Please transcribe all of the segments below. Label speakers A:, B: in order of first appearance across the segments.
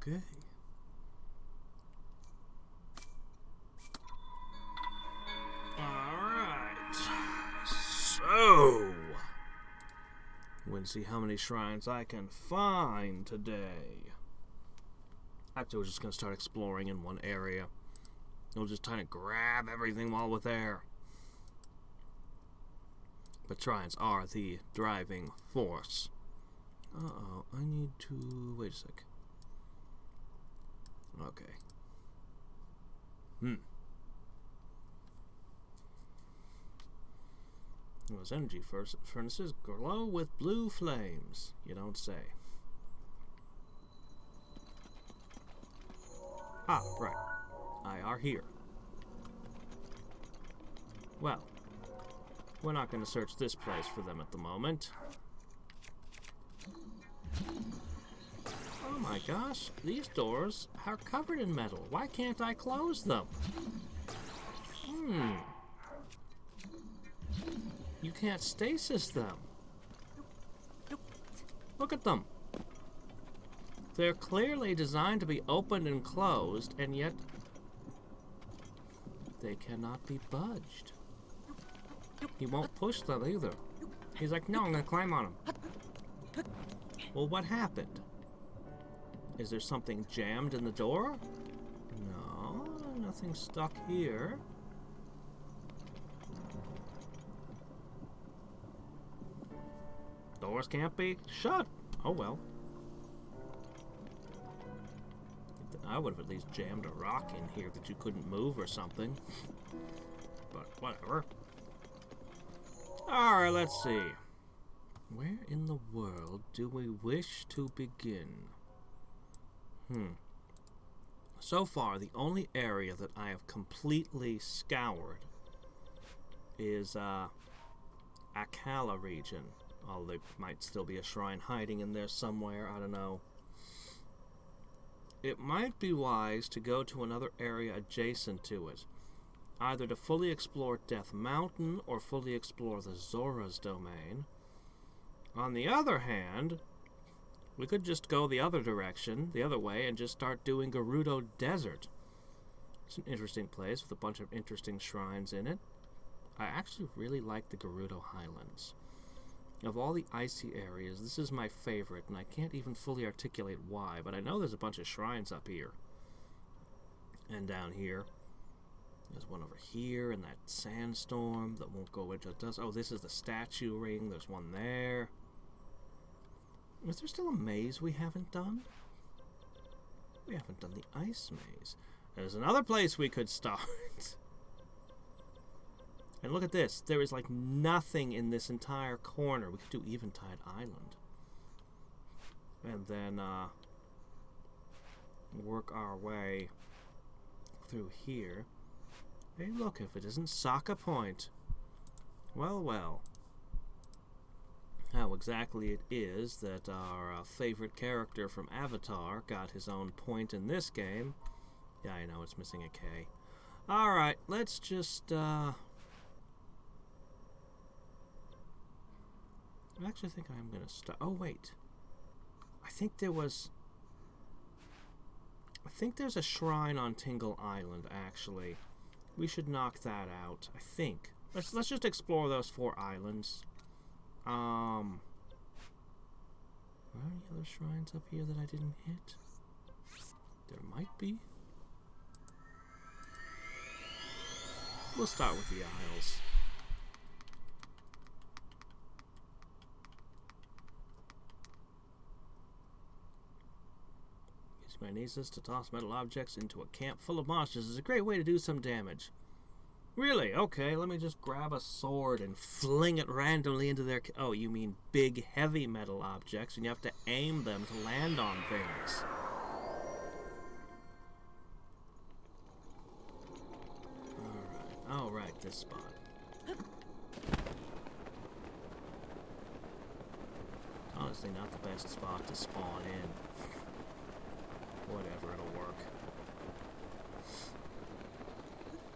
A: Okay. Alright. So, we're going to see how many shrines I can find today. Actually, we're just going to start exploring in one area. We'll just kind of grab everything while we're there. But shrines are the driving force. Uh-oh, I need to... Wait a sec. Okay. Those energy furnaces glow with blue flames. You don't say. Ah, right. I are here. Well, we're not going to search this place for them at the moment. Oh my gosh, these doors are covered in metal. Why can't I close them? You can't stasis them. Look at them. They're clearly designed to be opened and closed, and yet they cannot be budged. He won't push them either. He's like, no, I'm gonna climb on him. Well, what happened? Is there something jammed in the door? No, nothing stuck here. Doors can't be shut. Oh well. I would have at least jammed a rock in here that you couldn't move or something. But whatever. Alright, let's see. Where in the world do we wish to begin? So far, the only area that I have completely scoured is Akala region. Although there might still be a shrine hiding in there somewhere, I don't know. It might be wise to go to another area adjacent to it, either to fully explore Death Mountain or fully explore the Zora's domain. On the other hand, we could just go the other direction, the other way, and just start doing Gerudo Desert. It's an interesting place with a bunch of interesting shrines in it. I actually really like the Gerudo Highlands. Of all the icy areas, this is my favorite, and I can't even fully articulate why, but I know there's a bunch of shrines up here. And down here. There's one over here in that sandstorm that won't go into dust. Oh, this is the statue ring. There's one there. Is there still a maze we haven't done? We haven't done the ice maze. There's another place we could start. And look at this. There is like nothing in this entire corner. We could do Eventide Island. And then work our way through here. Hey, look, if it isn't Sokka Point. Well, well. How exactly it is that our favorite character from Avatar got his own point in this game. Yeah, I know, it's missing a K. Alright, let's just, I actually think I'm gonna start. Oh, wait. I think there's a shrine on Tingle Island, actually. We should knock that out, I think. Let's just explore those 4 islands. Are there any other shrines up here that I didn't hit? There might be. We'll start with the Isles. Use magnesis to toss metal objects into a camp full of monsters is a great way to do some damage. Really? Okay, let me just grab a sword and fling it randomly into their... Oh, you mean big, heavy metal objects, and you have to aim them to land on things. Alright. Oh, right, this spot. Honestly, not the best spot to spawn in. Whatever, it'll work.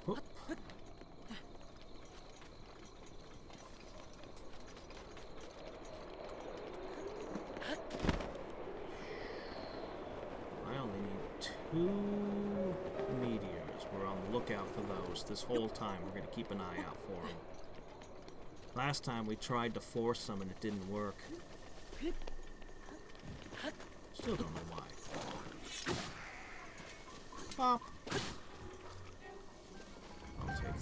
A: Whoop. 2 meteors. We're on the lookout for those this whole time. We're going to keep an eye out for them. Last time we tried to force them and it didn't work. Still don't know why. Pop. I'll take that.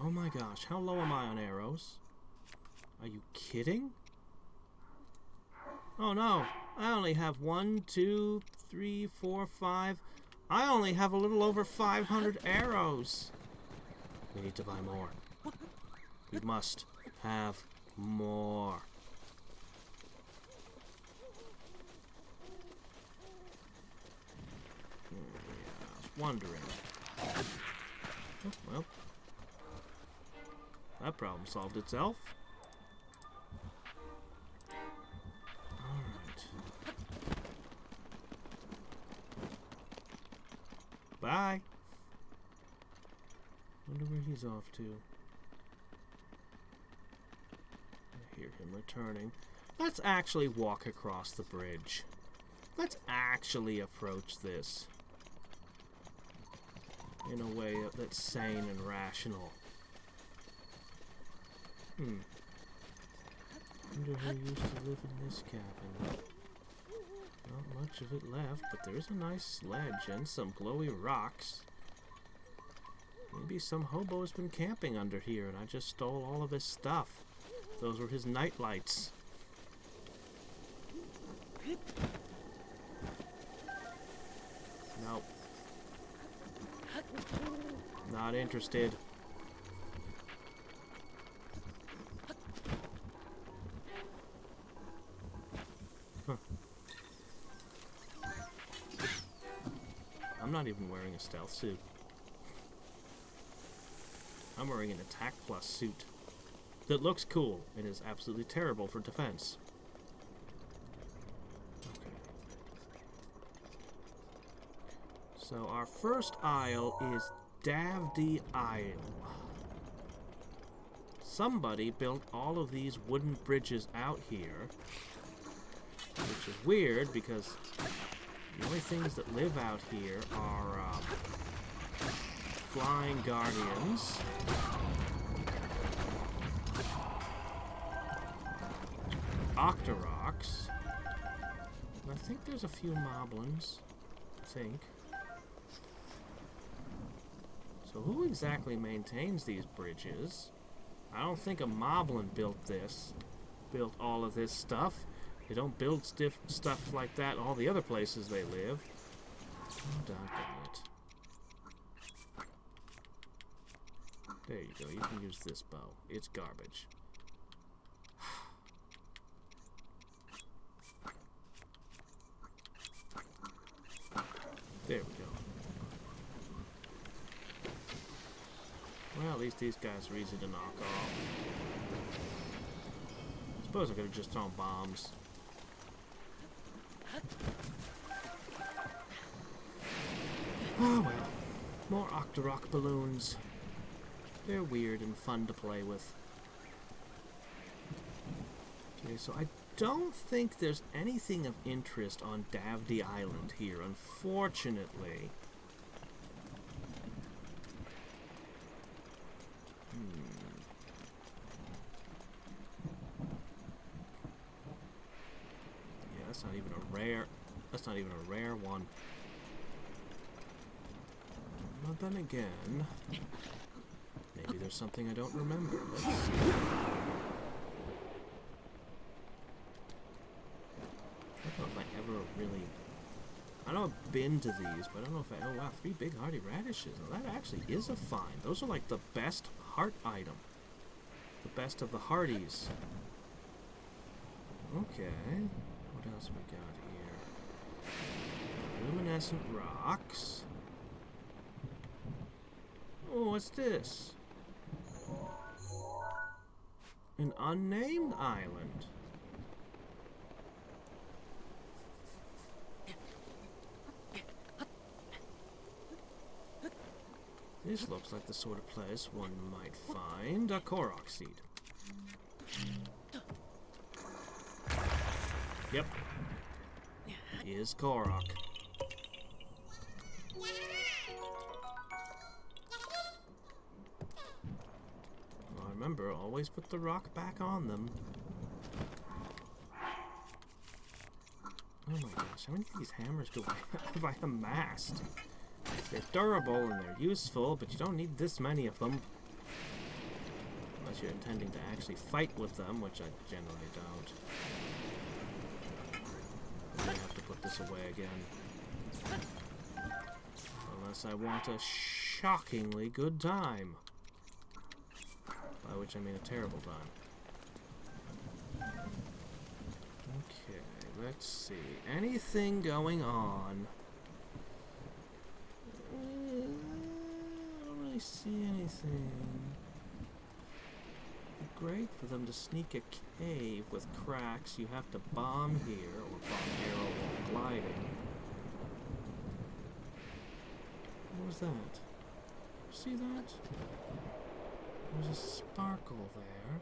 A: Oh my gosh, how low am I on arrows? Are you kidding? Oh no, I only have 1, 2, 3, 4, 5. I only have a little over 500 arrows. We need to buy more. We must have more. Yeah, I was wondering. Oh, well. That problem solved itself. Alright. Bye. Wonder where he's off to. I hear him returning. Let's actually walk across the bridge. Let's actually approach this in a way that's sane and rational. Wonder who used to live in this cabin. Not much of it left, but there's a nice sledge and some glowy rocks. Maybe some hobo has been camping under here and I just stole all of his stuff. Those were his night lights. Nope. Not interested. I'm not even wearing a stealth suit. I'm wearing an attack plus suit that looks cool and is absolutely terrible for defense. Okay. So our first isle is Davdi Isle. Somebody built all of these wooden bridges out here, which is weird because the only things that live out here are flying guardians, Octoroks, and I think there's a few moblins, I think. So who exactly maintains these bridges? I don't think a moblin built all of this stuff. They don't build stuff like that all the other places they live. Oh, doggone it. There you go. You can use this bow. It's garbage. There we go. Well, at least these guys are easy to knock off. I suppose I could have just thrown bombs. Oh well. More Octorok balloons. They're weird and fun to play with. Okay, so I don't think there's anything of interest on Davdi Island here, unfortunately. Yeah, that's not even a rare one. But then again, maybe there's something I don't remember. Let's see. I don't know if I ever really... I know I've been to these, but I don't know if I... Oh wow, 3 big hardy radishes. Well, that actually is a find. Those are like the best heart item. The best of the hardies. Okay. What else we got here? Luminescent rocks. Oh, what's this? An unnamed island. This looks like the sort of place one might find a Korok seed. Yep. Is Korok. Well, remember, always put the rock back on them. Oh my gosh, how many of these hammers have I amassed? They're durable and they're useful, but you don't need this many of them. Unless you're intending to actually fight with them, which I generally don't. I have to put this away again. Unless I want a shockingly good time. By which I mean a terrible time. Okay, let's see. Anything going on? I don't really see anything. It'd be great for them to sneak a cave with cracks. You have to bomb here, or bomb arrow while gliding. What was that? See that? There's a sparkle there.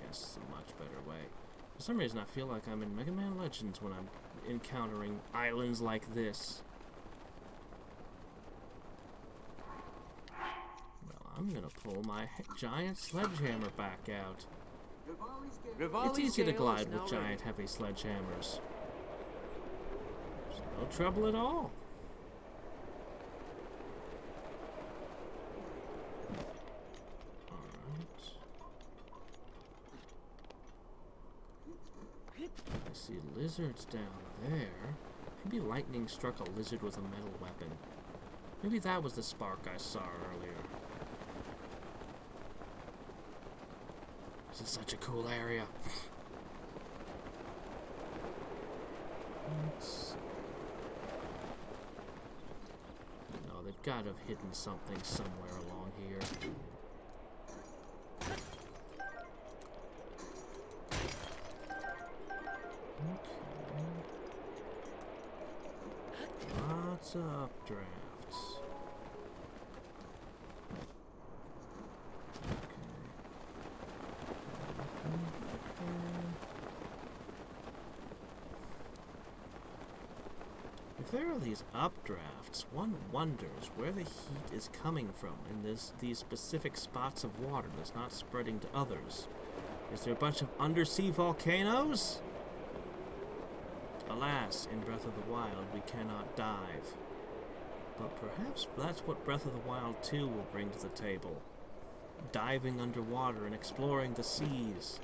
A: Yes, a much better way. For some reason I feel like I'm in Mega Man Legends when I'm encountering islands like this. Well, I'm gonna pull my giant sledgehammer back out. It's easy to glide with giant heavy sledgehammers. There's no trouble at all. I see lizards down there. Maybe lightning struck a lizard with a metal weapon. Maybe that was the spark I saw earlier. This is such a cool area. No, they've got to have hidden something somewhere along here. Lots of updrafts. If there are these updrafts, one wonders where the heat is coming from in these specific spots of water that's not spreading to others. Is there a bunch of undersea volcanoes? Alas, in Breath of the Wild, we cannot dive. But perhaps that's what Breath of the Wild 2 will bring to the table. Diving underwater and exploring the seas.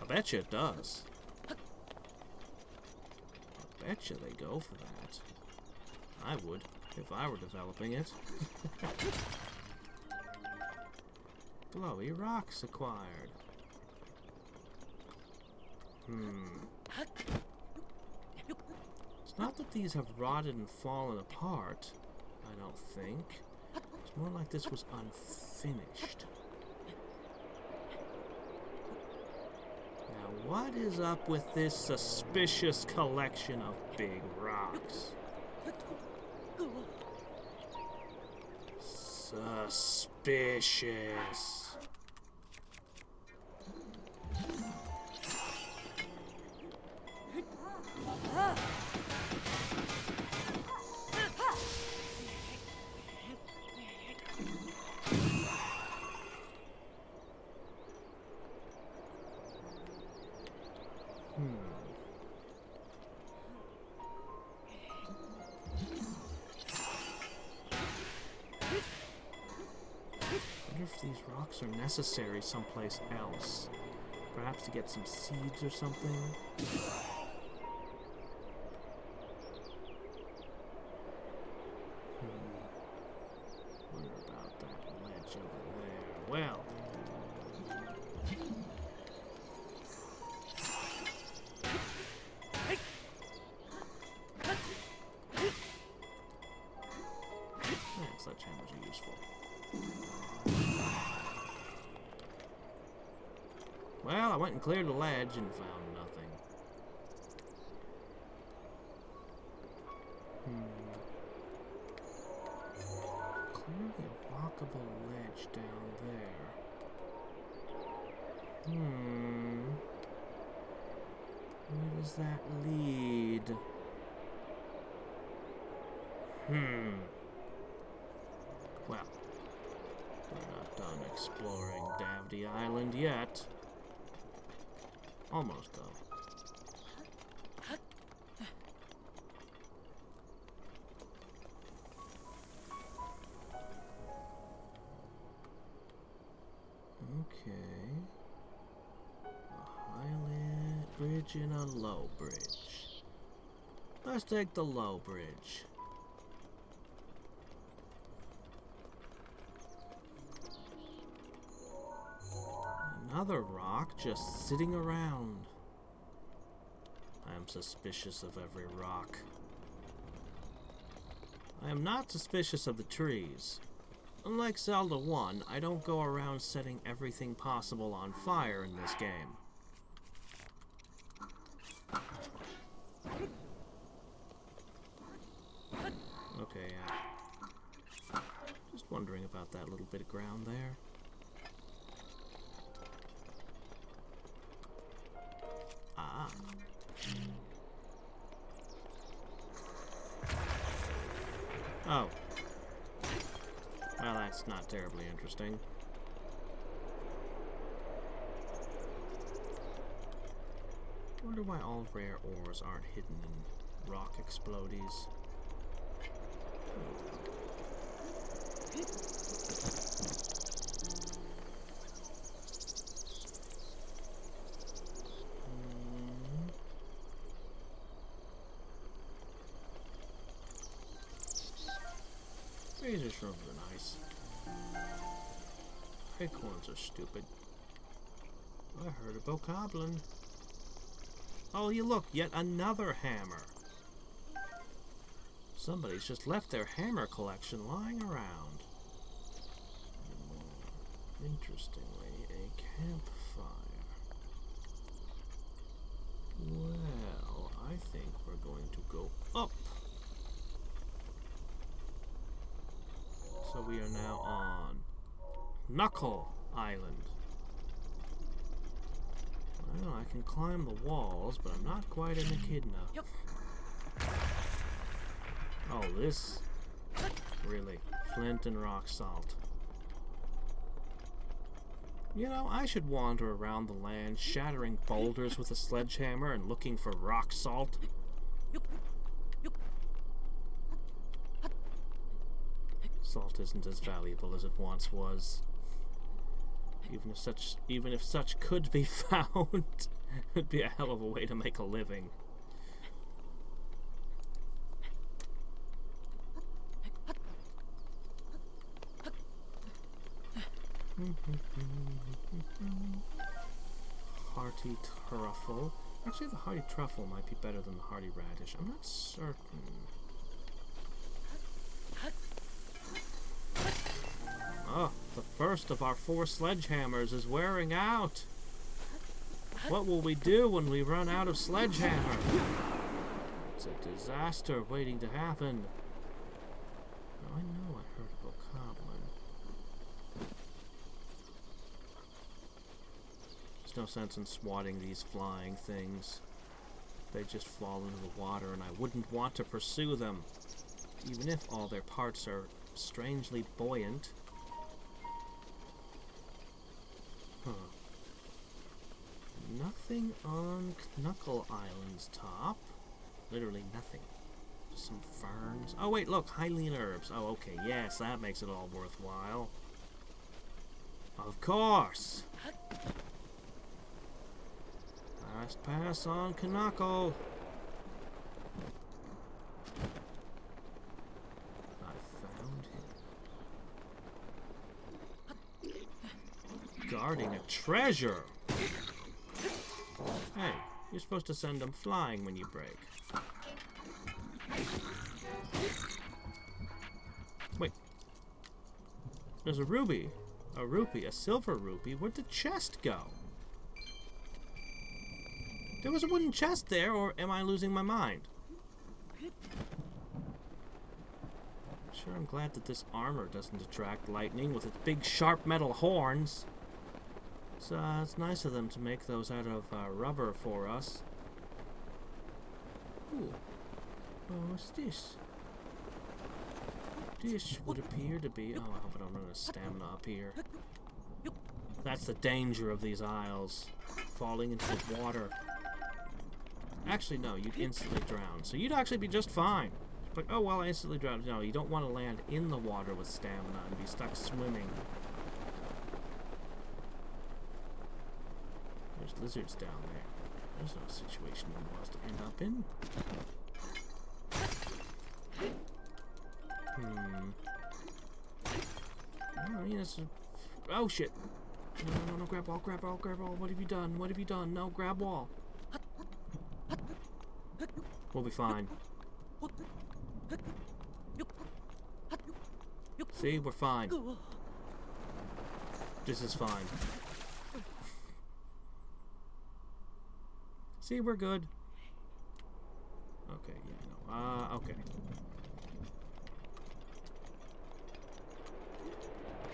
A: I bet you it does. I bet you they go for that. I would, if I were developing it. Glowy rocks acquired. It's not that these have rotted and fallen apart, I don't think. It's more like this was unfinished. Now, what is up with this suspicious collection of big rocks? Suspicious. If these rocks are necessary someplace else. Perhaps to get some seeds or something. Wonder about that ledge over there. Well. Yeah, sledgehammers are useful. Well, I went and cleared the ledge and found nothing. unlockable ledge down there. Where does that lead? Well, we're not done exploring Davdi Island yet. Almost, though. Okay. A high bridge and a low bridge. Let's take the low bridge. Another rock just sitting around. I am suspicious of every rock. I am not suspicious of the trees. Unlike Zelda 1, I don't go around setting everything possible on fire in this game. Okay, just wondering about that little bit of ground there. Ah. Oh. Well, that's not terribly interesting. I wonder why all rare ores aren't hidden in rock explodies. These shrubs are nice. Acorns are stupid. I heard a bokoblin. Oh, you look, yet another hammer. Somebody's just left their hammer collection lying around. Interestingly, a campfire. Well, I think we're going to go up. So we are now on Knuckle Island. Well, I can climb the walls, but I'm not quite an echidna. Yep. Oh, this... Really? Flint and rock salt. You know, I should wander around the land, shattering boulders with a sledgehammer and looking for rock salt. Salt isn't as valuable as it once was. Even if such could be found, it'd be a hell of a way to make a living. Hearty truffle. Actually, the hearty truffle might be better than the hearty radish. I'm not certain. Oh, the first of our 4 sledgehammers is wearing out. What will we do when we run out of sledgehammer? It's a disaster waiting to happen. Now, I know I heard a bokoblin. There's no sense in swatting these flying things. They just fall into the water, and I wouldn't want to pursue them, even if all their parts are strangely buoyant. Huh. Nothing on Knuckle Island's top. Literally nothing. Just some ferns. Oh wait, look, Hylian herbs. Oh, okay, yes, that makes it all worthwhile. Of course! Last pass on Knuckle. Guarding a treasure! Hey, you're supposed to send them flying when you break. Wait. There's a ruby. A rupee. A silver rupee. Where'd the chest go? There was a wooden chest there, or am I losing my mind? Sure, I'm glad that this armor doesn't attract lightning with its big sharp metal horns. It's nice of them to make those out of rubber for us. Ooh. Oh, what's this? This would appear to be... Oh, I hope I don't run out of stamina up here. That's the danger of these aisles. Falling into the water. Actually, no, you'd instantly drown. So you'd actually be just fine. But, oh, well, I instantly drowned. No, you don't want to land in the water with stamina and be stuck swimming. There's lizards down there. There's no situation one wants to end up in. I mean, it's a... Oh, shit. No, grab wall, grab wall, grab wall. What have you done? What have you done? No, grab wall. We'll be fine. See, we're fine. This is fine. See, we're good. Okay, yeah, no. Okay.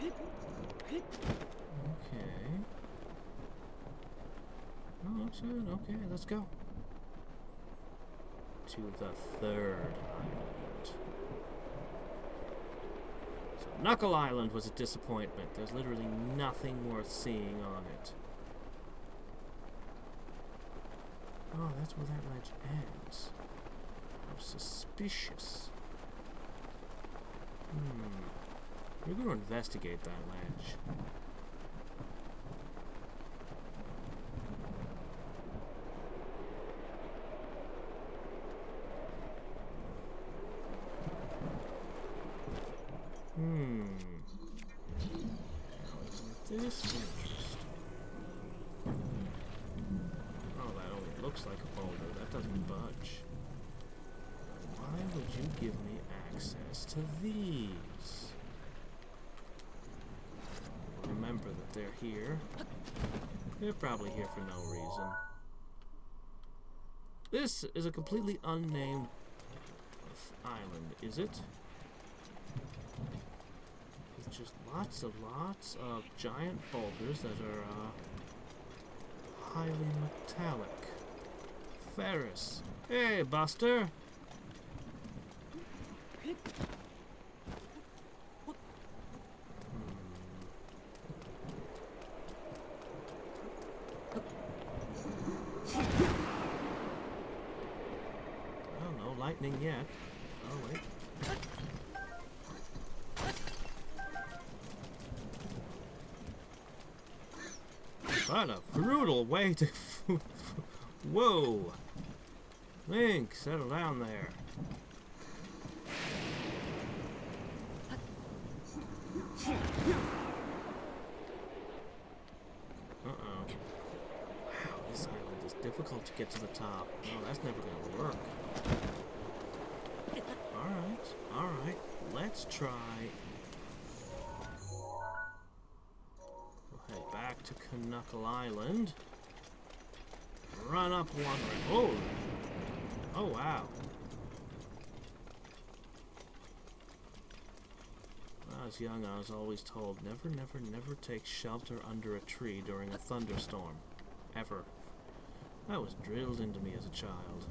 A: Okay. Oh, that's good. Okay, let's go. To the third island. So Knuckle Island was a disappointment. There's literally nothing worth seeing on it. Oh, that's where that ledge ends. How suspicious. We're going to investigate that ledge. Isn't this interesting? Oh, that only looks like a boulder. That doesn't budge. Why would you give me access to these? Remember that they're here. They're probably here for no reason. This is a completely unnamed island, is it? With just lots of giant boulders that are highly metallic. Ferris. Hey, Buster! Lightning yet. Oh, wait. What a brutal way to... Whoa! Link, settle down there. Uh-oh. Wow, this island is difficult to get to the top. Oh, that's never gonna work. Alright, let's try. We'll head back to Knuckle Island. Run up one way. Oh, wow. When I was young, I was always told, never take shelter under a tree during a thunderstorm. Ever. That was drilled into me as a child.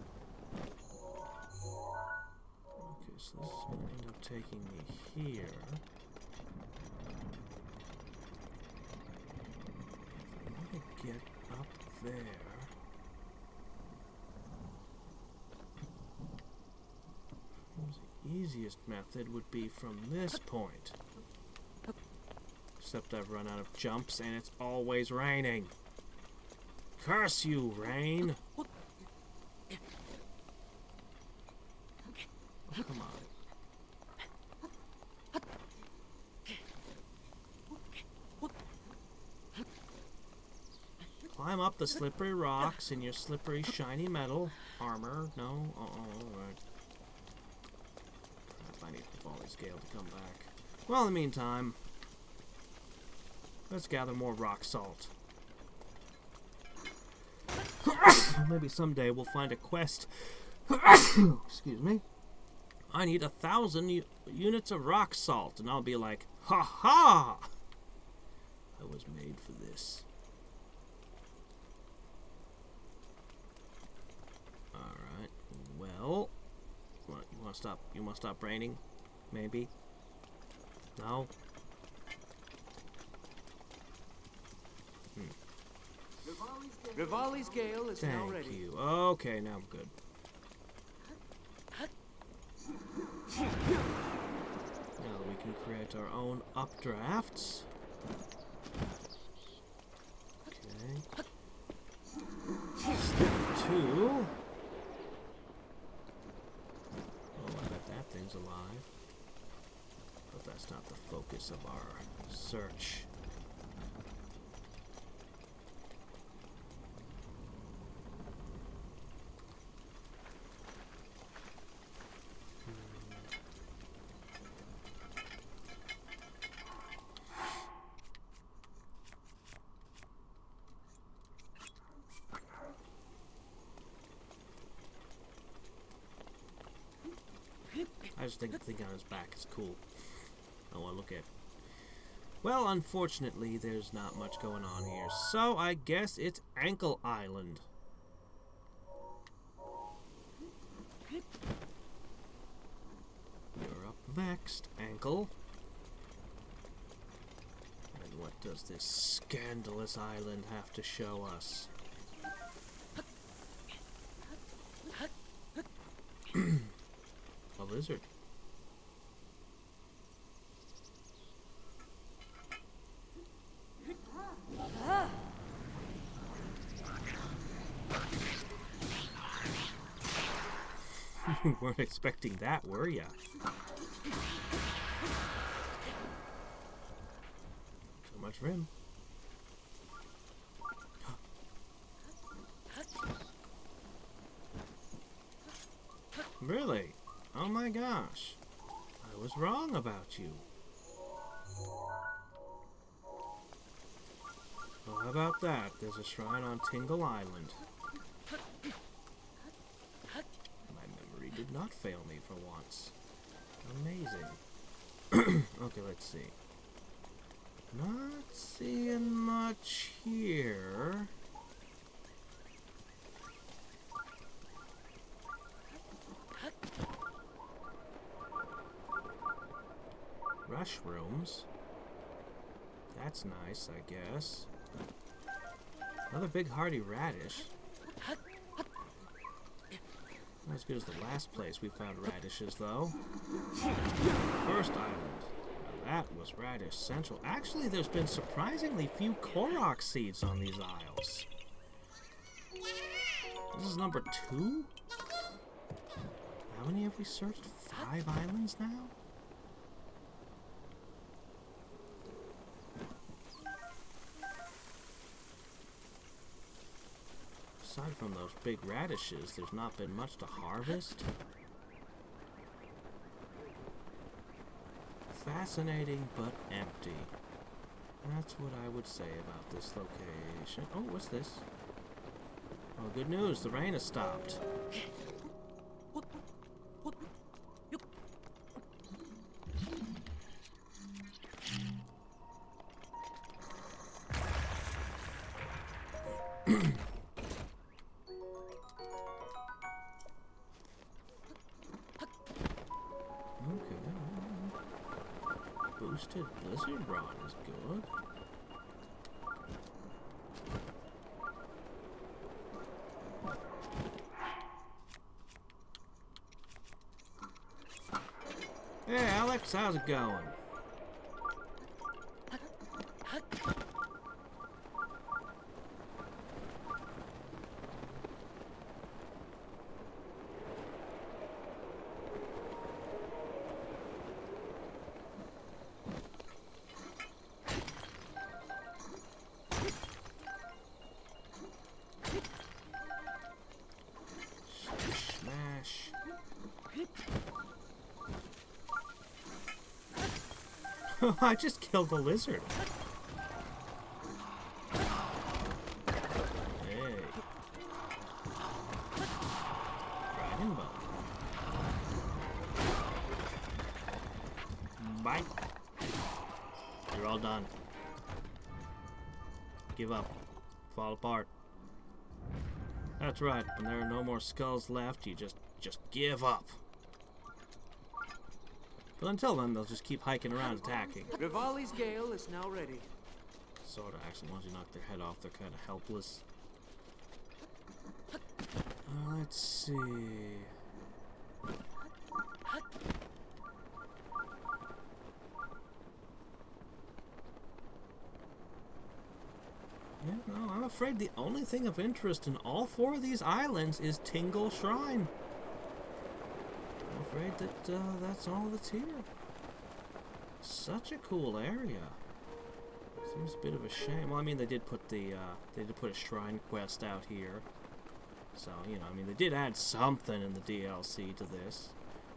A: So this is going to end up taking me here. If I want to get up there... The easiest method would be from this point. Except I've run out of jumps and it's always raining. Curse you, rain! Come on. Climb up the slippery rocks in your slippery, shiny metal armor. No? Alright. I need the volley scale to come back. Well, in the meantime, let's gather more rock salt. Maybe someday we'll find a quest. Excuse me. I need 1,000 units of rock salt. And I'll be like, ha ha! I was made for this. Alright, well, what, you want to stop raining? Maybe? No?
B: Rivali's gale is now ready.
A: Thank you. Okay, now I'm good. Now we can create our own updrafts. Okay. Step 2. Oh, I bet that thing's alive. But that's not the focus of our search. I just think the thing on his back is cool. I want to look at. Well, unfortunately, there's not much going on here. So, I guess it's Ankle Island. You're up next, Ankle. And what does this scandalous island have to show us? A lizard. Weren't expecting that, were ya? So much for him. Really? Oh my gosh. I was wrong about you. Well, how about that? There's a shrine on Tingle Island. My memory did not fail me for once. Amazing. Okay, let's see. Not seeing much here. Mushrooms. That's nice, I guess. Another big hearty radish. Not as good as the last place we found radishes, though. First island. Now that was Radish Central. Actually, there's been surprisingly few Korok seeds on these isles. This is number 2? How many have we searched? 5 islands now? Aside from those big radishes, there's not been much to harvest. Fascinating, but empty. That's what I would say about this location. Oh, what's this? Oh, good news, the rain has stopped. Boosted Blizzard Rod is good. Hey Alex, how's it going? I just killed the lizard. Hey. Dragon bone. Bye. You're all done. Give up. Fall apart. That's right. When there are no more skulls left, you just give up. But until then, they'll just keep hiking around attacking.
B: Rivali's Gale is now ready.
A: Sort of, actually. Once you knock their head off, they're kind of helpless. Let's see. Yeah, no, I'm afraid the only thing of interest in all 4 of these islands is Tingle Shrine. I'm afraid that that's all that's here. Such a cool area. Seems a bit of a shame. Well, I mean, they did put a shrine quest out here. So, you know, I mean, they did add something in the DLC to this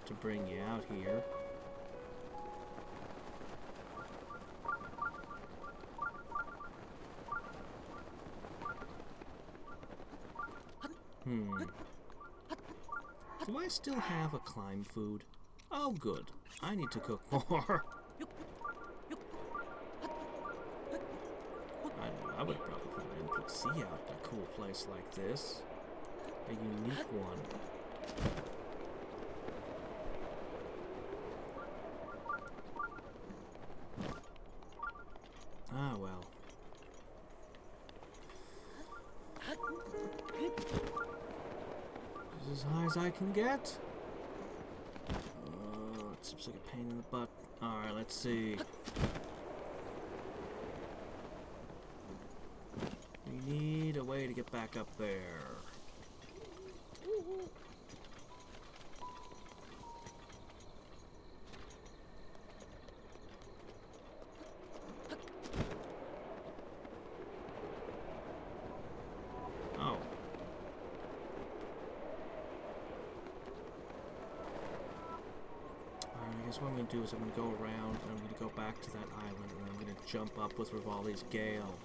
A: to bring you out here. Do I still have a climb food? Oh, good. I need to cook more. I would probably put an NPC out in a cool place like this. A unique one. Ah, well. This is as high as I can get. It seems like a pain in the butt. Alright, let's see. We need a way to get back up there. Oh. I guess what I'm going to do is I'm going to go around and I'm going to go back to that island and I'm going to jump up with Rivali's Gale.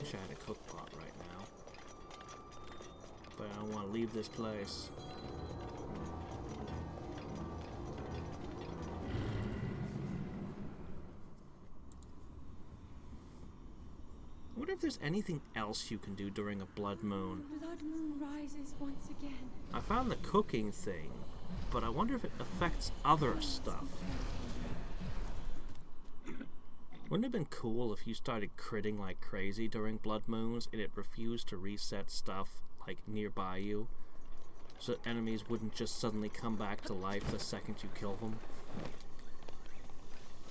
A: Wish I had a cook pot right now. But I don't want to leave this place. I wonder if there's anything else you can do during a blood moon.
C: Blood moon rises once again.
A: I found the cooking thing, but I wonder if it affects other stuff. Wouldn't it have been cool if you started critting like crazy during blood moons and it refused to reset stuff like nearby you? So that enemies wouldn't just suddenly come back to life the second you kill them?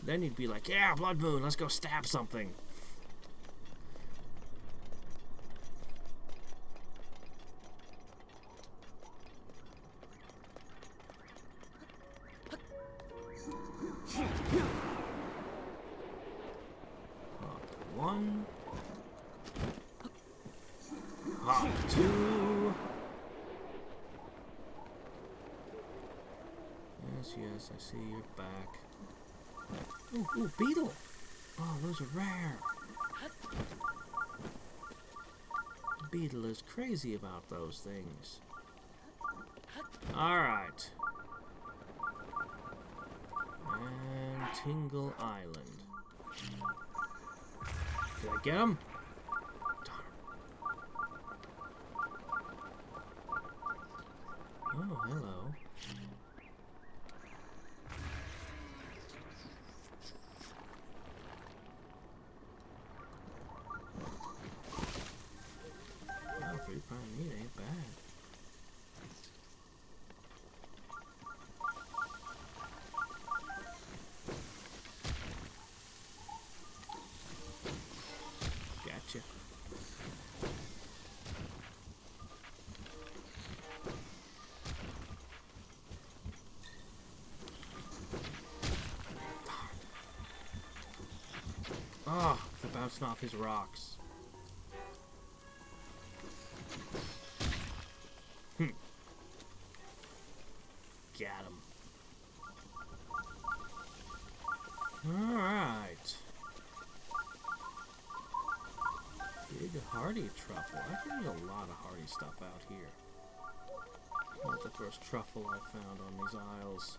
A: Then you'd be like, yeah, blood moon, let's go stab something. One. Hop two. Yes, I see you're back. Ooh, beetle! Oh, those are rare. The beetle is crazy about those things. Alright. And Tingle Island. Did I get him? Darn. Oh, hello. Wow, 3 pound meat ain't bad. Gotcha. Oh, they're bouncing off his rocks. Got him. Alright. Big hardy truffle. I can eat a lot of hardy stuff out here. But the first truffle I found on these isles.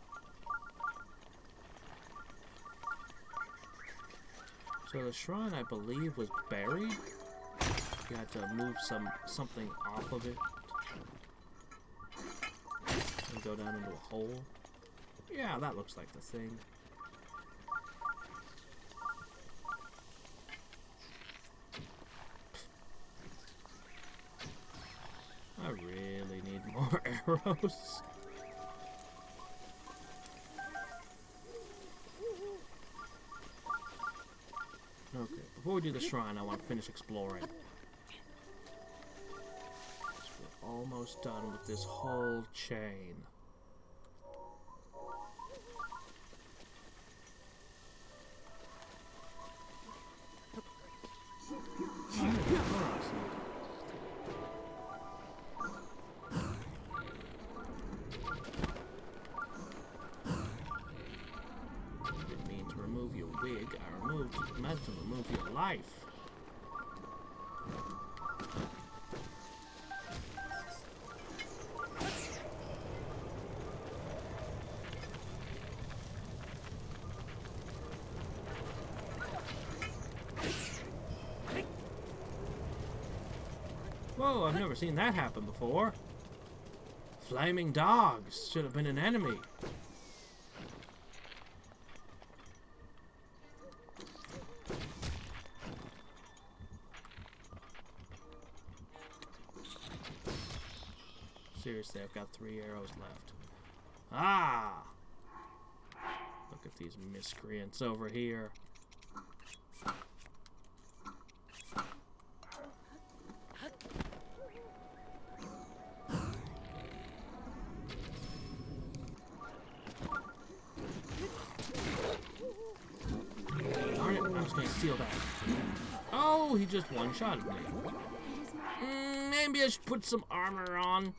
A: So the shrine, I believe, was buried. You had to move something off of it and go down into a hole. Yeah, that looks like the thing. I really need more arrows. Okay, before we do the shrine, I want to finish exploring. We're almost done with this whole chain. Didn't mean to remove your wig. I meant to remove your life. Whoa, I've never seen that happen before. Flaming dogs should have been an enemy. Seriously, I've got 3 arrows left. Ah! Look at these miscreants over here. Darn it, I was going to steal that. Oh, he just one-shotted me. Maybe I should put some armor on.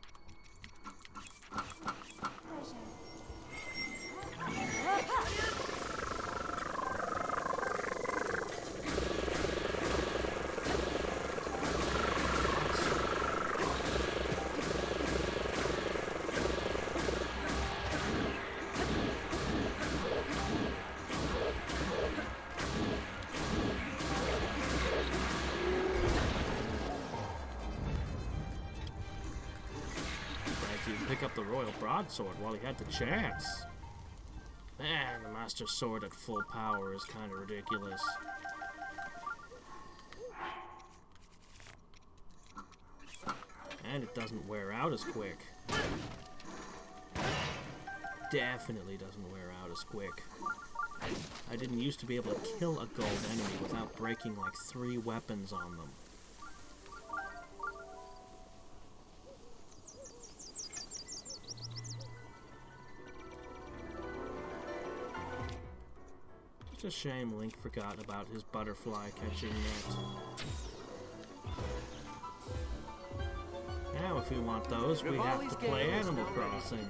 A: Pick up the royal broadsword while he had the chance. Man, the master sword at full power is kind of ridiculous. And it doesn't wear out as quick. Definitely doesn't wear out as quick. I didn't used to be able to kill a gold enemy without breaking like 3 weapons on them. It's a shame Link forgot about his butterfly catching net. Now if we want those, we have to play Animal Crossing.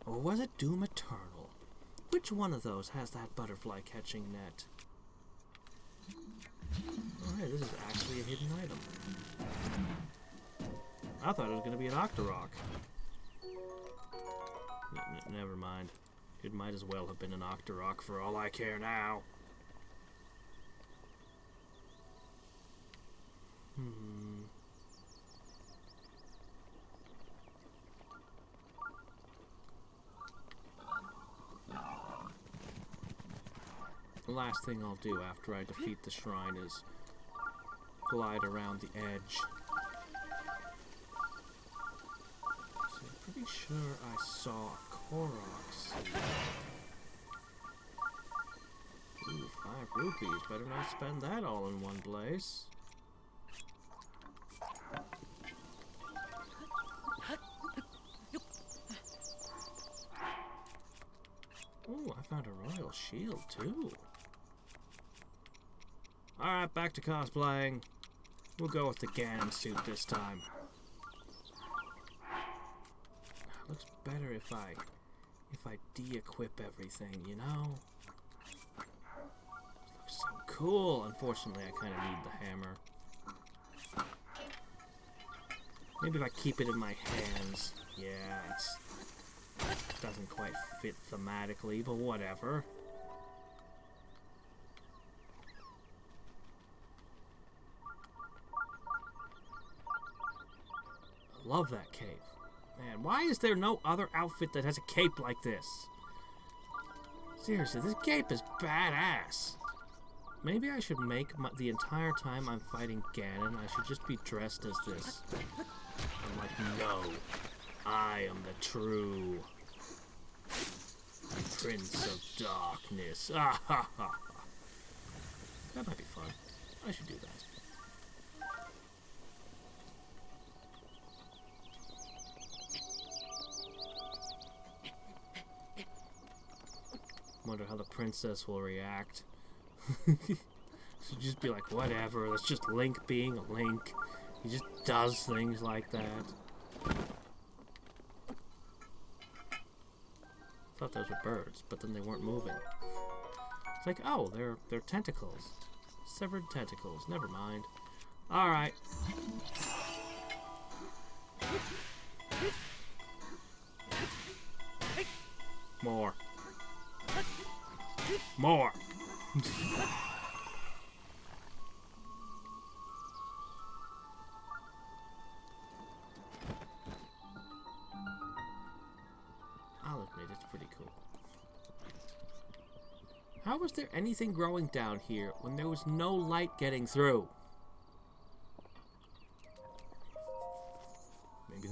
A: Or was it Doom Eternal? Which one of those has that butterfly catching net? Oh hey, this is actually a hidden item. I thought it was going to be an Octorok. Never mind. It might as well have been an Octorok for all I care now. The last thing I'll do after I defeat the shrine is glide around the edge. So I'm pretty sure I saw a Korok seed. Ooh, 5 rupees. Better not spend that all in one place. Ooh, I found a royal shield too. Alright, back to cosplaying. We'll go with the Ganon suit this time. Looks better if I de-equip everything, you know? Looks so cool. Unfortunately, I kind of need the hammer. Maybe if I keep it in my hands. Yeah, it doesn't quite fit thematically, but whatever. I love that cape. Man, why is there no other outfit that has a cape like this? Seriously, this cape is badass. Maybe I should make the entire time I'm fighting Ganon, I should just be dressed as this. I'm like, no, I am the true Prince of Darkness. Ah ha ha. That might be fun. I should do that. Wonder how the princess will react. She'd just be like, whatever, that's just Link being a Link. He just does things like that. Thought those were birds, but then they weren't moving. It's like, oh, they're tentacles. Severed tentacles. Never mind. Alright. More. More. I'll admit it's pretty cool. How was there anything growing down here when there was no light getting through? Maybe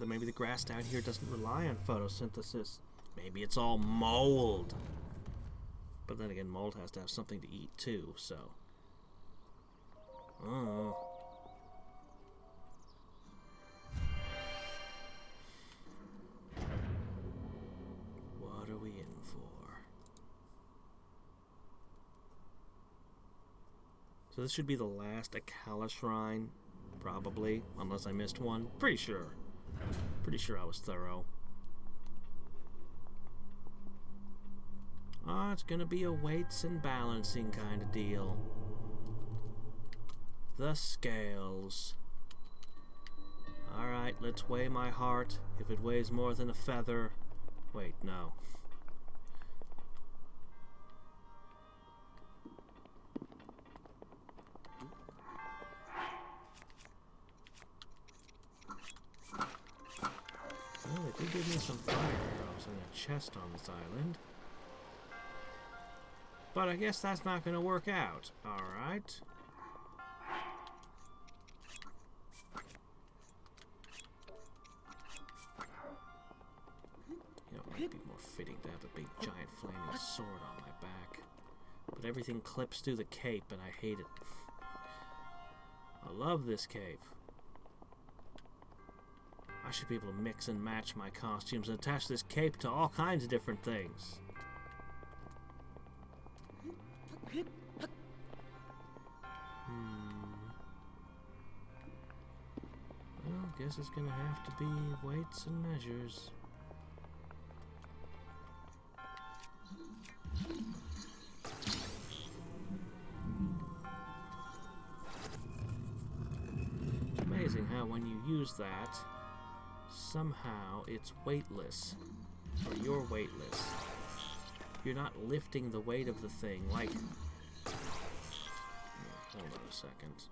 A: maybe the grass down here doesn't rely on photosynthesis. Maybe it's all mold. But then again, mold has to have something to eat too, so. Oh. What are we in for? So this should be the last Akala shrine, probably, unless I missed one. Pretty sure. Pretty sure I was thorough. Oh, it's gonna be a weights and balancing kind of deal. The scales. Alright, let's weigh my heart. If it weighs more than a feather... Wait, no. Well, they did give me some fire arrows and a chest on this island. But I guess that's not going to work out. Alright. You know, it might be more fitting to have a big giant flaming sword on my back. But everything clips through the cape and I hate it. I love this cape. I should be able to mix and match my costumes and attach this cape to all kinds of different things. Well, guess it's gonna have to be weights and measures. It's amazing how when you use that, somehow it's weightless. Or you're weightless. You're not lifting the weight of the thing like... Hold on a second.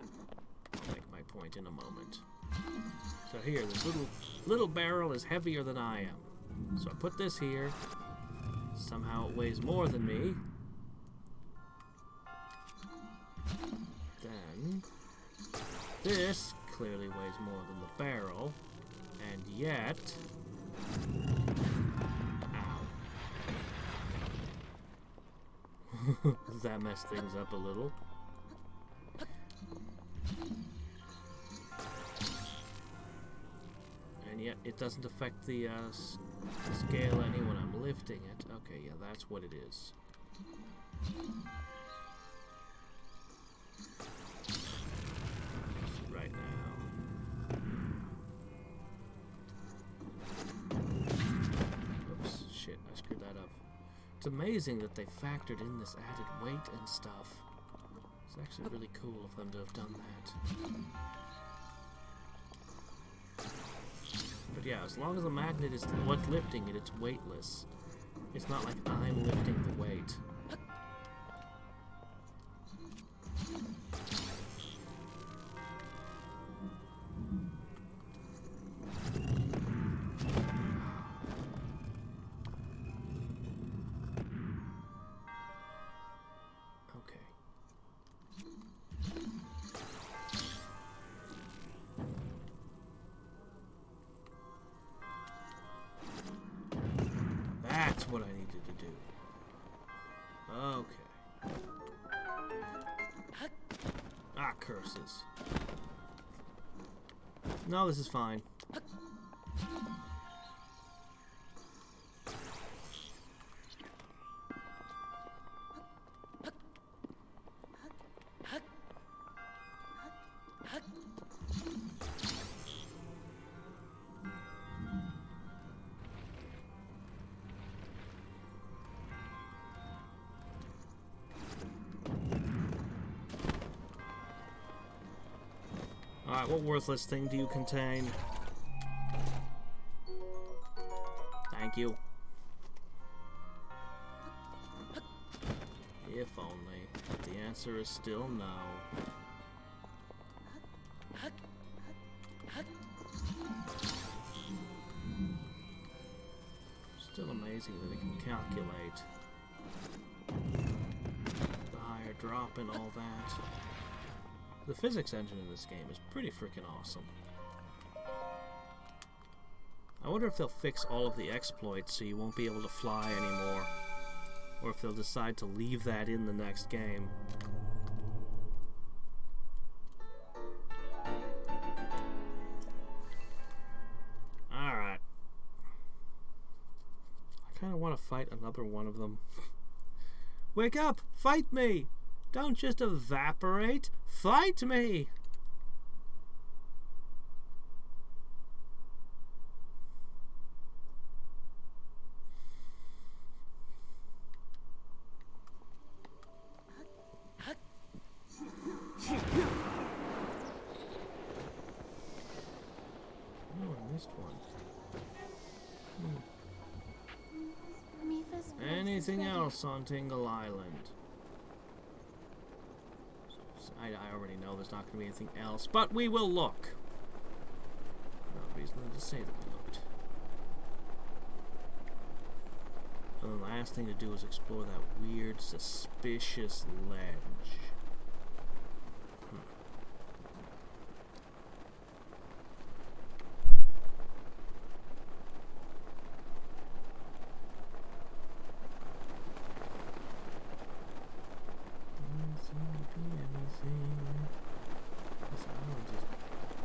A: I'll make my point in a moment. So here, this little barrel is heavier than I am. So I put this here. Somehow it weighs more than me. Then this clearly weighs more than the barrel. And yet... Ow. Does that mess things up a little? And yet it doesn't affect the scale any when I'm lifting it. Okay, yeah, that's what it is. Right now. Oops, shit, I screwed that up. It's amazing that they factored in this added weight and stuff. It's actually really cool of them to have done that. yeah, as long as the magnet is what's lifting it, it's weightless. It's not like I'm lifting the weight. That's what I needed to do. Okay. Ah, curses. No, this is fine. Alright, what worthless thing do you contain? Thank you. If only. But the answer is still no. Still amazing that it can calculate the higher drop and all that. The physics engine in this game is pretty freaking awesome. I wonder if they'll fix all of the exploits so you won't be able to fly anymore. Or if they'll decide to leave that in the next game. Alright. I kind of want to fight another one of them. Wake up! Fight me! Don't just evaporate! Fight me! Oh, I missed one. Anything else on Tingle Island? I already know there's not going to be anything else, but we will look. No reason to say that we looked. And the last thing to do is explore that weird, suspicious ledge.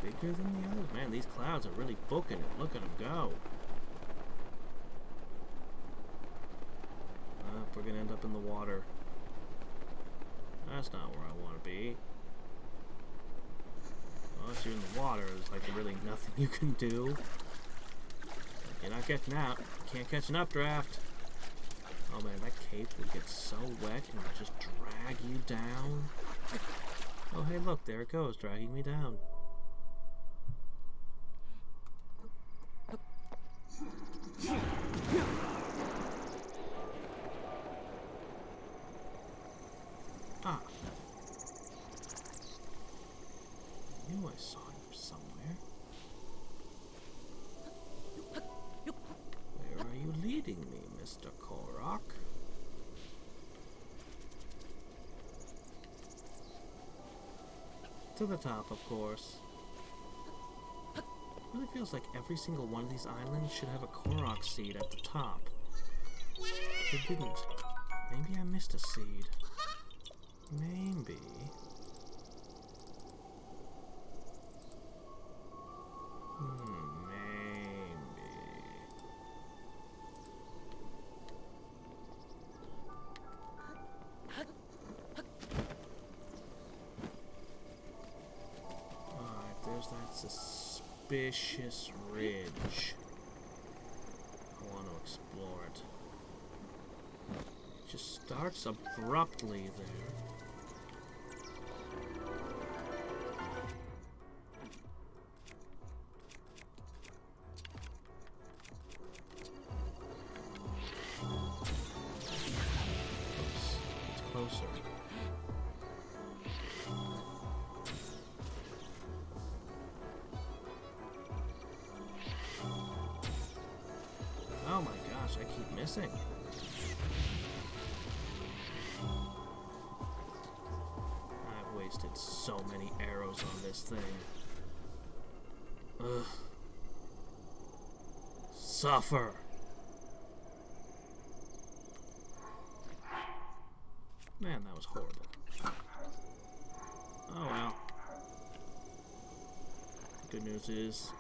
A: Bigger than the others. Man, these clouds are really booking it. Look at them go. We're gonna end up in the water. That's not where I want to be. Unless you're in the water, there's like really nothing you can do. You're not getting out. You can't catch an updraft. Oh man, that cape would get so wet and would just drag you down. Oh hey, look, there it goes, dragging me down. Ah. I knew I saw him somewhere. Where are you leading me, Mr. Korok? To the top, of course. It really feels like every single one of these islands should have a Korok seed at the top. But they didn't. Maybe I missed a seed. Maybe. Maybe. Alright, there's that suspicious ridge. I want to explore it. It just starts abruptly there. gosh, I keep missing. I've wasted so many arrows on this thing. Ugh. Suffer! Man, that was horrible. Oh well. The good news is,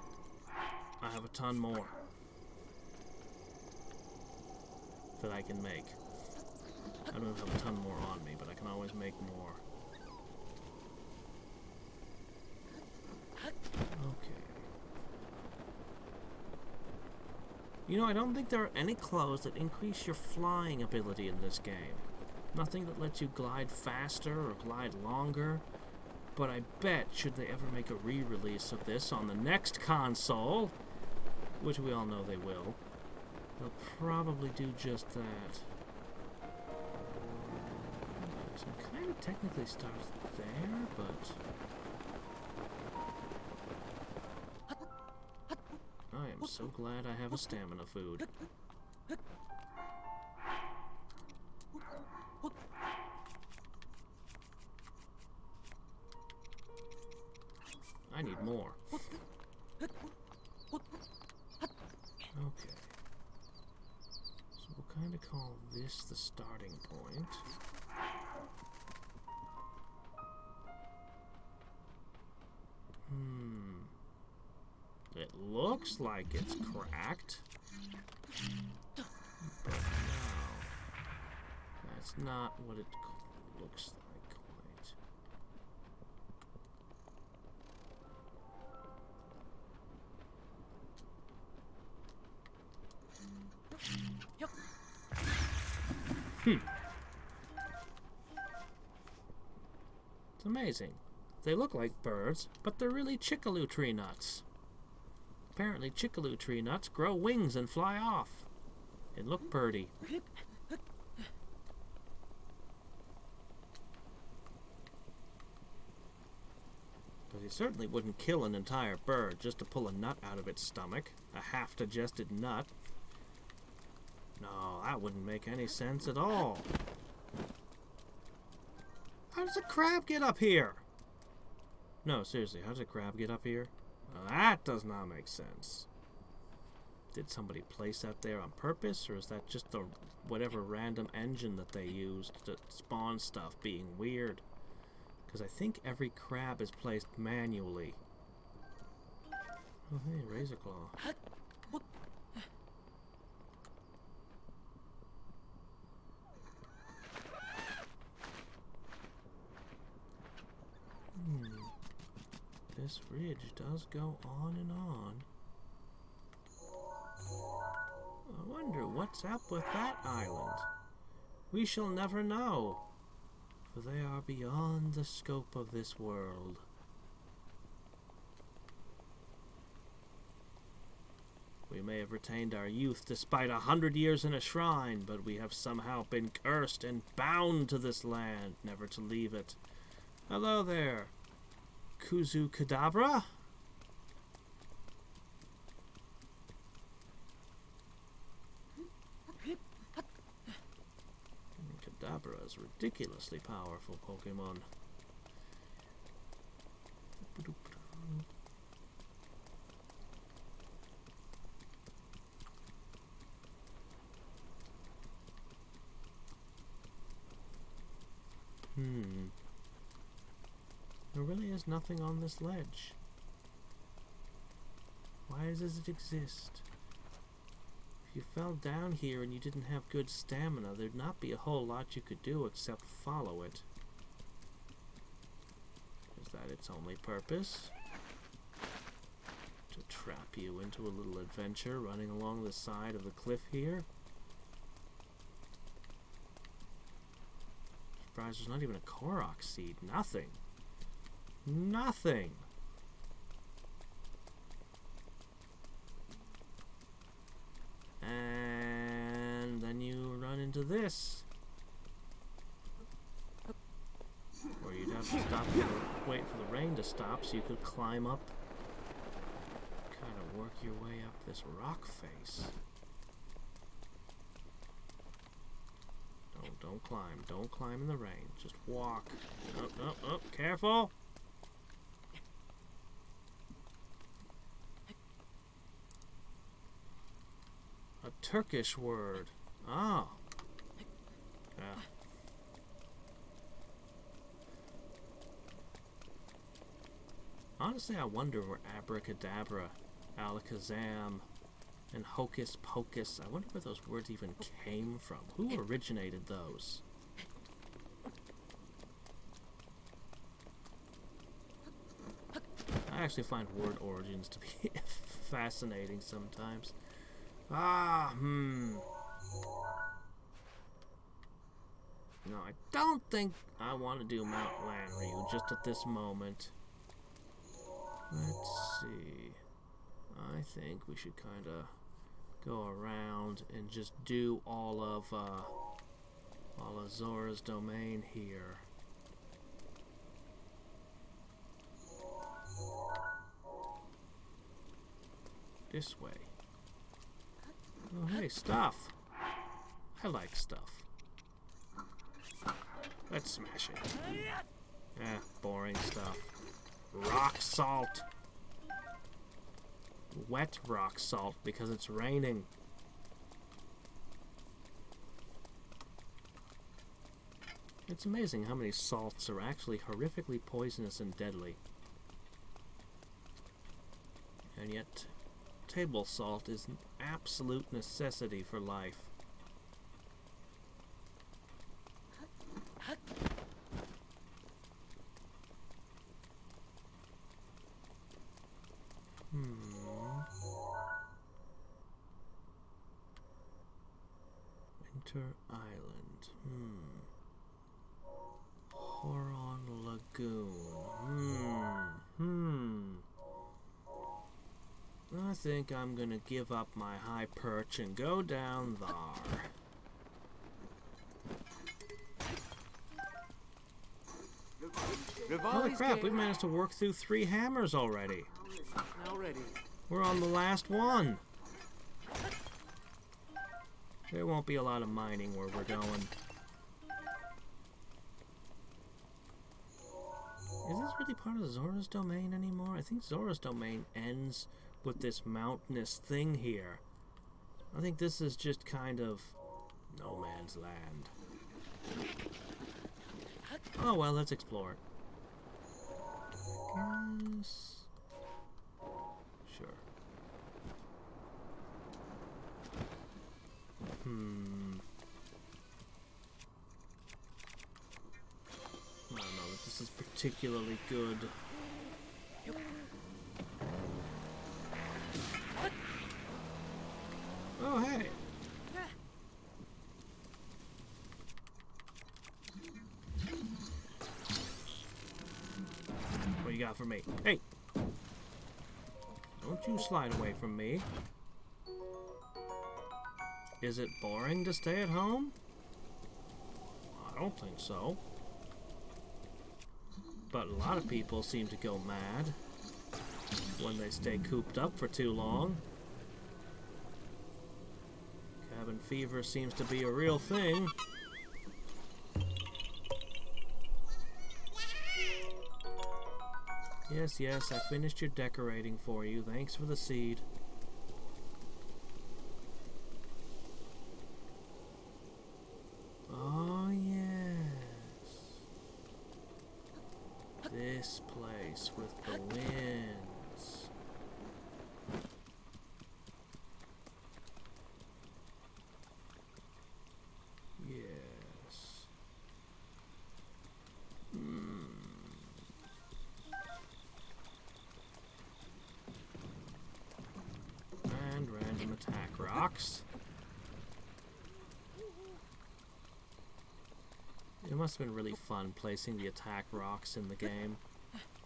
A: I have a ton more that I can make. I don't have a ton more on me, but I can always make more. Okay. You know, I don't think there are any clothes that increase your flying ability in this game. Nothing that lets you glide faster or glide longer. But I bet, should they ever make a re-release of this on the next console, which we all know they will, they'll probably do just that. Okay, so it kind of technically starts there, but I am so glad I have a stamina food. I need more. Okay. So we'll kind of call this the starting point. It looks like it's cracked. But no. That's not what it looks like. It's amazing. They look like birds, but they're really chickaloo tree nuts. Apparently chickaloo tree nuts grow wings and fly off. It looked purty. But you certainly wouldn't kill an entire bird just to pull a nut out of its stomach. A half-digested nut. No, that wouldn't make any sense at all. How does a crab get up here? No, seriously, how does a crab get up here? That does not make sense. Did somebody place that there on purpose, or is that just the whatever random engine that they used to spawn stuff being weird? Because I think every crab is placed manually. Oh, hey, Razor Claw. This ridge does go on and on. I wonder what's up with that island. We shall never know, for they are beyond the scope of this world. We may have retained our youth despite 100 years in a shrine, but we have somehow been cursed and bound to this land, never to leave it. Hello there, Kuzu Kadabra? Kadabra is a ridiculously powerful Pokemon. There really is nothing on this ledge. Why does it exist? If you fell down here and you didn't have good stamina, there'd not be a whole lot you could do except follow it. Is that its only purpose? To trap you into a little adventure running along the side of the cliff here? Surprised there's not even a Korok seed. Nothing. Nothing. And then you run into this. Or you'd have to stop and wait for the rain to stop so you could climb up. Kind of work your way up this rock face. Don't climb. Don't climb in the rain. Just walk. Oh, oh, oh, careful! A Turkish word. Oh. Yeah. Honestly, I wonder where abracadabra, alakazam, and hocus pocus, I wonder where those words even came from. Who originated those? I actually find word origins to be fascinating sometimes. No, I don't think I want to do Mount Lanryu just at this moment. Let's see. I think we should kind of go around and just do all of Zora's domain here. This way. Oh, hey, stuff. I like stuff. Let's smash it. Boring stuff. Rock salt. Wet rock salt because it's raining. It's amazing how many salts are actually horrifically poisonous and deadly. And yet, table salt is an absolute necessity for life. Winter Island. Horon Lagoon. I think I'm gonna give up my high perch and go down there. Holy crap, we managed to work through 3 hammers already.
B: Now ready.
A: We're on the last one. There won't be a lot of mining where we're going. Is this really part of Zora's domain anymore? I think Zora's domain ends with this mountainous thing here. I think this is just kind of no man's land. Oh well, let's explore it. Guess. Sure. I don't know if this is particularly good. Oh, hey! What you got for me? Hey! Don't you slide away from me. Is it boring to stay at home? I don't think so. But a lot of people seem to go mad when they stay cooped up for too long. Cabin fever seems to be a real thing. Yes, yes, I finished your decorating for you. Thanks for the seed. Oh, yes. This place with the winds. Yes. And random attack rocks. It must have been really fun placing the attack rocks in the game,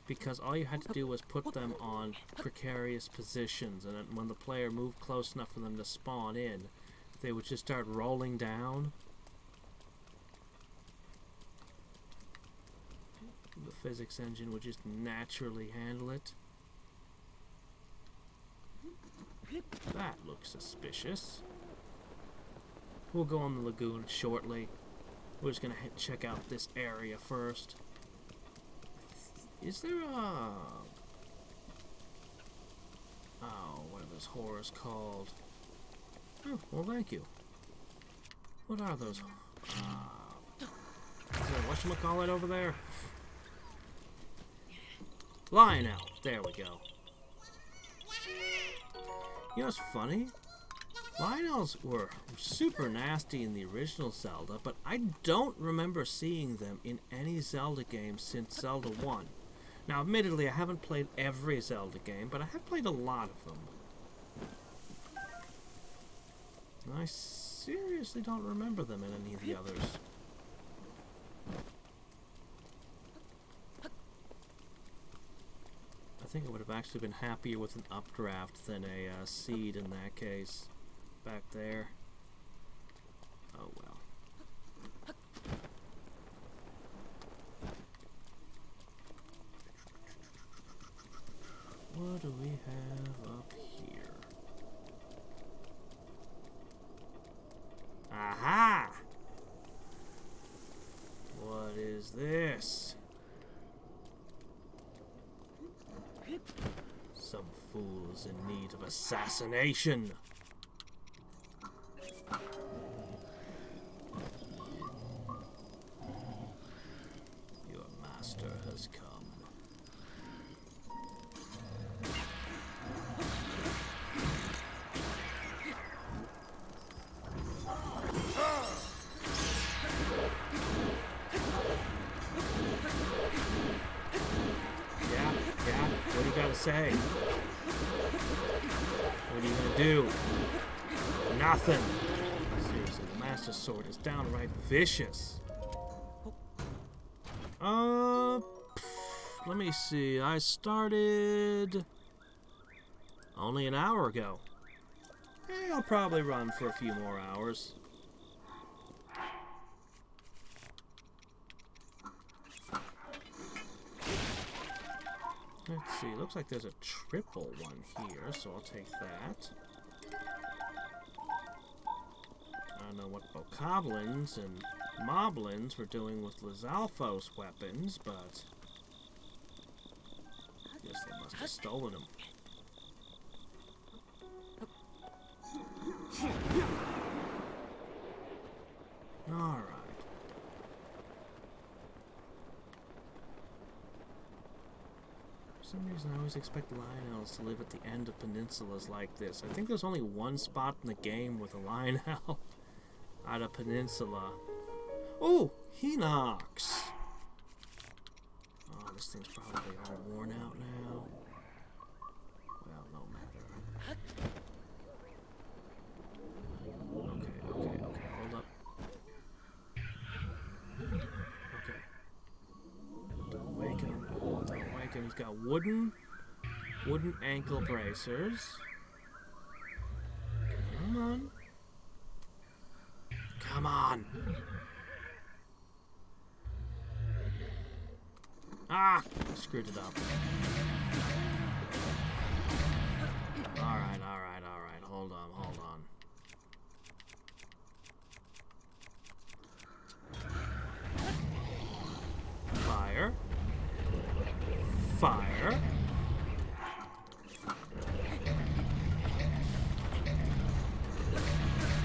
A: because all you had to do was put them on precarious positions, and then when the player moved close enough for them to spawn in, they would just start rolling down. The physics engine would just naturally handle it. That looks suspicious. We'll go on the lagoon shortly. We're just gonna check out this area first. Is there a... Oh, what are those horrors called? Oh, well, thank you. What are those? Is there whatchamacallit over there? Lionel. There we go. You know what's funny? Lionels were super nasty in the original Zelda, but I don't remember seeing them in any Zelda game since Zelda 1. Now, admittedly, I haven't played every Zelda game, but I have played a lot of them. And I seriously don't remember them in any of the others. I think I would have actually been happier with an updraft than a seed in that case. Back there. Oh well. What do we have up here? Aha! What is this? Some fools in need of assassination. Your master has come. Yeah, what do you gotta say? What are you gonna do? Nothing. Seriously, the Master Sword is downright vicious. Let me see. I started only an hour ago. I'll probably run for a few more hours. Let's see, looks like there's a triple one here, so I'll take that. I don't know what bokoblins and moblins were doing with Lizalfos weapons, but I guess they must have stolen them. Alright. For some reason, I always expect Lionels to live at the end of peninsulas like this. I think there's only one spot in the game with a Lionel at a peninsula. Oh, Hinox! Oh, this thing's probably all worn out now. Well, no matter. Okay, hold up. Okay. Don't wake him. Don't wake him. He's got wooden ankle bracers. Come on. Come on. Ah! Screwed it up. Alright. Hold on. Fire.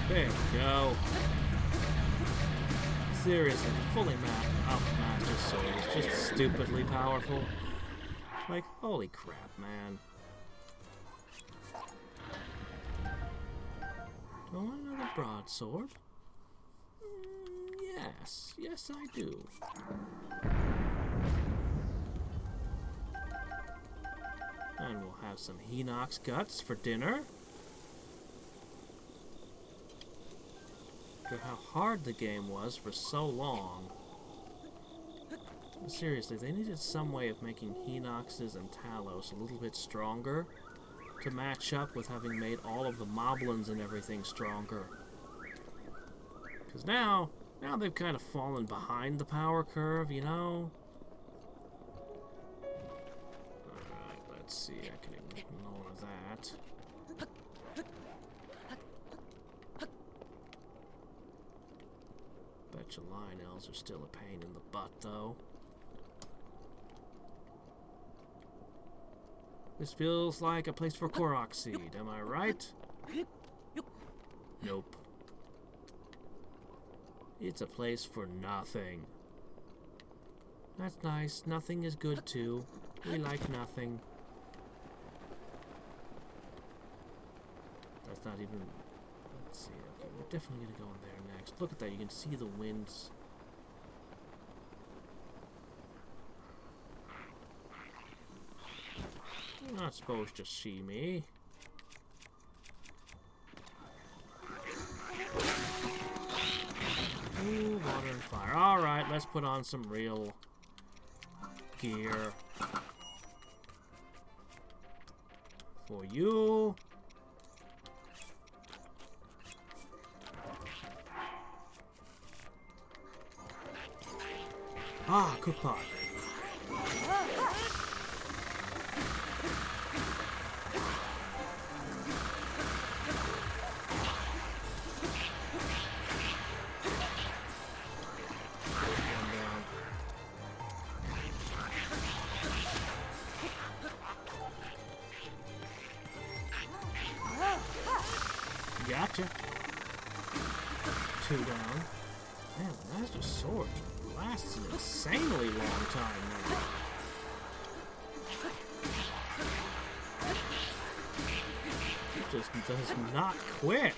A: There we go. Seriously, fully up Master Sword is just stupidly powerful. Like, holy crap, man. Do I want another broadsword? Yes I do. And we'll have some Hinox guts for dinner. After how hard the game was for so long. Seriously, they needed some way of making Hinoxes and Talos a little bit stronger to match up with having made all of the Moblins and everything stronger. Because now they've kind of fallen behind the power curve, you know? Alright, let's see, I can ignore that. Bet bunch of Lionels are still a pain in the butt, though. This feels like a place for Korok seed, am I right? Nope. It's a place for nothing. That's nice. Nothing is good, too. We like nothing. That's not even... Let's see. Okay, we're definitely going to go in there next. Look at that. You can see the winds. You're not supposed to see me. Ooh, water and fire. Alright, let's put on some real gear. For you. Ah, cook pot. Gotcha. 2 down. Man, the Master Sword lasts an insanely long time now. It just does not quit.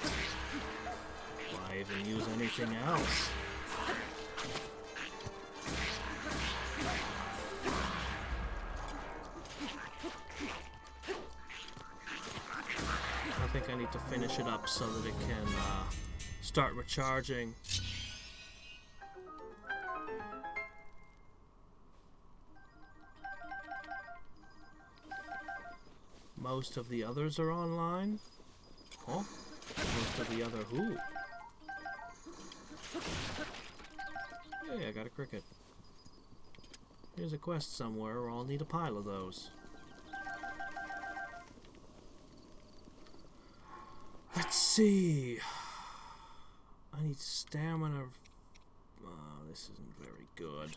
A: Why even use anything else? I think I need to finish it up so that it can start recharging. Most of the others are online? Huh? Most of the other who? Hey, I got a cricket. Here's a quest somewhere where I'll need a pile of those. Let's see. I need stamina. This isn't very good.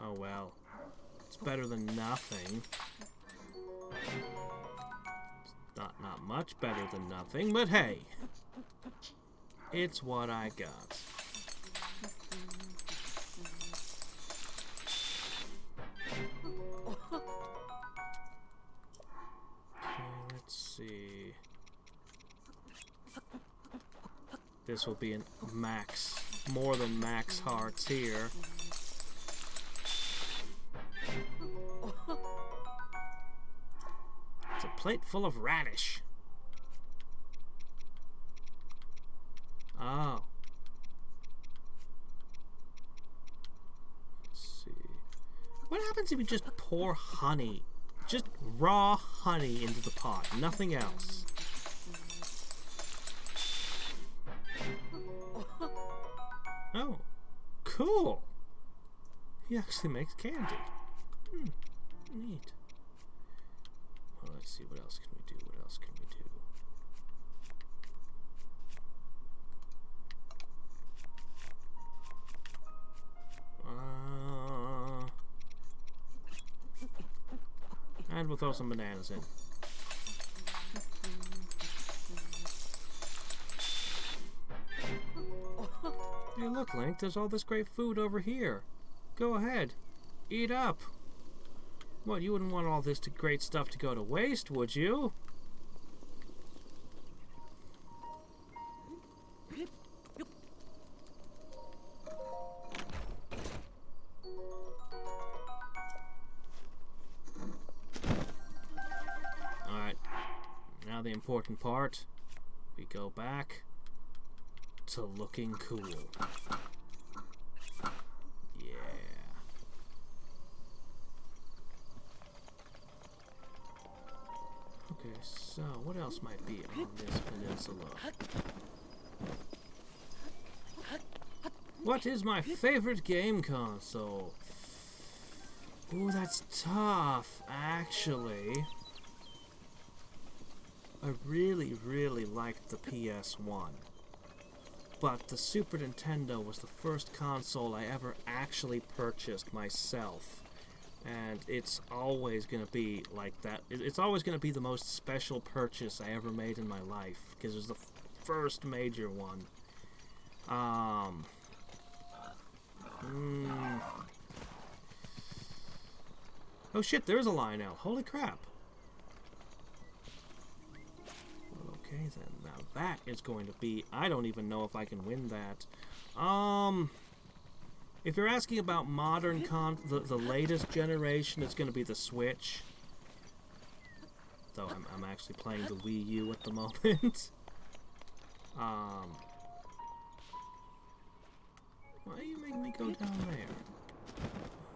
A: Oh well. It's better than nothing. It's not much better than nothing, but hey. It's what I got. Okay, let's see. This will be an max, more than max hearts here. It's a plate full of radish. Oh. Let's see. What happens if you just pour honey, just raw honey into the pot, nothing else? Oh, cool. He actually makes candy. Neat. Well, let's see, what else can we do? What else can we do? And we'll throw some bananas in. Hey, look, Link, there's all this great food over here. Go ahead. Eat up. What, you wouldn't want all this great stuff to go to waste, would you? Alright. Now the important part. We go back to looking cool. Yeah. Okay, so what else might be on this peninsula? What is my favorite game console? Ooh, that's tough, actually. I really, really liked the PS1. but the Super Nintendo was the first console I ever actually purchased myself. And it's always going to be like that. It's always going to be the most special purchase I ever made in my life, because it was the first major one. Oh shit, there's a Lionel. Holy crap. Okay then, now that is going to be... I don't even know if I can win that. If you're asking about modern the latest generation, it's going to be the Switch. Though I'm actually playing the Wii U at the moment. Why are you making me go down there?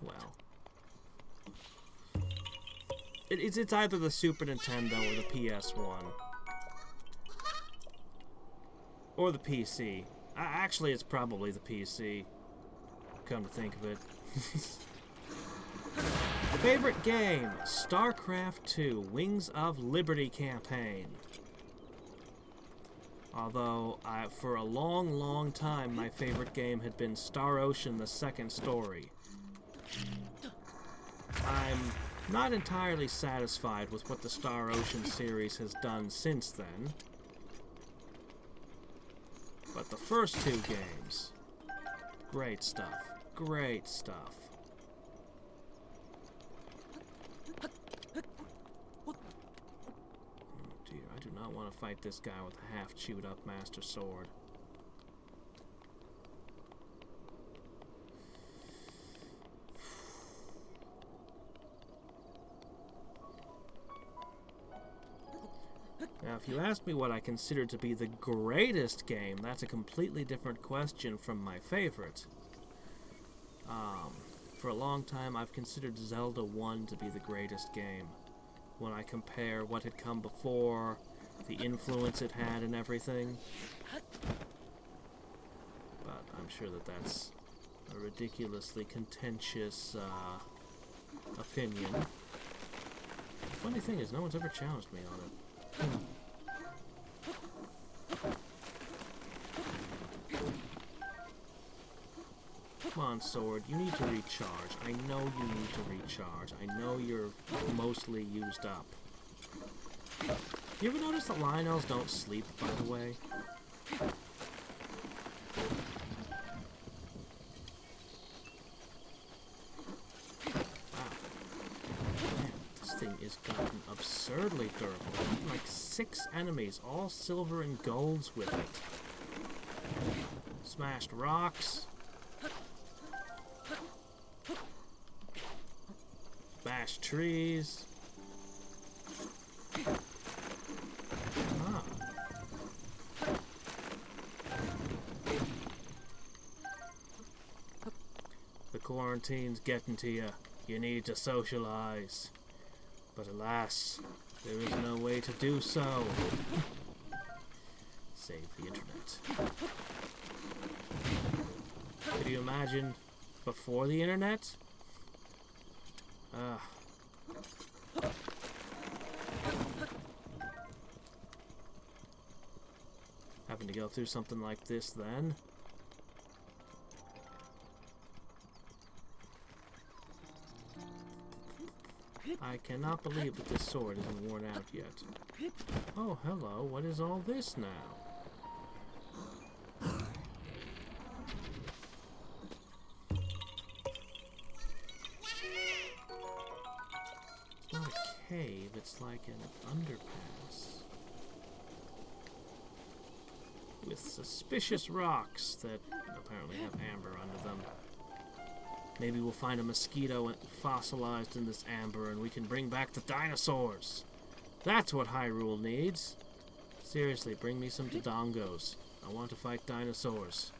A: Well. It's either the Super Nintendo or the PS1. Or the PC. Actually, it's probably the PC. Come to think of it. Favorite game? StarCraft 2, Wings of Liberty campaign. Although, for a long, long time, my favorite game had been Star Ocean: The Second Story. I'm not entirely satisfied with what the Star Ocean series has done since then. But the first two games, great stuff. Great stuff. Oh dear, I do not want to fight this guy with a half-chewed-up Master Sword. Now, if you ask me what I consider to be the greatest game, that's a completely different question from my favorite. For a long time, I've considered Zelda 1 to be the greatest game. When I compare what had come before, the influence it had and everything. But I'm sure that that's a ridiculously contentious opinion. The funny thing is, no one's ever challenged me on it. Come on, Sword, you need to recharge. I know you need to recharge. I know you're mostly used up. You ever notice that Lionels don't sleep, by the way? Wow. Man, this thing is gotten absurdly durable. Like 6 enemies, all silver and golds with it. Smashed rocks. Smashed trees. Ah. The quarantine's getting to you. You need to socialize. But alas, there is no way to do so. Save the internet. Could you imagine before the internet? Having to go through something like this then. I cannot believe that this sword isn't worn out yet. Oh, hello, what is all this now? It's not a cave, it's like an underpass. With suspicious rocks that apparently have amber under them. Maybe we'll find a mosquito fossilized in this amber and we can bring back the dinosaurs. That's what Hyrule needs. Seriously, bring me some Dodongos. I want to fight dinosaurs.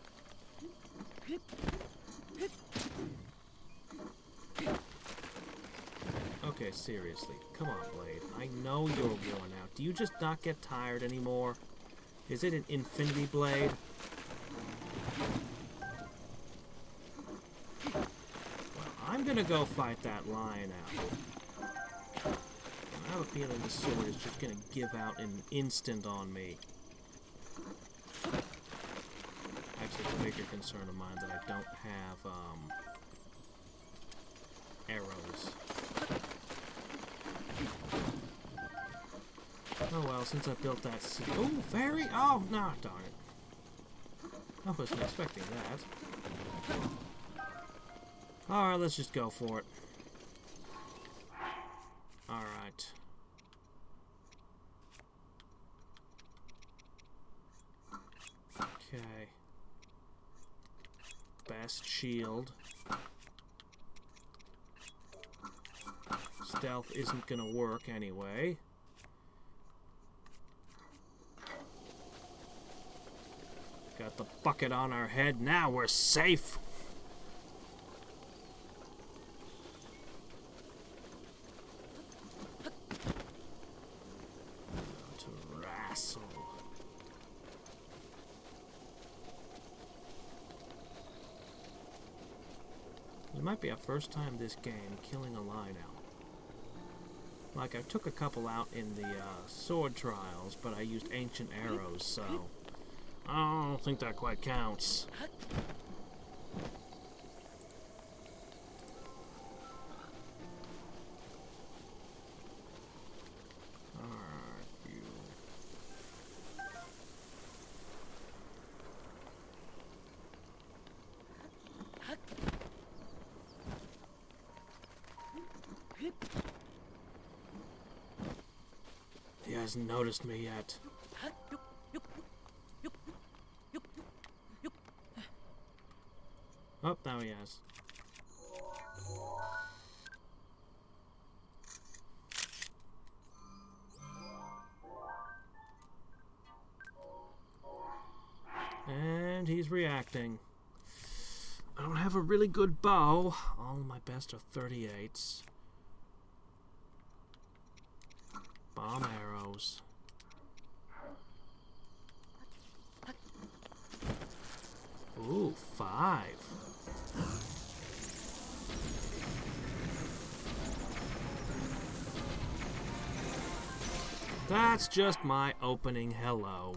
A: Okay, seriously. Come on, Blade. I know you're worn out. Do you just not get tired anymore? Is it an infinity blade? Well, I'm gonna go fight that lion out. I have a feeling the sword is just gonna give out in an instant on me. actually a bigger concern of mine that I don't have arrows. Oh well, since I built that oh, fairy! Oh, no, darn it. I wasn't expecting that. Alright, let's just go for it. Alright. Okay. Best shield. Stealth isn't gonna work anyway. Got the bucket on our head, now we're safe! To wrestle. It might be our first time this game killing a line out. Like, I took a couple out in the sword trials, but I used ancient arrows, so I don't think that quite counts. Alright, you. He hasn't noticed me yet. Oh, now he has. And he's reacting. I don't have a really good bow. All my best are 38s. Bomb arrows. Ooh, 5. That's just my opening hello.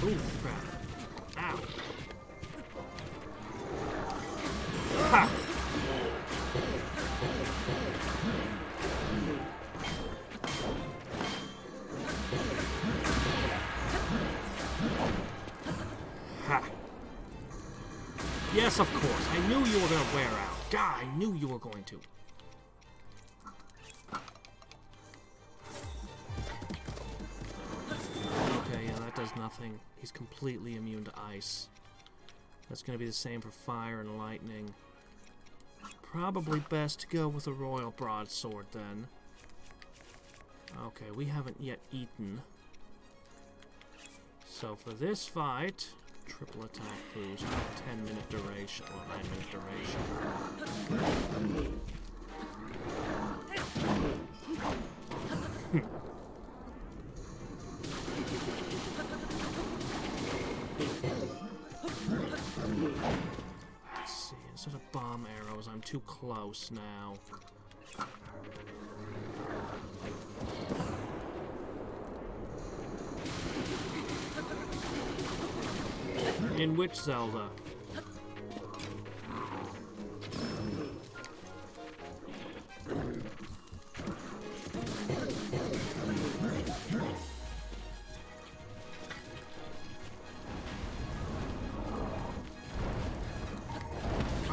A: Ooh, crap. Ow. Ha! Ha! Yes, of course. I knew you were going to wear out. God, I knew you were going to. Okay, yeah, that does nothing. He's completely immune to ice. That's going to be the same for fire and lightning. Probably best to go with a royal broadsword then. Okay, we haven't yet eaten. So for this fight, triple attack boost, 10-minute duration, or 9-minute duration. Let's see, instead of bomb arrows, I'm too close now. In which Zelda?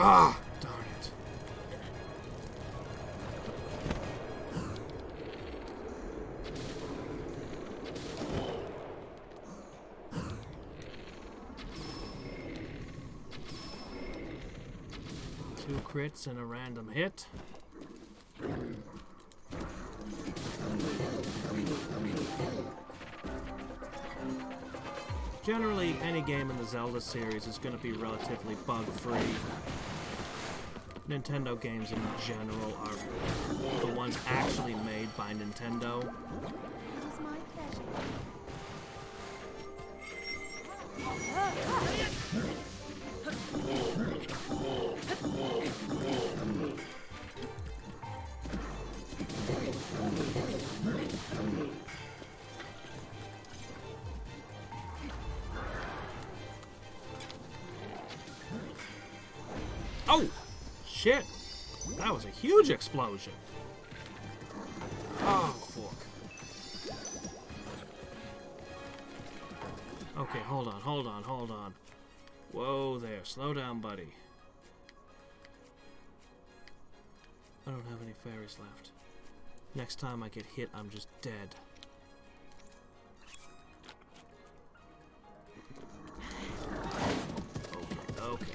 A: Ah, darn it. Two crits and a random hit. Generally, any game in the Zelda series is going to be relatively bug-free. Nintendo games in general are the ones actually made by Nintendo.
C: It's my pleasure.
A: shit! That was a huge explosion! Oh, fuck. Okay, hold on. Whoa there, slow down, buddy. I don't have any fairies left. Next time I get hit, I'm just dead. Okay.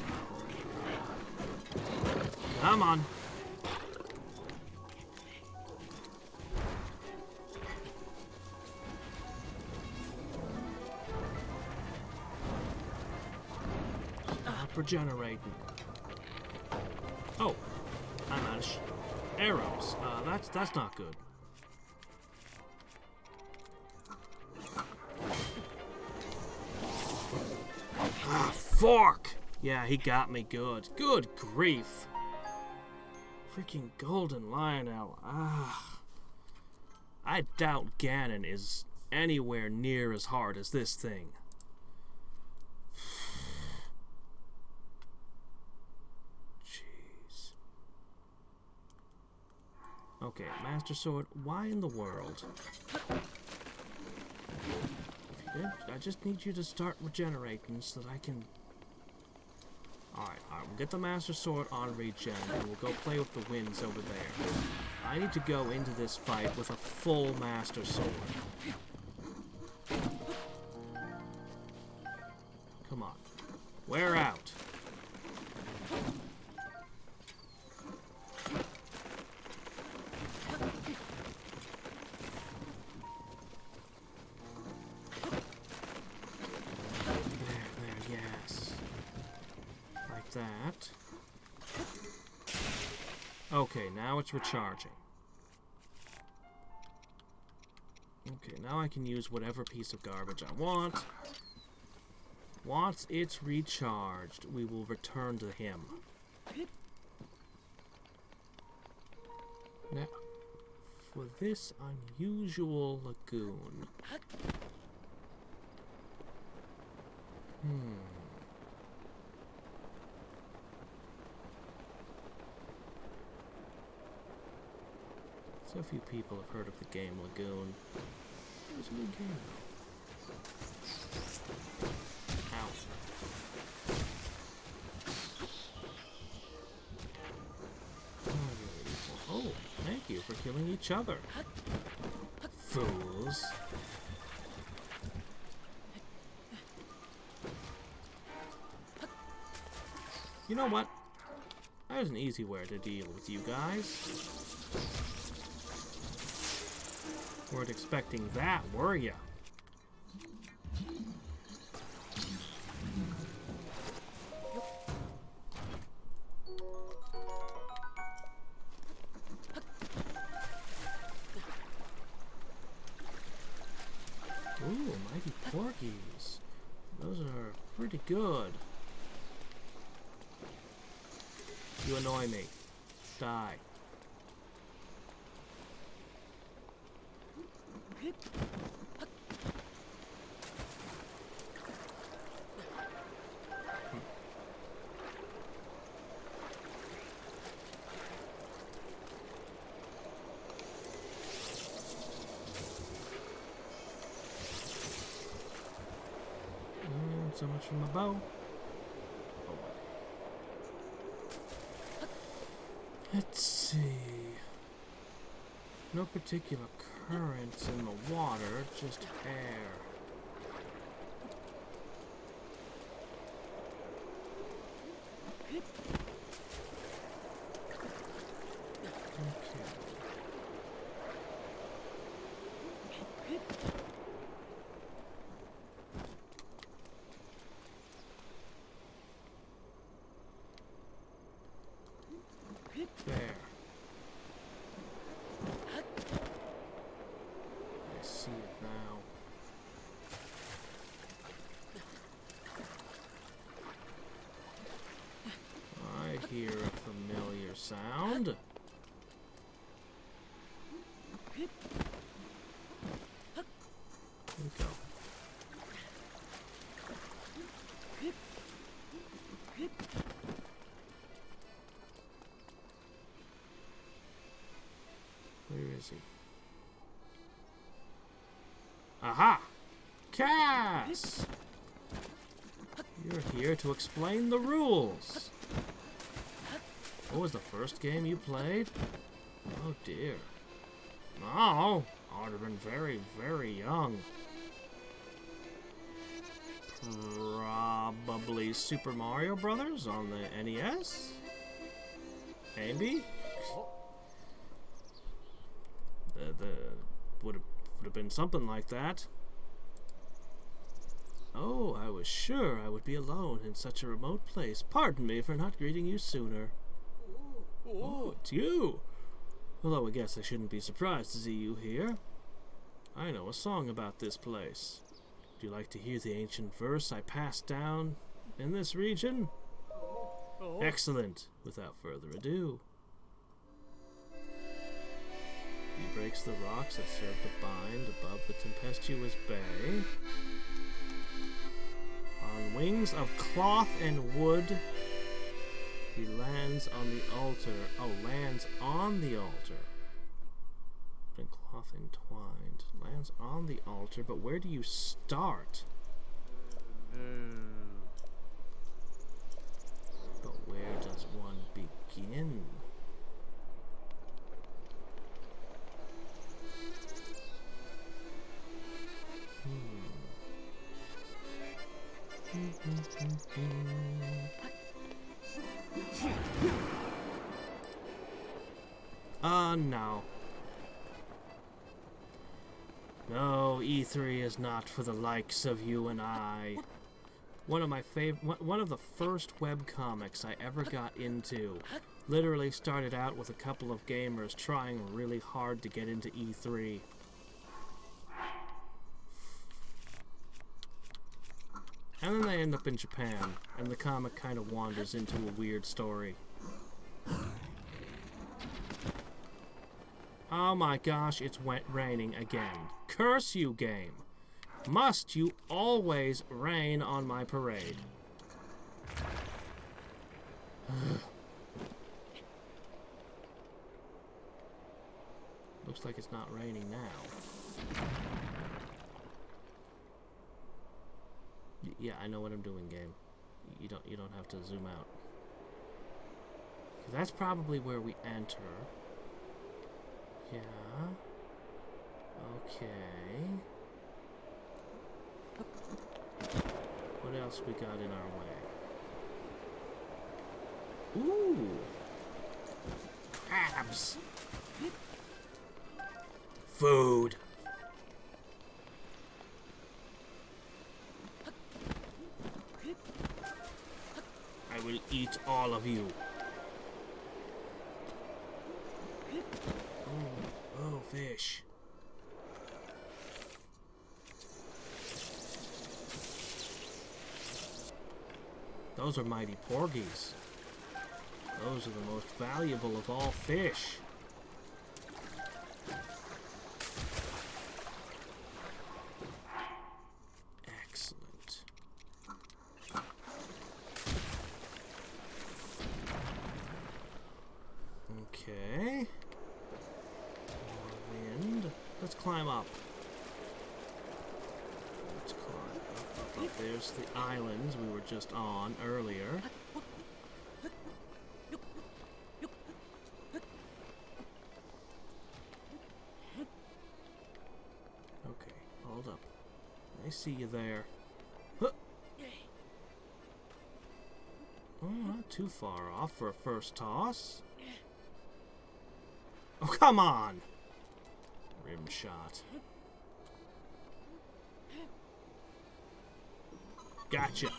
A: Come on. Stop regenerating. Oh, I'm out of arrows. That's not good. Ah, fork! Yeah, he got me good. Good grief. Freaking golden Lionel. Ah. I doubt Ganon is anywhere near as hard as this thing. Jeez. Okay, Master Sword, why in the world? I just need you to start regenerating so that I can... Alright, we'll get the Master Sword on regen, and we'll go play with the winds over there. I need to go into this fight with a full Master Sword. Come on. Wear out. That. Okay, now it's recharging. Okay, now I can use whatever piece of garbage I want. Once it's recharged, we will return to him. Now, for this unusual lagoon. So few people have heard of the game Lagoon. It was a good game. Ow. Oh, thank you for killing each other. Fools. You know what? There's an easy way to deal with you guys. Weren't expecting that, were ya? Ooh, mighty porkies. Those are pretty good. You annoy me. Die. So much for my bow. Let's see. No particular currents in the water, just air. There. I see it now. I hear a familiar sound. Here we go. is he? Aha! Cass! You're here to explain the rules. What was the first game you played? Oh dear. Oh, I'd have been very, very young. Probably Super Mario Brothers on the NES? Maybe? Would have been something like that. Oh, I was sure I would be alone in such a remote place. Pardon me for not greeting you sooner. Oh, it's you! Although I guess I shouldn't be surprised to see you here. I know a song about this place. Would you like to hear the ancient verse I passed down in this region? Excellent. Without further ado. He breaks the rocks that serve to bind above the tempestuous bay. On wings of cloth and wood, he lands on the altar. Oh, lands on the altar. And cloth entwined. Lands on the altar, but where do you start? But where does one begin? No. No, E3 is not for the likes of you and I. One of the first webcomics I ever got into literally started out with a couple of gamers trying really hard to get into E3. And then they end up in Japan, and the comic kind of wanders into a weird story. Oh my gosh, it's raining again. Curse you, game. Must you always rain on my parade? Looks like it's not raining now. Yeah, I know what I'm doing, game. You don't have to zoom out. 'Cause that's probably where we enter. Yeah. Okay. What else we got in our way? Ooh. Crabs. Food. I will eat all of you. Oh, fish. Those are mighty porgies. Those are the most valuable of all fish. Excellent. Okay. More wind. Let's climb up. Let's climb up. There's the islands we were just on earlier. Okay, hold up. I see you there. Huh. Oh, not too far off for a first toss. Oh, come on! Rim shot. Gotcha.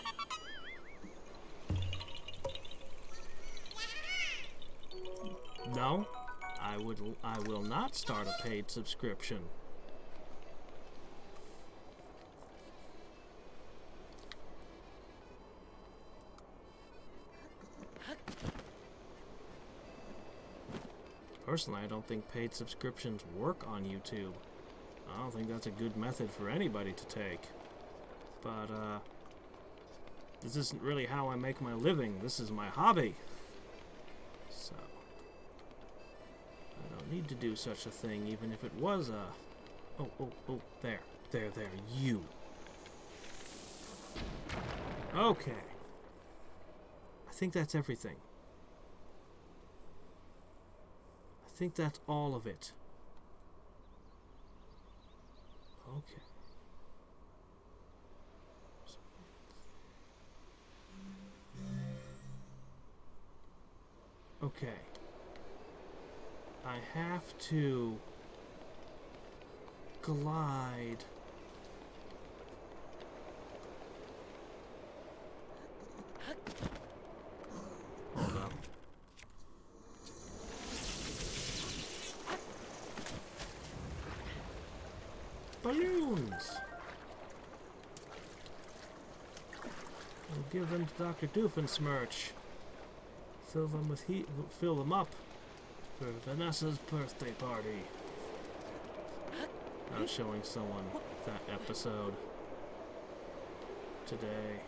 A: No, I will not start a paid subscription. Personally, I don't think paid subscriptions work on YouTube. I don't think that's a good method for anybody to take. But, this isn't really how I make my living. This is my hobby. So, I don't need to do such a thing, even if it was a... Oh, oh, oh, there, you. Okay. I think that's everything. I think that's all of it. Okay. Okay. I have to glide. Hold up. Balloons! We'll give them to Dr. Doofenshmirtz. Fill them up for Vanessa's birthday party. I was showing someone that episode today.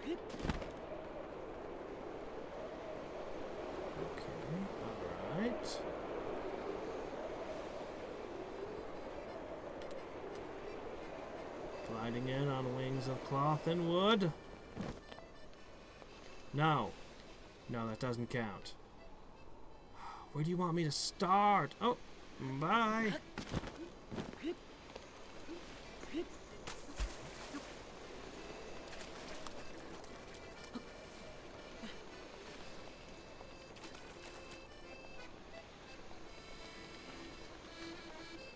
A: Okay, alright. Gliding in on wings of cloth and wood. No. No, that doesn't count. Where do you want me to start? Oh, bye.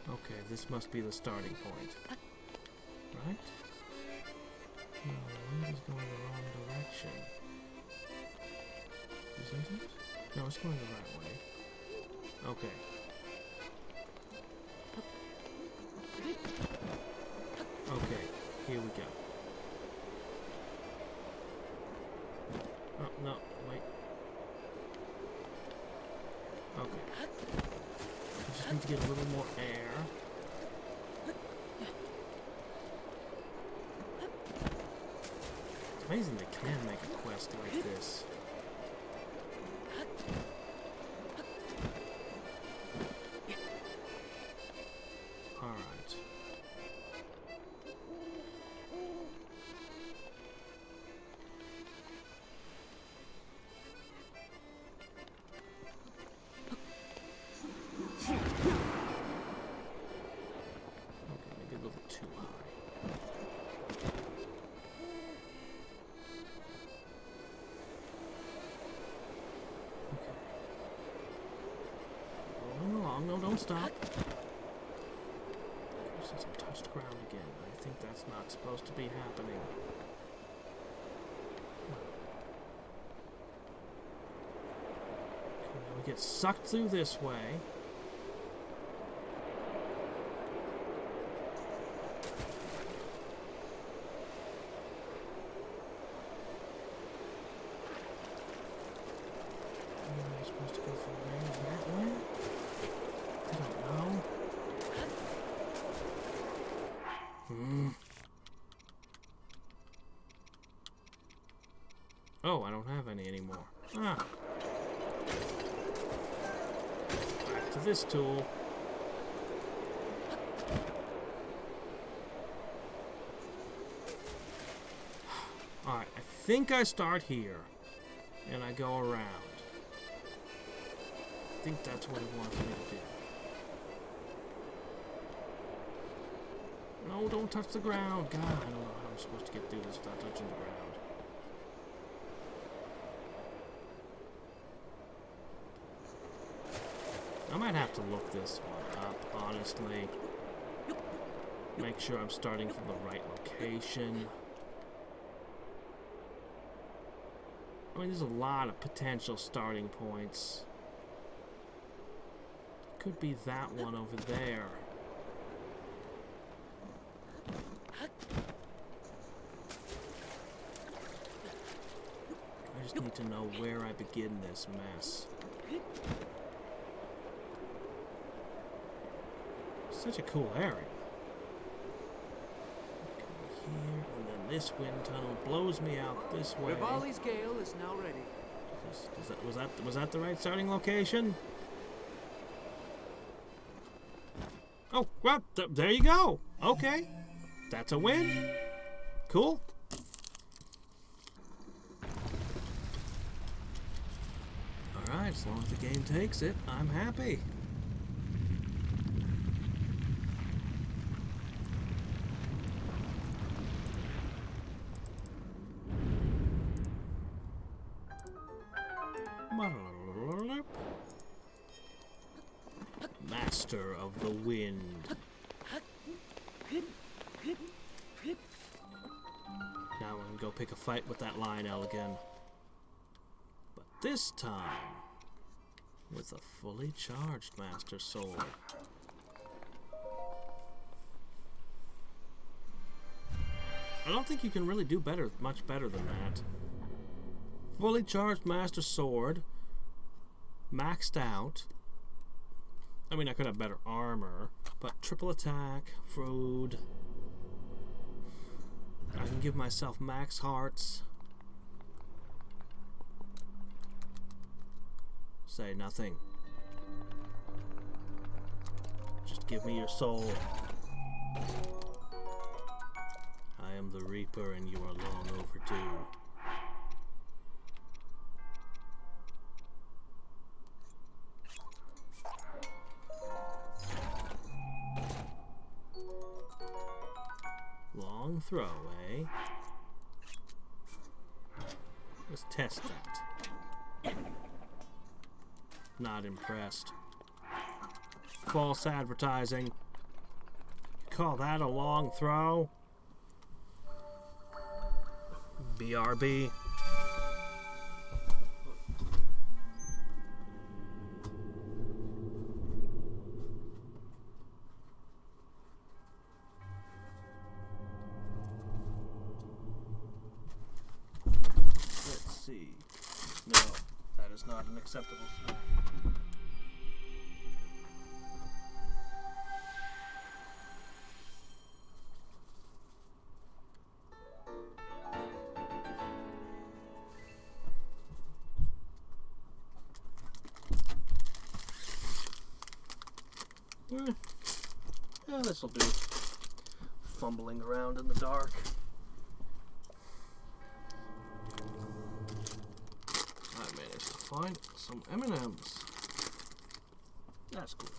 A: Okay, this must be the starting point. Right? No, the wind is going the wrong direction. Isn't it? No, it's going the right way. Okay. Okay, here we go. Oh, no, wait. Okay. I just need to get a little more air. It's amazing they can make a quest like this. Alright. Okay, maybe a little too high. Okay. Rolling along. No, don't stop. Since I touched ground again, I think that's not supposed to be happening. Okay, now we get sucked through this way. Am I supposed to go from there to that way? I don't know. Oh, I don't have any anymore. Ah. Back to this tool. Alright, I think I start here. And I go around. I think that's what it wants me to do. No, don't touch the ground. God, I don't know how I'm supposed to get through this without touching the ground. I might have to look this one up, honestly. Make sure I'm starting from the right location. I mean, there's a lot of potential starting points. Could be that one over there. I just need to know where I begin this mess. Such a cool area. Go here, and then this wind tunnel blows me out this way.
B: Rivali's gale is now ready.
A: Was that the right starting location? Oh, well, there you go. Okay. That's a win. Cool. Alright, as long as the game takes it, I'm happy. Master of the Wind. Now we're gonna go pick a fight with that Lionel again. But this time, with a fully charged Master Sword. I don't think you can really do much better than that. Fully charged Master Sword, maxed out. I mean, I could have better armor, but triple attack, food. I can give myself max hearts. Say nothing. Just give me your soul. I am the Reaper and you are long overdue. Long throw, eh? Let's test that. Not impressed. False advertising. Call that a long throw? BRB. Let's see. No, that is not an acceptable thing. Yeah, this'll do. Fumbling around in the dark. I managed to find some M&Ms. That's cool.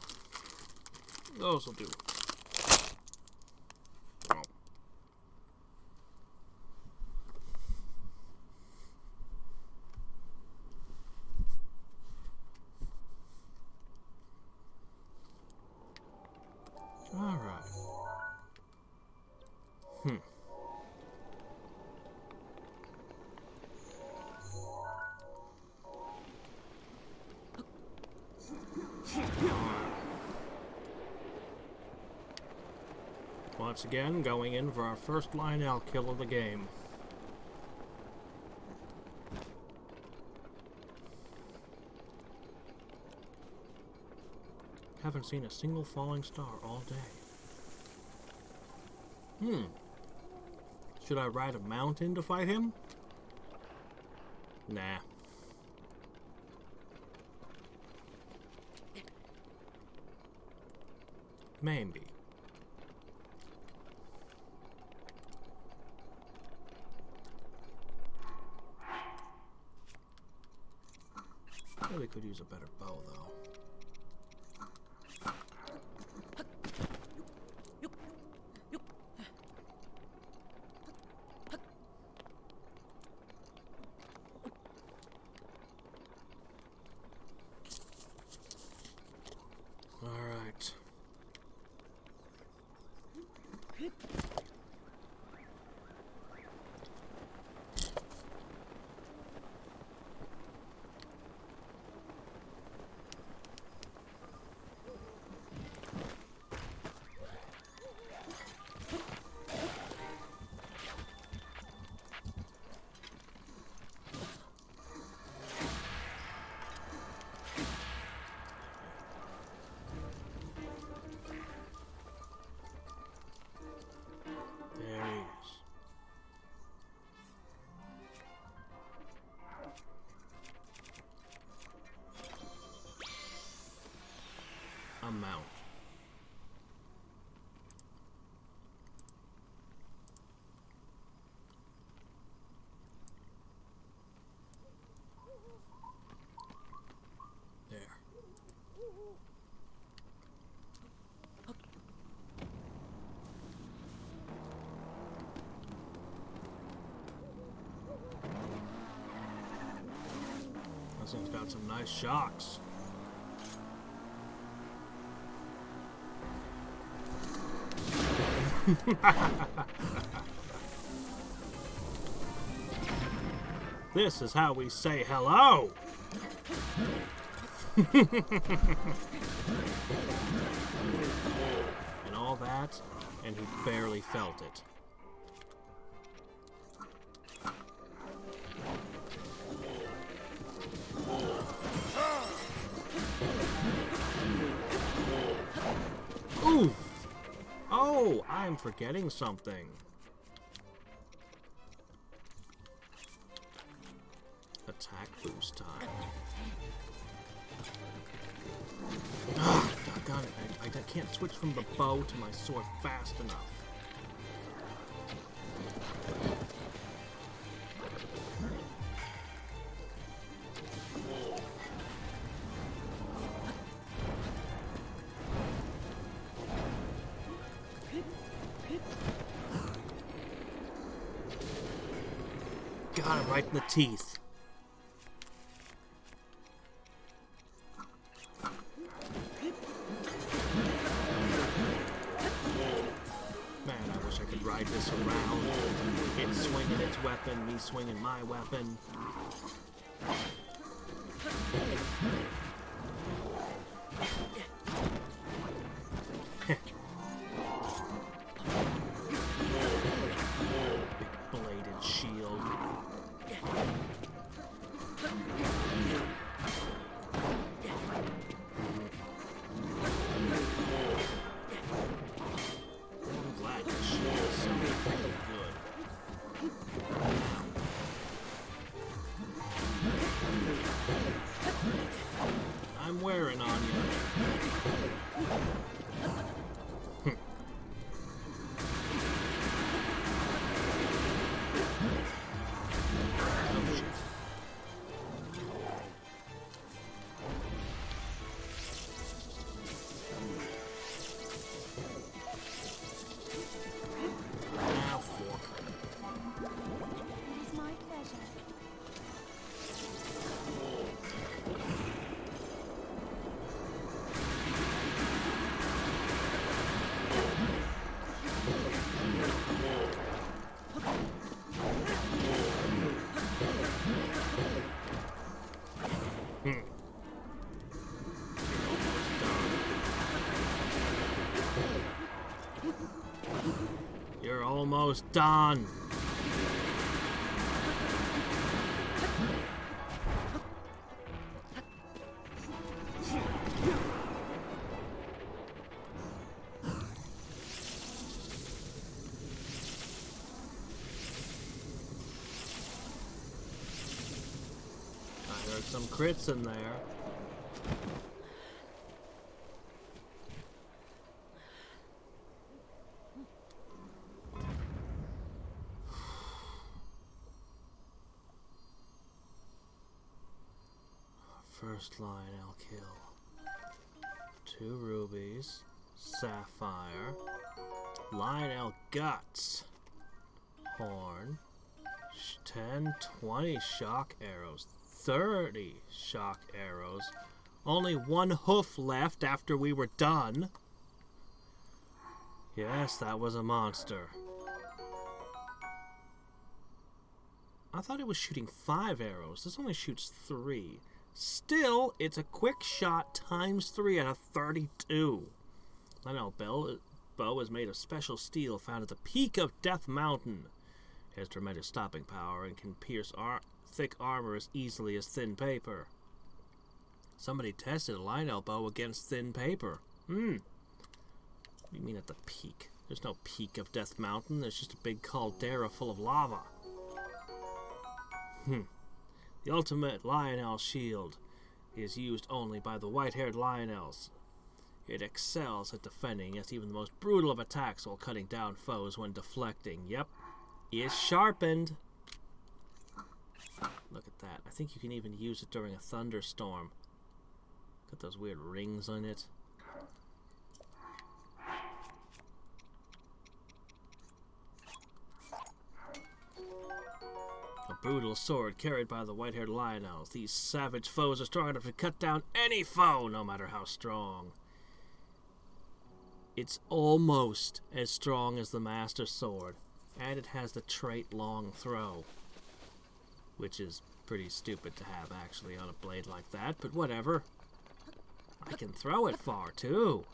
A: Those'll do. Oh. All right. Once again, going in for our first Lionel kill of the game. Haven't seen a single falling star all day. Should I ride a mountain to fight him? Nah. Maybe. Really could use a better bow, though. All right. There he is. A mount. got some nice shocks. This is how we say hello! And all that, and he barely felt it. Oof! Oh, I'm forgetting something. Attack boost time. Ah, doggone it. I can't switch from the bow to my sword fast enough. Got him right in the teeth. Man, I wish I could ride this around. It swinging its weapon, me swinging my weapon. Big bladed shield. I'm glad this shield is so freaking good. I'm wearing on you. Oh shit. Now fork.
C: It is my pleasure.
A: You're almost done. I heard some crits in there. First line I'll kill. 2 rubies, sapphire, Lionel guts, horn, 10, 20 shock arrows, 30 shock arrows, only 1 hoof left after we were done. Yes, that was a monster. I thought it was shooting 5 arrows. This only shoots 3. Still, it's a quick shot times 3 out of 32. Lionel bow is made of special steel found at the peak of Death Mountain. It has tremendous stopping power and can pierce thick armor as easily as thin paper. Somebody tested a Lionel bow against thin paper. What do you mean at the peak? There's no peak of Death Mountain. There's just a big caldera full of lava. The ultimate Lionel shield is used only by the white-haired Lionels. It excels at defending against even the most brutal of attacks while cutting down foes when deflecting. Yep, is sharpened. Look at that. I think you can even use it during a thunderstorm. Got those weird rings on it. A brutal sword carried by the white-haired lion elves. These savage foes are strong enough to cut down any foe, no matter how strong. It's almost as strong as the Master Sword, and it has the trait long throw, which is pretty stupid to have, actually, on a blade like that, but whatever. I can throw it far, too.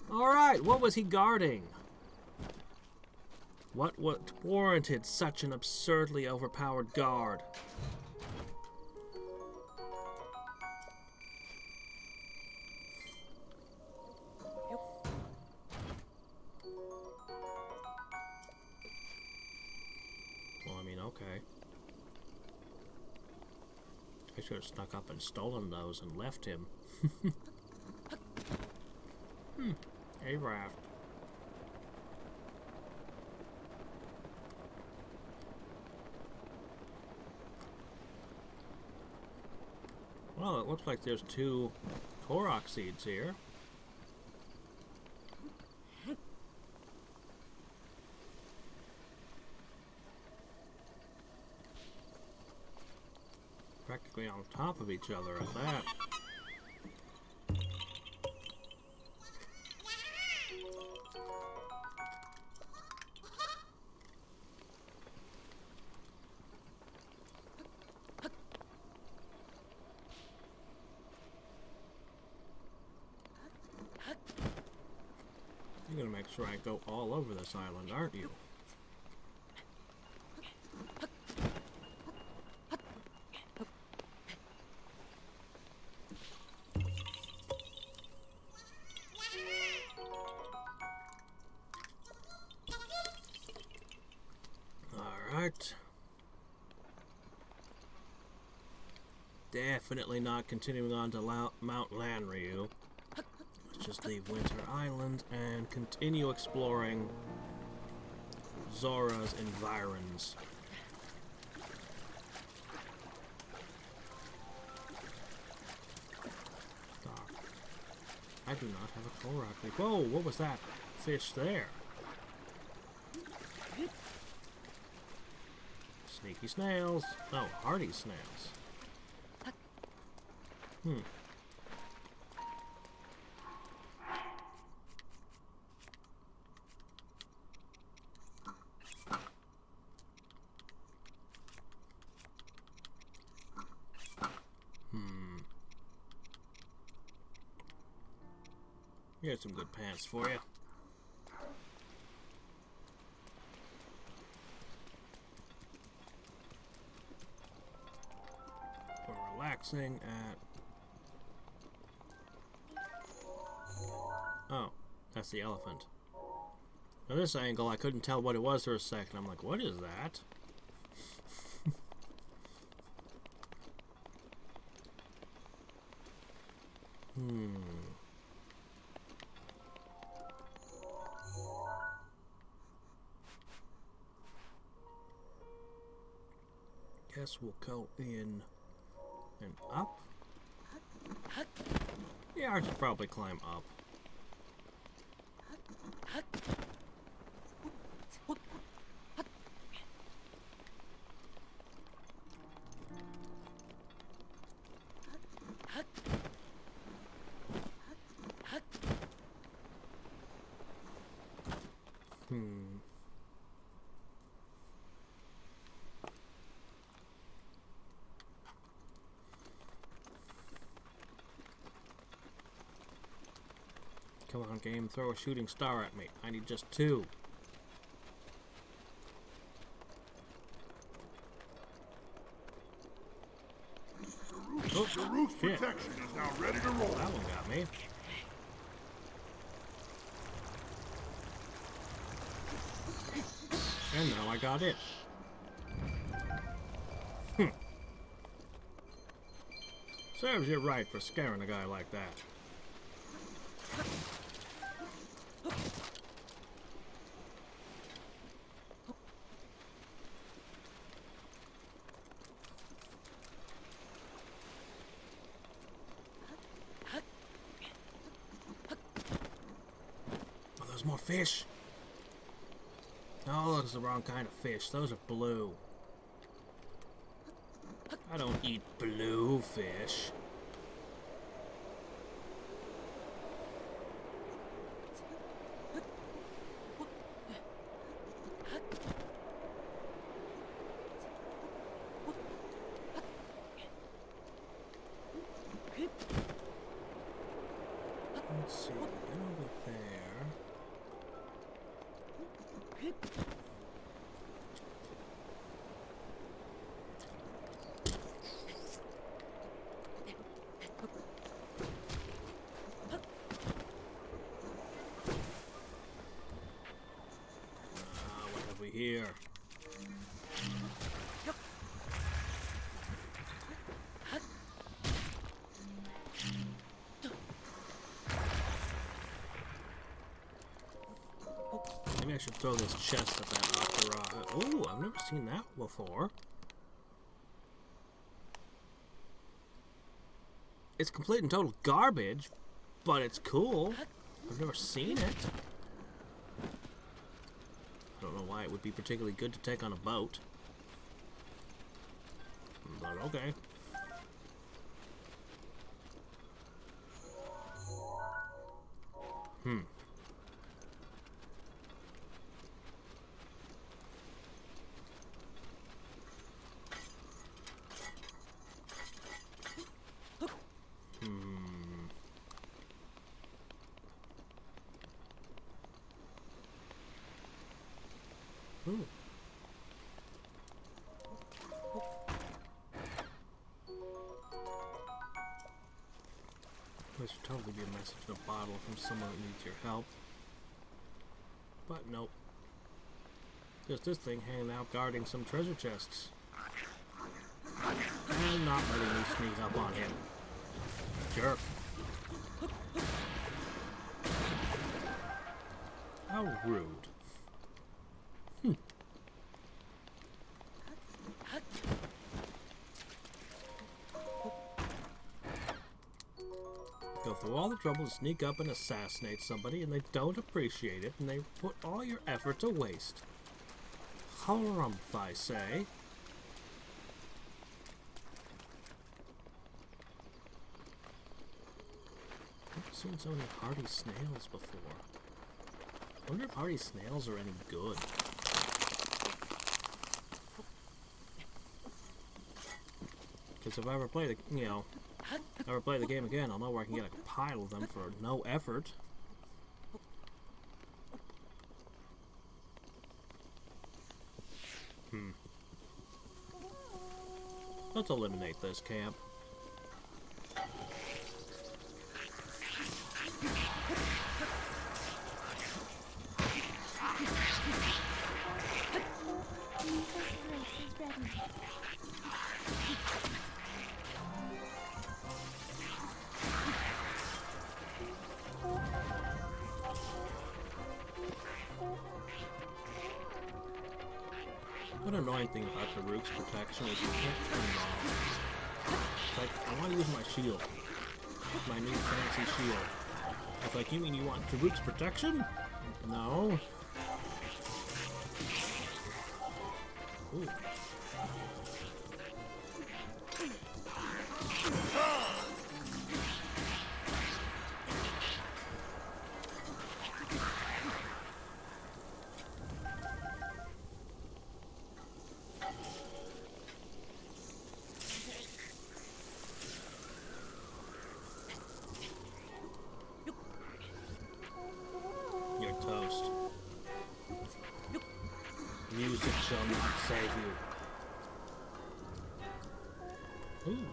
A: Alright, what was he guarding? What warranted such an absurdly overpowered guard? Well, I mean, okay. I should have snuck up and stolen those and left him. A raft. Well, it looks like there's 2 Korok seeds here. Practically on top of each other at that. You're gonna make sure I go all over this island, aren't you? Alright. Definitely not continuing on to Mount Lanryu. Let's just leave Winter Island and continue exploring Zora's environs. I do not have a Korok. Whoa, what was that fish there? Sneaky snails. Oh, hardy snails. Here's some good pants for you. For relaxing at... Oh, that's the elephant. Now this angle, I couldn't tell what it was for a second. I'm like, what is that? Guess we'll go in and up. Yeah, I should probably climb up. Come on, game, throw a shooting star at me. I need just 2. Oh,
D: The roof's
A: shit.
D: protection is now ready to roll.
A: That one got me. And now I got it. Serves you right for scaring a guy like that. Oh, there's more fish. Oh, that's the wrong kind of fish. Those are blue. I don't eat blue fish. Let's see, get over there. What have we here? Maybe I should throw this chest at that Akira. Ooh, I've never seen that before. It's complete and total garbage, but it's cool. I've never seen it. I don't know why it would be particularly good to take on a boat. But okay. Ooh. This should totally be a message in a bottle from someone that needs your help. But nope. Just this thing hanging out guarding some treasure chests. And not letting me sneak up on him. Jerk. How rude. Go through all the trouble to sneak up and assassinate somebody, and they don't appreciate it, and they put all your effort to waste. Harumph, I say. I've seen so many hardy snails before. I wonder if hardy snails are any good. Because if I ever play the game again, I'll know where I can get a pile of them for no effort. Let's eliminate this camp. One annoying thing about Hadriex protection is you can't turn it off. Like, I want to use my shield. My new fancy shield. It's like, you mean you want Hadriex protection? No. Ooh. You're toast. Music shall not save you. Ooh.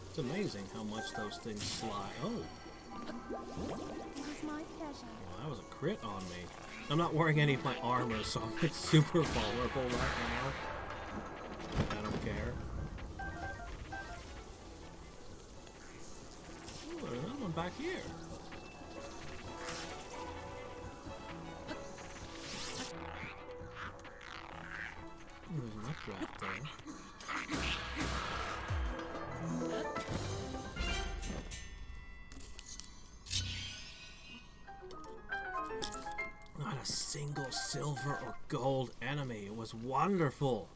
A: It's amazing how much those things slide. Oh.
C: It is my pleasure.
A: Well, that was a crit on me. I'm not wearing any of my armor, so I'm super vulnerable right now. I don't care. Ooh, there's another one back here. There's an updraft there. Not a single silver or gold enemy. It was wonderful.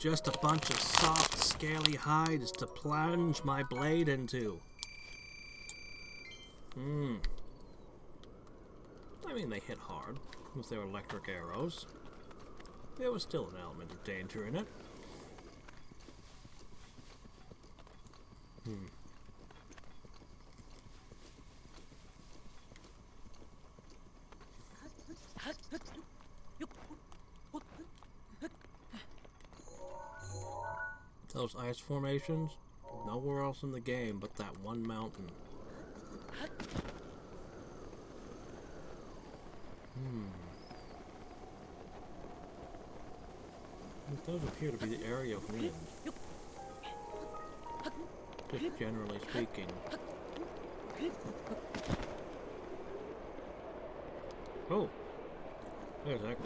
A: Just a bunch of soft, scaly hides to plunge my blade into. I mean, they hit hard with their electric arrows. There was still an element of danger in it. Those ice formations, nowhere else in the game but that one mountain. It does appear to be the area of wind. Just generally speaking. Oh! There's that.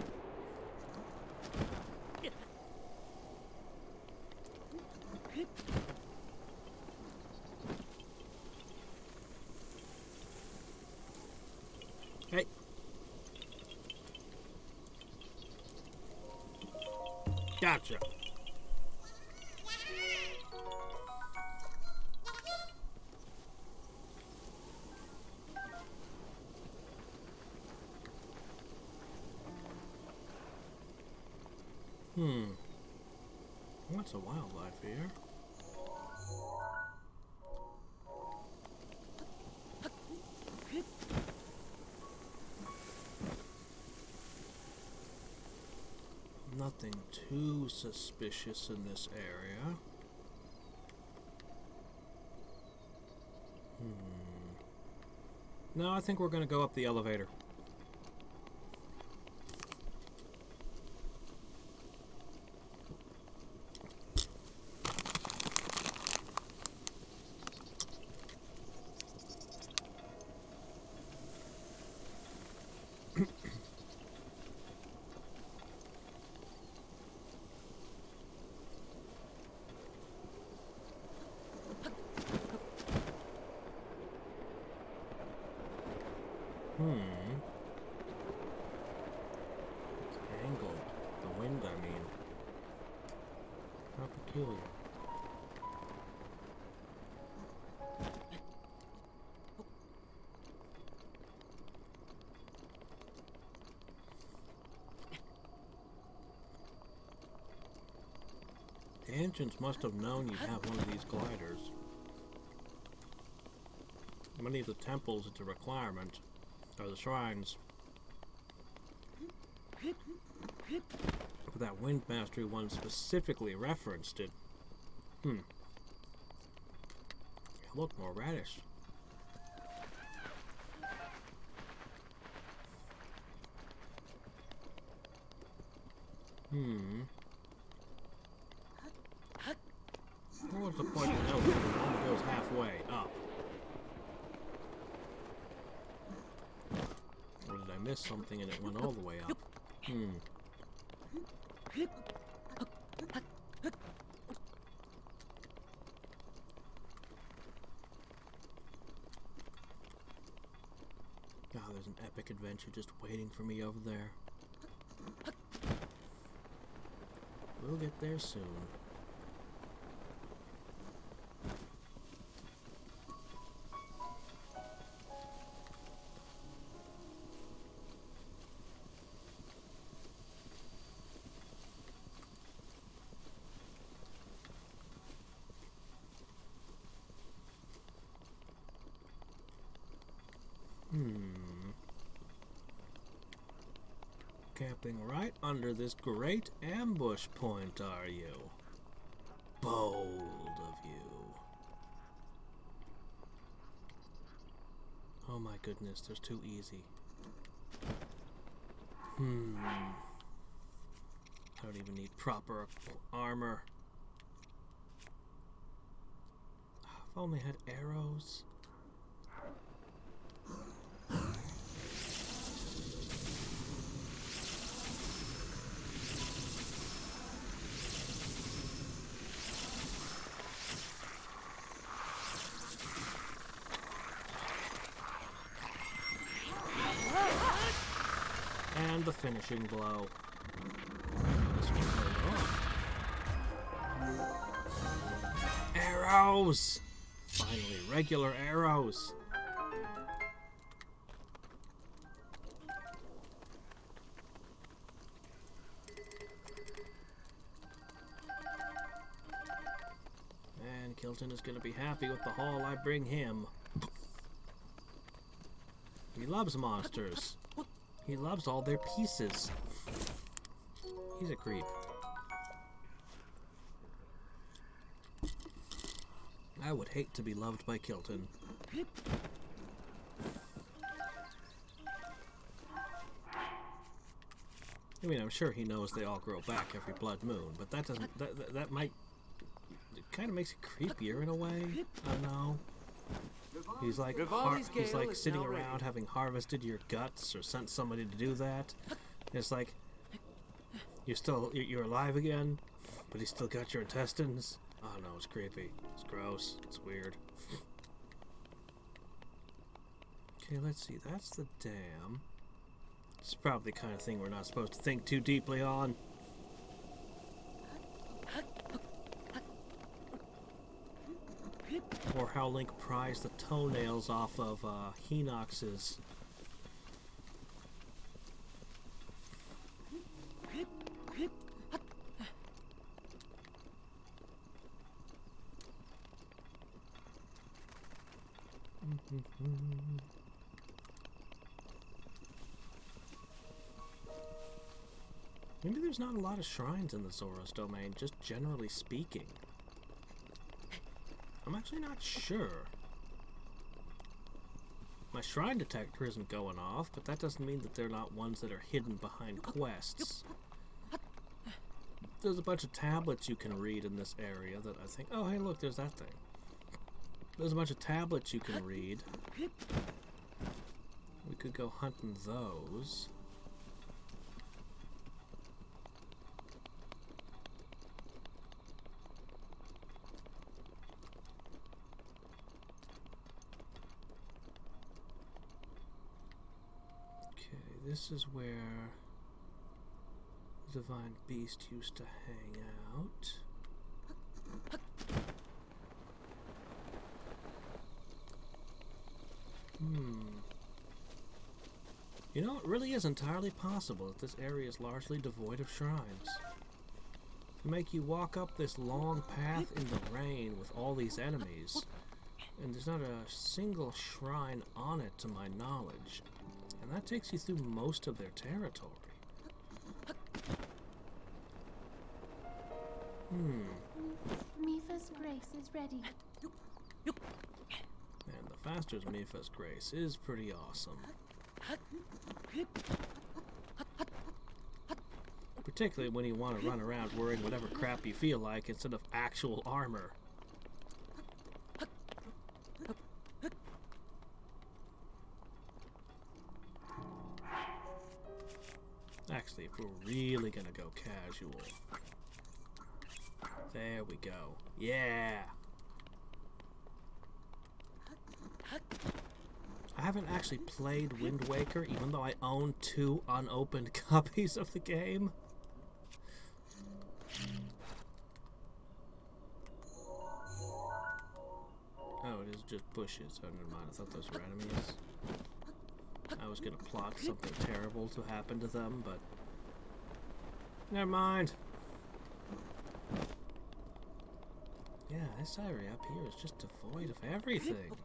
A: Hey! Gotcha! What's a wildlife here? Nothing too suspicious in this area. No, I think we're going to go up the elevator. It's angled. The wind, I mean. How peculiar. The ancients must have known you'd have one of these gliders. Many of the temples, it's a requirement. Or the shrines. But that Wind Mastery one specifically referenced it. Look, more radish. What was the point of the elevator? It only goes halfway up. Or did I miss something and it went all the way up? Oh, there's an epic adventure just waiting for me over there. We'll get there soon. Camping right under this great ambush point, are you? Bold of you. Oh my goodness, there's too easy. I don't even need proper armor. If only I had arrows. And the finishing blow. This one goes on. arrows! Finally, regular arrows. And Kilton is going to be happy with the haul I bring him. He loves monsters. He loves all their pieces. He's a creep. I would hate to be loved by Kilton. I mean, I'm sure he knows they all grow back every blood moon, but that doesn't... That might... It kind of makes it creepier in a way. I don't know. He's like sitting around having harvested your guts or sent somebody to do that. It's like you're alive again, but he's still got your intestines. Oh no, it's creepy. It's gross. It's weird. Okay, let's see. That's the dam. It's probably the kind of thing we're not supposed to think too deeply on. Or how Link pries the toenails off of Hinox's. Maybe there's not a lot of shrines in the Zora's domain, just generally speaking. I'm actually not sure. My shrine detector isn't going off, but that doesn't mean that they're not ones that are hidden behind quests. There's a bunch of tablets you can read in this area that I think... Oh, hey, look, there's that thing. There's a bunch of tablets you can read. We could go hunting those. This is where the Divine Beast used to hang out. You know, it really is entirely possible that this area is largely devoid of shrines. To make you walk up this long path in the rain with all these enemies, and there's not a single shrine on it to my knowledge. And that takes you through most of their territory.
C: Mipha's grace is ready.
A: And the Faster's Mipha's grace is pretty awesome. Particularly when you want to run around wearing whatever crap you feel like instead of actual armor. Actually, if we're really gonna go casual. There we go. Yeah! I haven't actually played Wind Waker, even though I own 2 unopened copies of the game. Oh, it is just bushes. Oh, never mind. I thought those were enemies. I was gonna plot something terrible to happen to them, but never mind. Yeah, this area up here is just devoid of everything.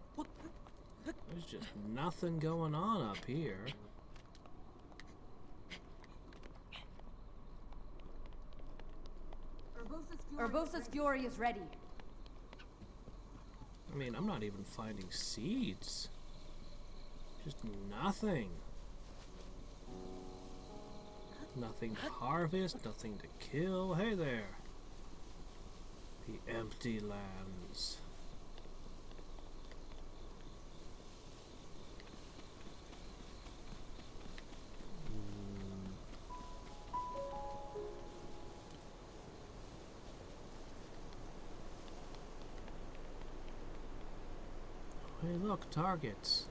A: There's just nothing going on up here.
D: Urbosa's Fury is ready.
A: I mean, I'm not even finding seeds. Just nothing. Nothing to harvest, nothing to kill. Hey there. The empty lands. Hey, look, targets.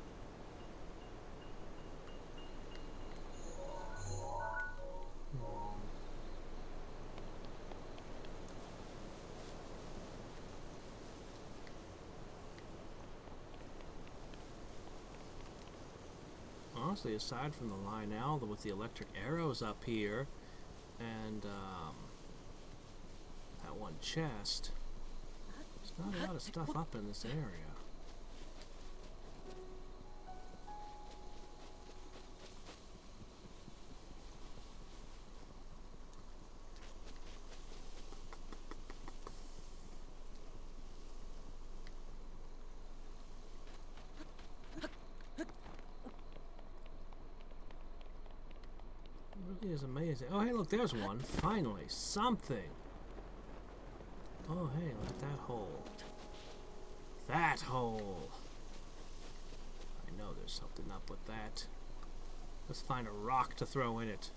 A: honestly, aside from the Lionel with the electric arrows up here, and that one chest, there's not a lot of stuff up in this area. Really is amazing. Oh, hey, look, there's one. Finally, something. Oh, hey, look at that hole. That hole. I know there's something up with that. Let's find a rock to throw in it.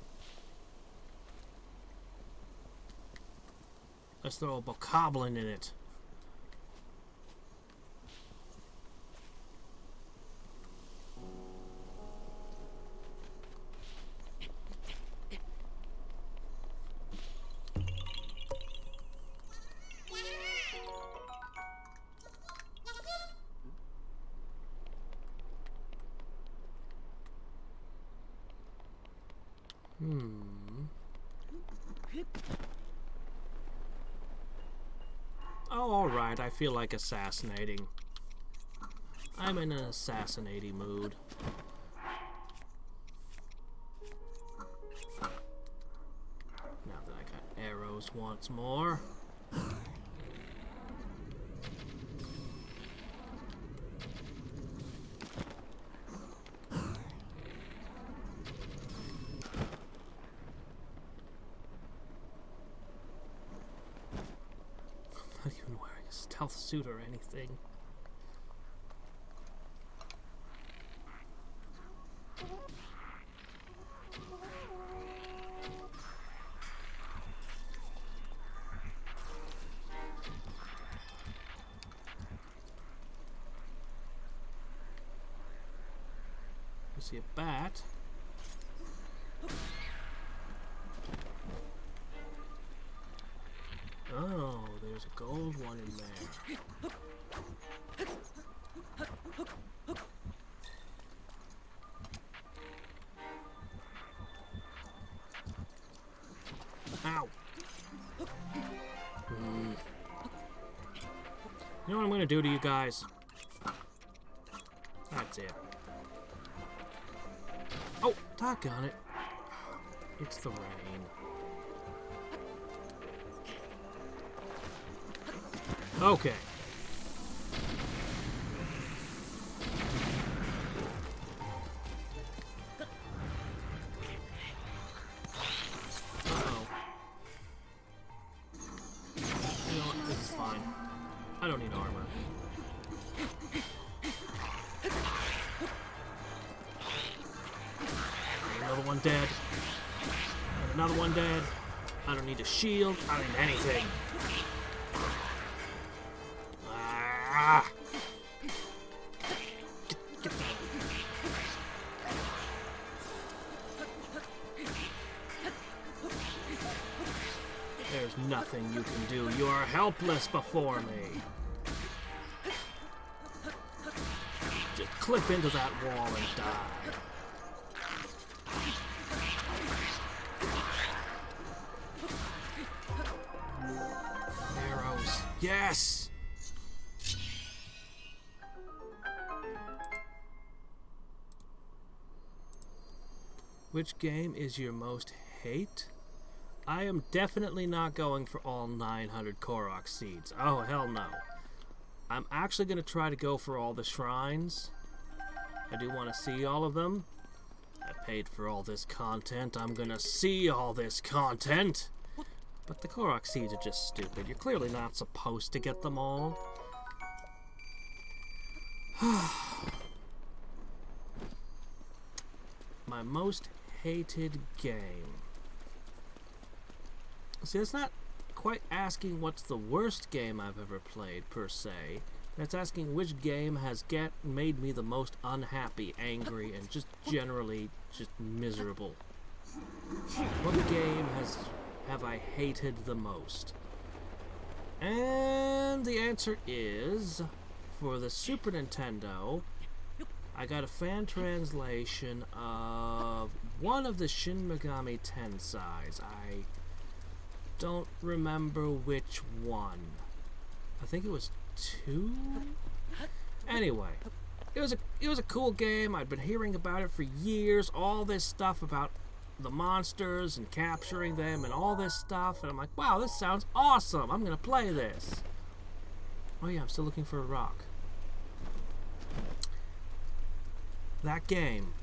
A: Let's throw a bokoblin in it. Oh, alright, I feel like assassinating. I'm in an assassinating mood. Now that I got arrows once more. Not even wearing a stealth suit or anything. I see a bat. Oh, there's a gold one in there. Ow! You know what I'm gonna do to you guys? That's it. Oh, doggone it. It's the rain. Okay. Uh-oh. You know what? This is fine. I don't need armor. Another one dead. Another one dead. I don't need a shield. I don't need anything. Ah! Get that. There's nothing you can do. You are helpless before me. Just clip into that wall and die. Arrows. Yes! Which game is your most hate? I am definitely not going for all 900 Korok seeds. Oh, hell no. I'm actually going to try to go for all the shrines. I do want to see all of them. I paid for all this content. I'm going to see all this content. But the Korok seeds are just stupid. You're clearly not supposed to get them all. My most hated game. See, it's not quite asking what's the worst game I've ever played, per se. That's asking which game has made me the most unhappy, angry, and just generally just miserable. What game have I hated the most? And the answer is, for the Super Nintendo, I got a fan translation of one of the Shin Megami Tensais. I don't remember which one. I think it was 2? Anyway, it was a cool game. I'd been hearing about it for years. All this stuff about the monsters and capturing them and all this stuff. And I'm like, wow, this sounds awesome. I'm going to play this. Oh yeah, I'm still looking for a rock. That game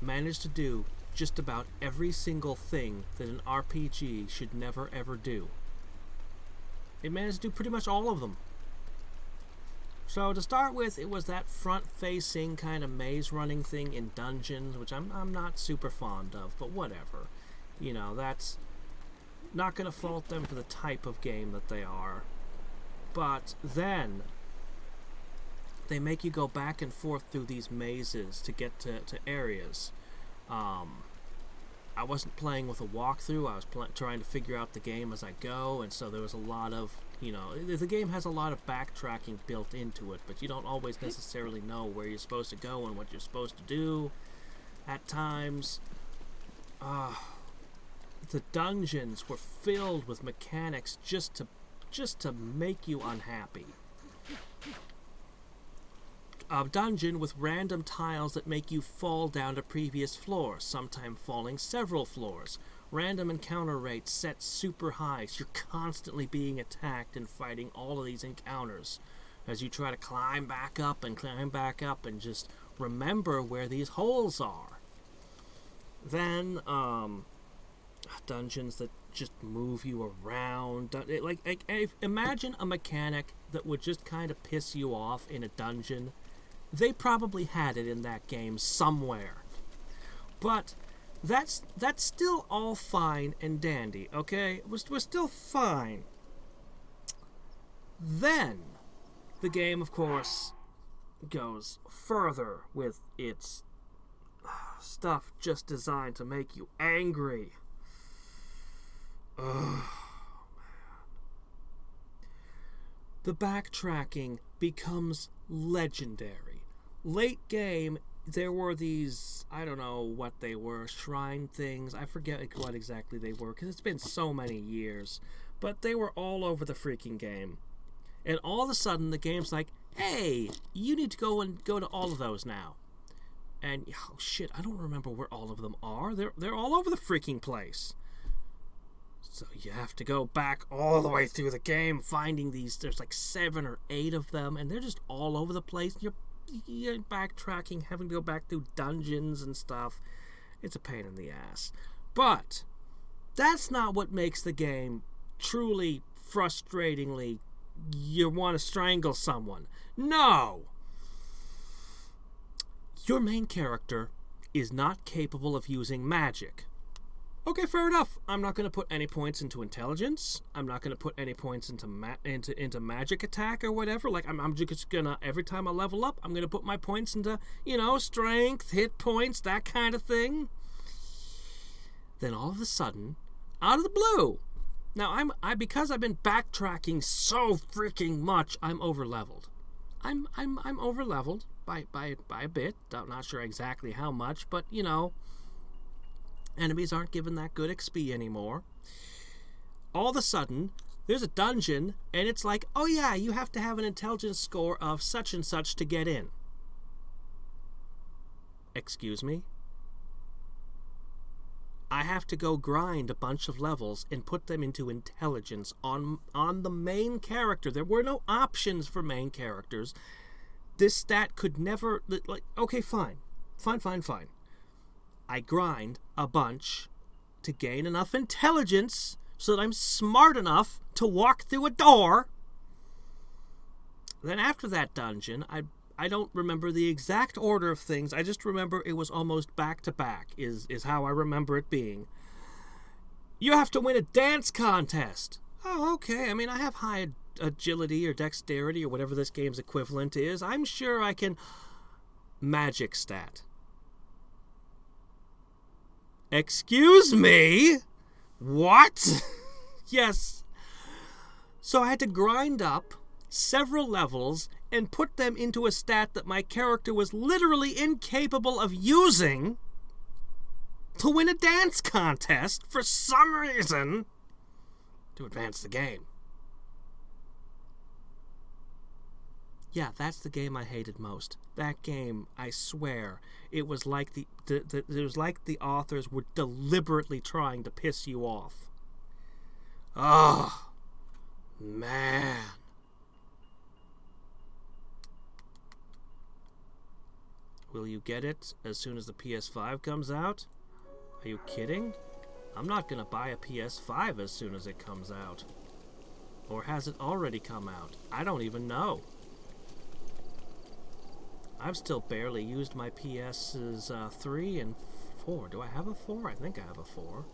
A: managed to do just about every single thing that an RPG should never ever do. It managed to do pretty much all of them. So to start with, it was that front-facing kind of maze-running thing in dungeons, which I'm not super fond of, but whatever. You know, that's not going to fault them for the type of game that they are. But then they make you go back and forth through these mazes to get to areas. I wasn't playing with a walkthrough. I was trying to figure out the game as I go, and so there was a lot of, you know, the game has a lot of backtracking built into it, but you don't always necessarily know where you're supposed to go and what you're supposed to do at times. The dungeons were filled with mechanics just to make you unhappy. A dungeon with random tiles that make you fall down to previous floors, sometimes falling several floors. Random encounter rates set super high, so you're constantly being attacked and fighting all of these encounters as you try to climb back up and just remember where these holes are. Then, dungeons that just move you around. Imagine a mechanic that would just kind of piss you off in a dungeon. They probably had it in that game somewhere. But that's still all fine and dandy, okay? It was still fine. Then, the game, of course, goes further with its stuff just designed to make you angry. Oh, man. The backtracking becomes legendary. Late game, there were these, I don't know what they were, shrine things. I forget what exactly they were, because it's been so many years. But they were all over the freaking game. And all of a sudden, the game's like, hey, you need to go to all of those now. And, oh shit, I don't remember where all of them are. They're all over the freaking place. So you have to go back all the way through the game, finding these, there's like 7 or 8 of them, and they're just all over the place. You're backtracking, having to go back through dungeons and stuff. It's a pain in the ass. But that's not what makes the game truly frustratingly you want to strangle someone. No! Your main character is not capable of using magic. Okay, fair enough. I'm not going to put any points into intelligence. I'm not going to put any points into magic attack or whatever. Like, I'm just going to, every time I level up, I'm going to put my points into, strength, hit points, that kind of thing. Then all of a sudden, out of the blue, now because I've been backtracking so freaking much, I'm over-leveled. I'm over-leveled by a bit. I'm not sure exactly how much, but, enemies aren't given that good XP anymore. All of a sudden, there's a dungeon, and it's like, oh yeah, you have to have an intelligence score of such and such to get in. Excuse me? I have to go grind a bunch of levels and put them into intelligence on the main character. There were no options for main characters. This stat could never, okay, fine. Fine. I grind a bunch to gain enough intelligence so that I'm smart enough to walk through a door. Then after that dungeon, I don't remember the exact order of things. I just remember it was almost back-to-back is how I remember it being. You have to win a dance contest. Oh, okay. I mean, I have high agility or dexterity or whatever this game's equivalent is. I'm sure I can... Magic stat. Excuse me? What? Yes. So I had to grind up several levels and put them into a stat that my character was literally incapable of using to win a dance contest for some reason to advance the game. Yeah, that's the game I hated most. That game, I swear, it was like the authors were deliberately trying to piss you off. Oh, man. Will you get it as soon as the PS5 comes out? Are you kidding? I'm not gonna buy a PS5 as soon as it comes out. Or has it already come out? I don't even know. I've still barely used my PS's 3 and 4. Do I have a 4? I think I have a 4.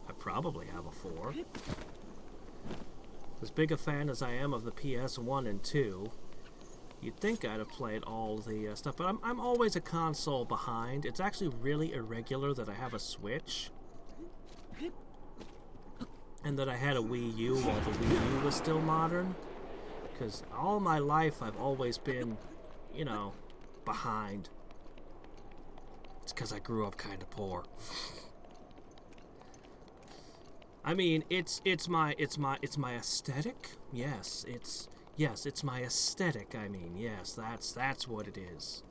A: I probably have a 4. As big a fan as I am of the PS 1 and 2, you'd think I'd have played all the stuff, but I'm always a console behind. It's actually really irregular that I have a Switch. And that I had a Wii U while the Wii U was still modern. Because all my life I've always been, you know, behind. It's because I grew up kind of poor. I mean, it's my aesthetic. Yes, it's my aesthetic. I mean, yes, that's what it is.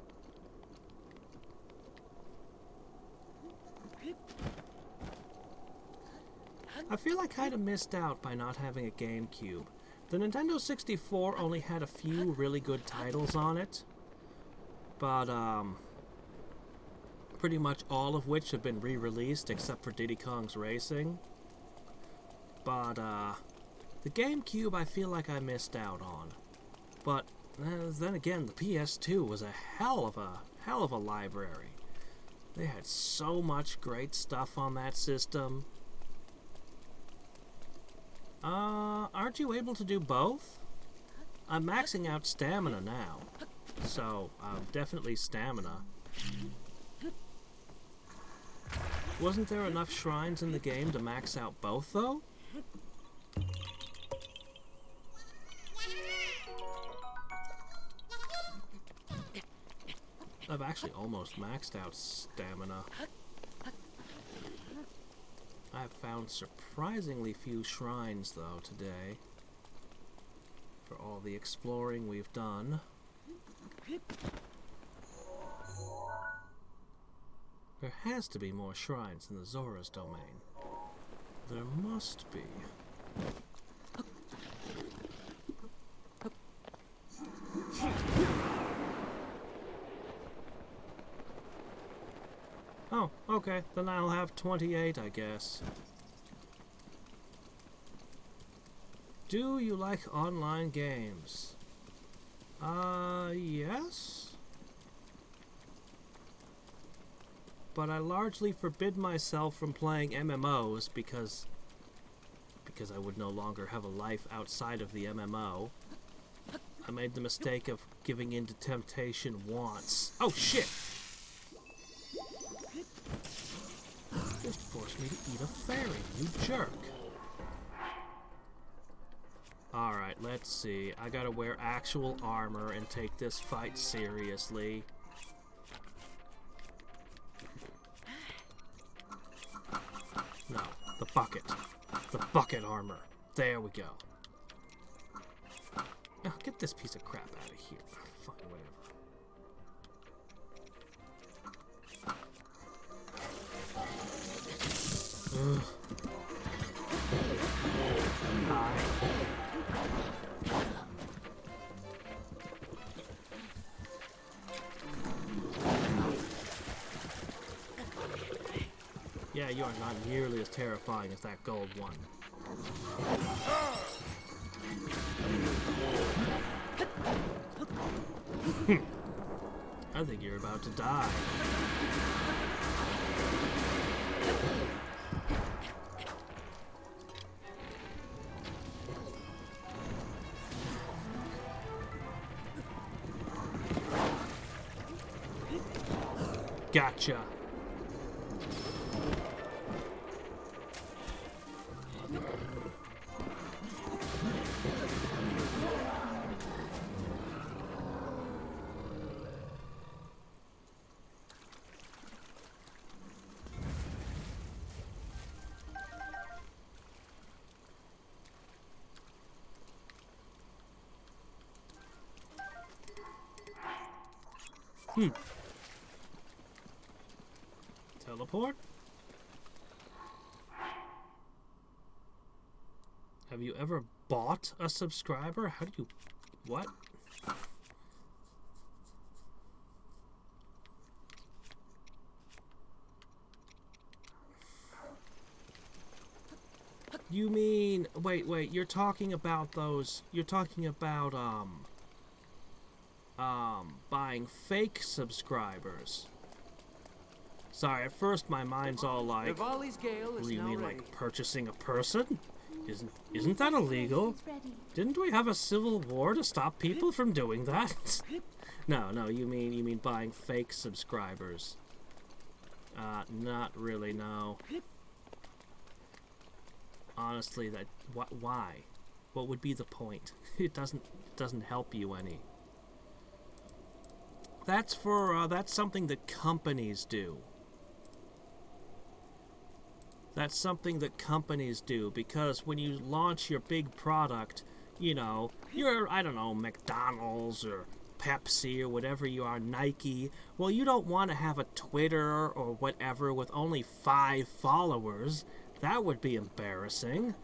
A: I feel I kind of missed out by not having a GameCube. The Nintendo 64 only had a few really good titles on it, but pretty much all of which have been re-released except for Diddy Kong's Racing. But the GameCube I feel like I missed out on. But then again, the PS2 was a hell of a library. They had so much great stuff on that system. Aren't you able to do both? I'm maxing out stamina now, so definitely stamina. Wasn't there enough shrines in the game to max out both, though? I've actually almost maxed out stamina. I've found surprisingly few shrines, though, today. For all the exploring we've done. There has to be more shrines in the Zora's domain. There must be. Oh, okay, then I'll have 28, I guess. Do you like online games? Yes? But I largely forbid myself from playing MMOs because I would no longer have a life outside of the MMO. I made the mistake of giving in to temptation once. Oh, shit! Just forced me to eat a fairy, you jerk. Alright, let's see. I gotta wear actual armor and take this fight seriously. No, the bucket. The bucket armor. There we go. Now, get this piece of crap out of here. Fine, whatever. Ugh. Hi. Yeah, you are not nearly as terrifying as that gold one. I think you're about to die. Gotcha. Teleport? Have you ever bought a subscriber? How do you... What? You mean... Wait, you're talking about those... You're talking about, buying fake subscribers. Sorry, at first my mind's all like...
B: Rivali's Gale is
A: You
B: now
A: mean
B: ready.
A: like purchasing a person? Isn't that illegal? Didn't we have a civil war to stop people from doing that? No, you mean buying fake subscribers. Not really, no. Honestly, why? What would be the point? It doesn't help you any. That's something that companies do. That's something that companies do, because when you launch your big product, you know, you're, I don't know, McDonald's or Pepsi or whatever you are, Nike, well, you don't want to have a Twitter or whatever with only 5 followers. That would be embarrassing.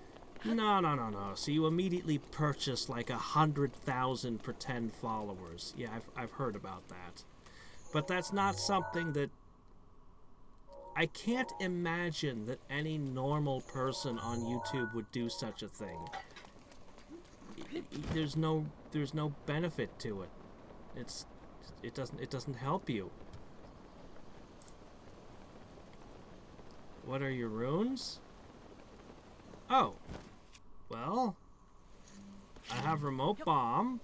A: No. So you immediately purchase like 100,000 pretend followers. Yeah, I've heard about that. But that's not something that... I can't imagine that any normal person on YouTube would do such a thing. There's no benefit to it. It doesn't help you. What are your runes? Oh. Well, I have remote bomb.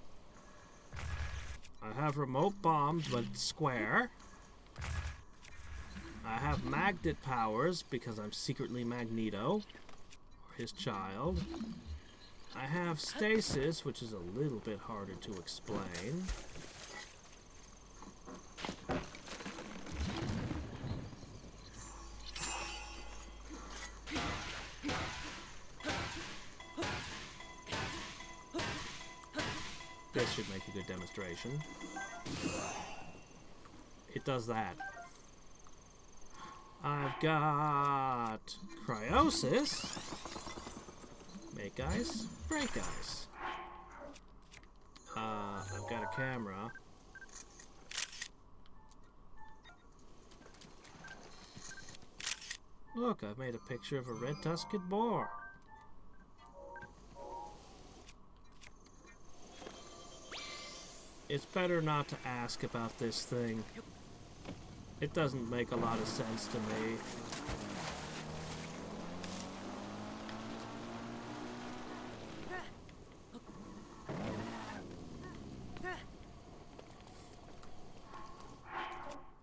A: I have remote bomb, but square. I have magnet powers because I'm secretly Magneto, or his child. I have stasis, which is a little bit harder to explain. This should make a good demonstration. It does that. I've got cryosis, make ice, break ice. I've got a camera. Look, I've made a picture of a red-tusked boar. It's better not to ask about this thing. It doesn't make a lot of sense to me.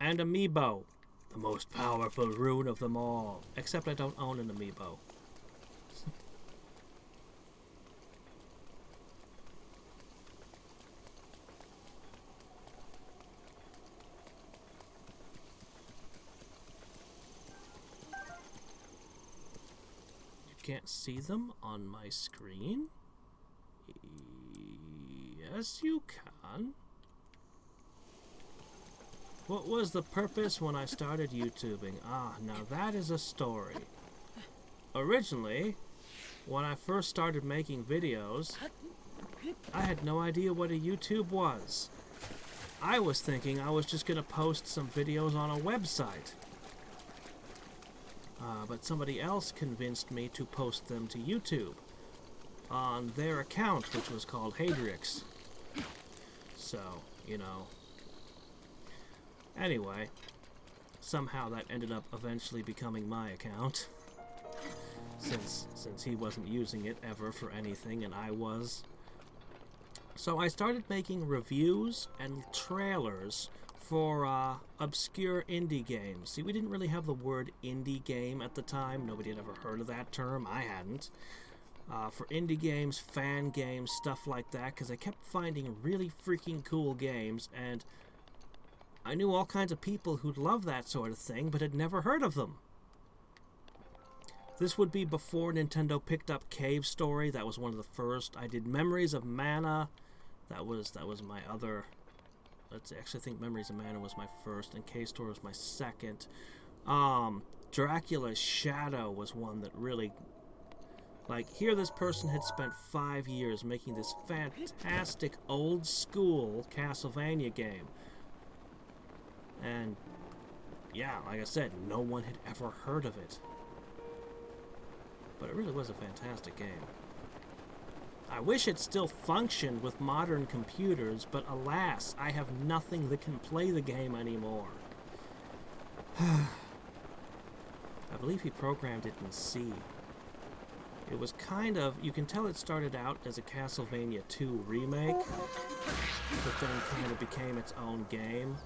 A: And Amiibo, the most powerful rune of them all. Except I don't own an Amiibo. Can't see them on my screen? Yes, you can. What was the purpose when I started YouTubing? Ah, now that is a story. Originally, when I first started making videos, I had no idea what a YouTube was. I was thinking I was just gonna post some videos on a website. But somebody else convinced me to post them to YouTube on their account, which was called Hadriex. So, you know. Anyway, somehow that ended up eventually becoming my account. Since he wasn't using it ever for anything and I was. So I started making reviews and trailers for obscure indie games. See, we didn't really have the word indie game at the time. Nobody had ever heard of that term. I hadn't. For indie games, fan games, stuff like that, because I kept finding really freaking cool games, and I knew all kinds of people who'd love that sort of thing, but had never heard of them. This would be before Nintendo picked up Cave Story. That was one of the first. I did Memories of Mana. That was my other actually think Memories of Mana was my first, and K-Store was my second. Dracula's Shadow was one that really... Like, here this person had spent 5 years making this fantastic old-school Castlevania game. And, yeah, like I said, no one had ever heard of it. But it really was a fantastic game. I wish it still functioned with modern computers, but alas, I have nothing that can play the game anymore. I believe he programmed it in C. It was kind of, you can tell it started out as a Castlevania 2 remake, but then kind of became its own game.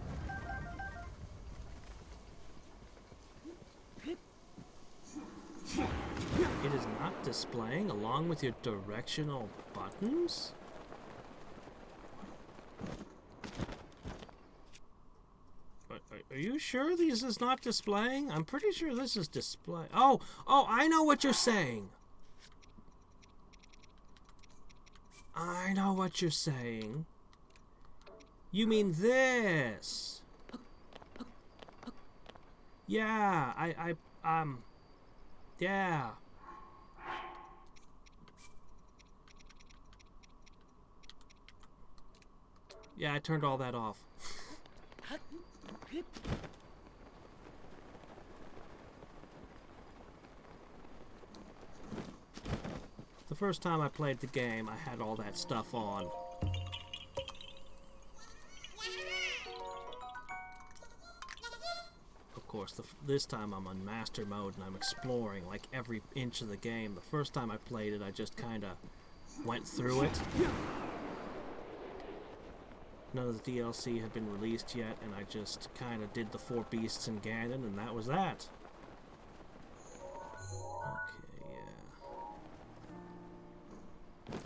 A: It is not displaying along with your directional buttons? Are you sure this is not displaying? I'm pretty sure this is display. Oh, I know what you're saying. I know what you're saying. You mean this? Yeah, yeah. Yeah, I turned all that off. The first time I played the game, I had all that stuff on. Of course, this time I'm on master mode and I'm exploring like every inch of the game. The first time I played it, I just kind of went through it. None of the DLC had been released yet, and I just kind of did the 4 beasts in Ganon, and that was that. Okay, yeah.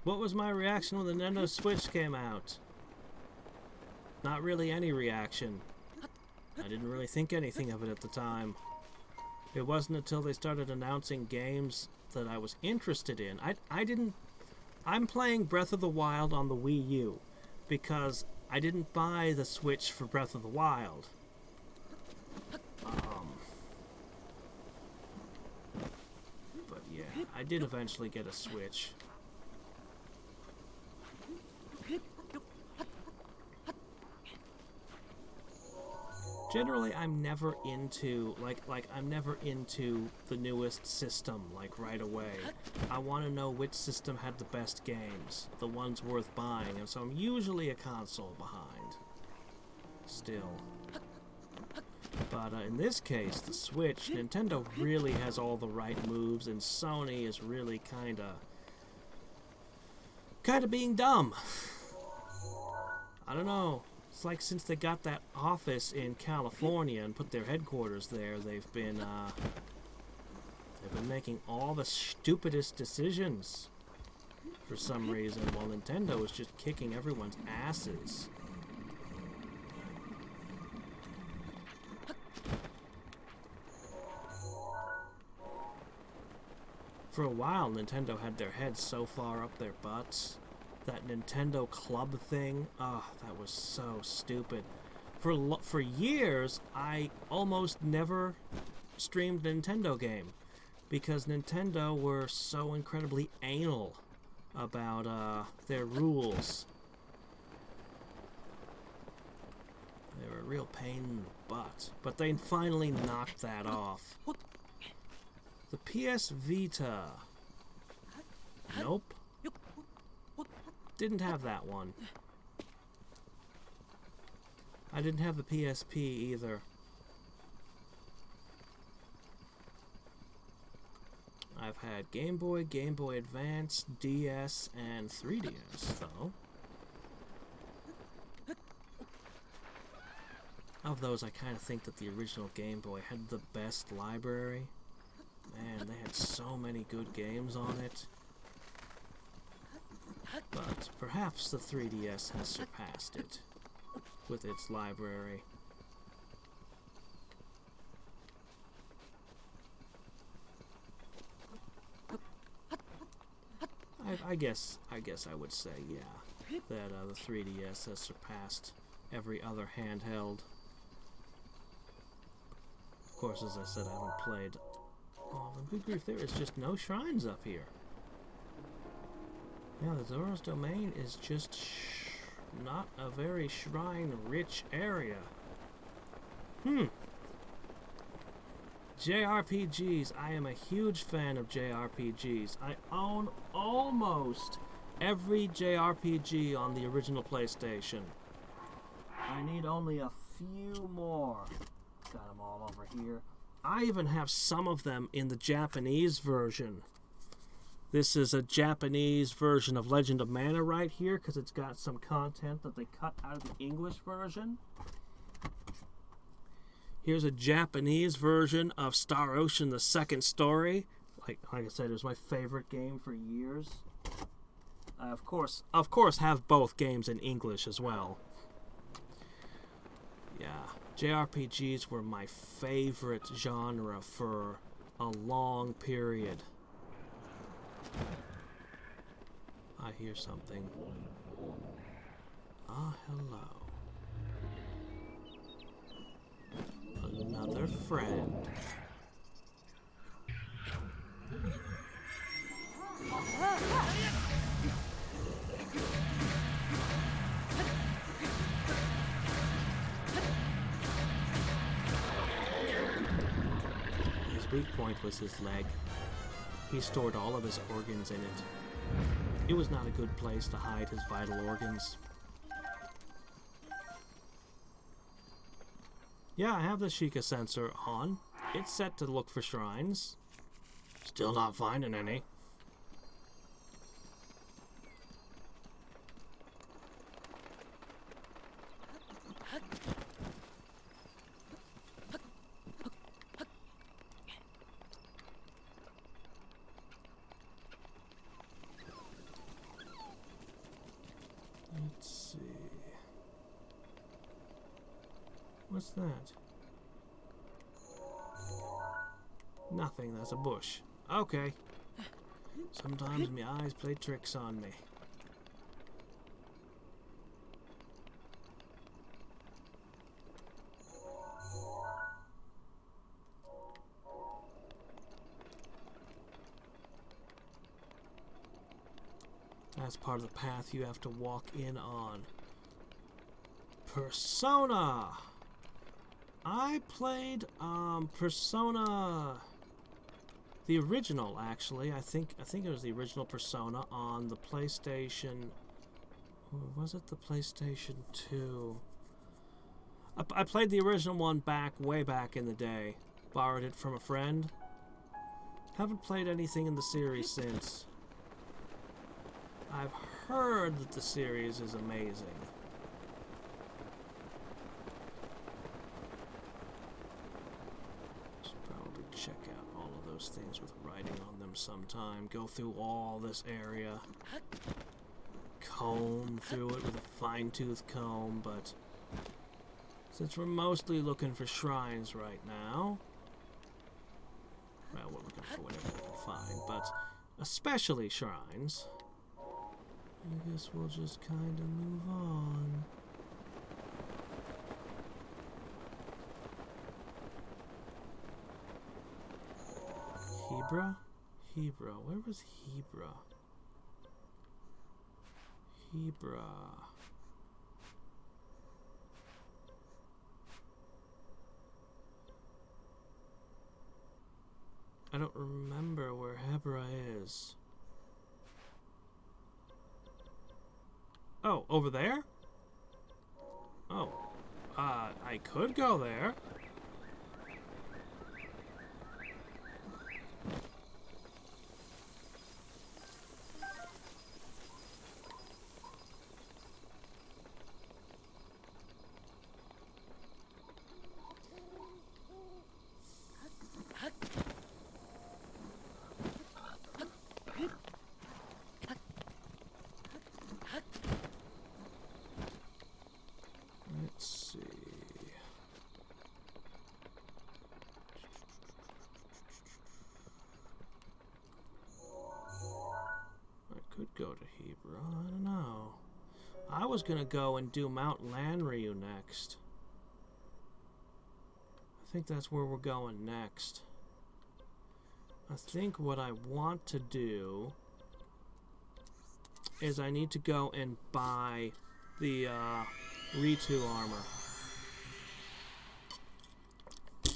A: What was my reaction when the Nintendo Switch came out? Not really any reaction. I didn't really think anything of it at the time. It wasn't until they started announcing games that I was interested in. I'm playing Breath of the Wild on the Wii U because I didn't buy the Switch for Breath of the Wild. But yeah, I did eventually get a Switch. Generally, I'm never into, I'm never into the newest system, right away. I want to know which system had the best games, the ones worth buying, and so I'm usually a console behind. Still. But in this case, the Switch, Nintendo really has all the right moves, and Sony is really kinda being dumb. I don't know. It's like since they got that office in California and put their headquarters there, they've been making all the stupidest decisions for some reason, while Nintendo is just kicking everyone's asses. For a while, Nintendo had their heads so far up their butts. That Nintendo Club thing, that was so stupid. For years, I almost never streamed a Nintendo game because Nintendo were so incredibly anal about their rules. They were a real pain in the butt, but they finally knocked that off. The PS Vita. Nope. Didn't have that one. I didn't have the PSP either. I've had Game Boy, Game Boy Advance, DS, and 3DS, though. Of those, I kind of think that the original Game Boy had the best library. Man, they had so many good games on it. But perhaps the 3DS has surpassed it with its library. I guess I would say, yeah, that the 3DS has surpassed every other handheld. Of course, as I said, I haven't played. Oh, good grief, there is just no shrines up here. Yeah, the Zora's Domain is just not a very shrine-rich area. JRPGs. I am a huge fan of JRPGs. I own almost every JRPG on the original PlayStation. I need only a few more. Got them all over here. I even have some of them in the Japanese version. This is a Japanese version of Legend of Mana right here, because it's got some content that they cut out of the English version. Here's a Japanese version of Star Ocean: The Second Story. Like I said, it was my favorite game for years. I, of course, have both games in English as well. Yeah, JRPGs were my favorite genre for a long period. I hear something. Ah, hello. Another friend. His weak point was his leg. He stored all of his organs in it. It was not a good place to hide his vital organs. Yeah, I have the Sheikah sensor on. It's set to look for shrines. Still not finding any. Let's see. What's that? Nothing, that's a bush. Okay. Sometimes my eyes play tricks on me. That's part of the path you have to walk in on. Persona! I played Persona, the original actually. I think it was the original Persona on the PlayStation. Or was it the PlayStation 2? I played the original one way back in the day. Borrowed it from a friend. Haven't played anything in the series since. I've heard that the series is amazing. Check out all of those things with writing on them sometime. Go through all this area. Comb through it with a fine-tooth comb, but since we're mostly looking for shrines right now, well, we're looking for whatever we can find, but especially shrines, I guess we'll just kind of move on. Hebra? Hebra. Where was Hebra? Hebra. I don't remember where Hebra is. Oh, over there? Oh. I could go there. Let's see. was gonna go and do Mount Lanryu next. I think that's where we're going next. I think what I want to do is I need to go and buy the Ritu armor.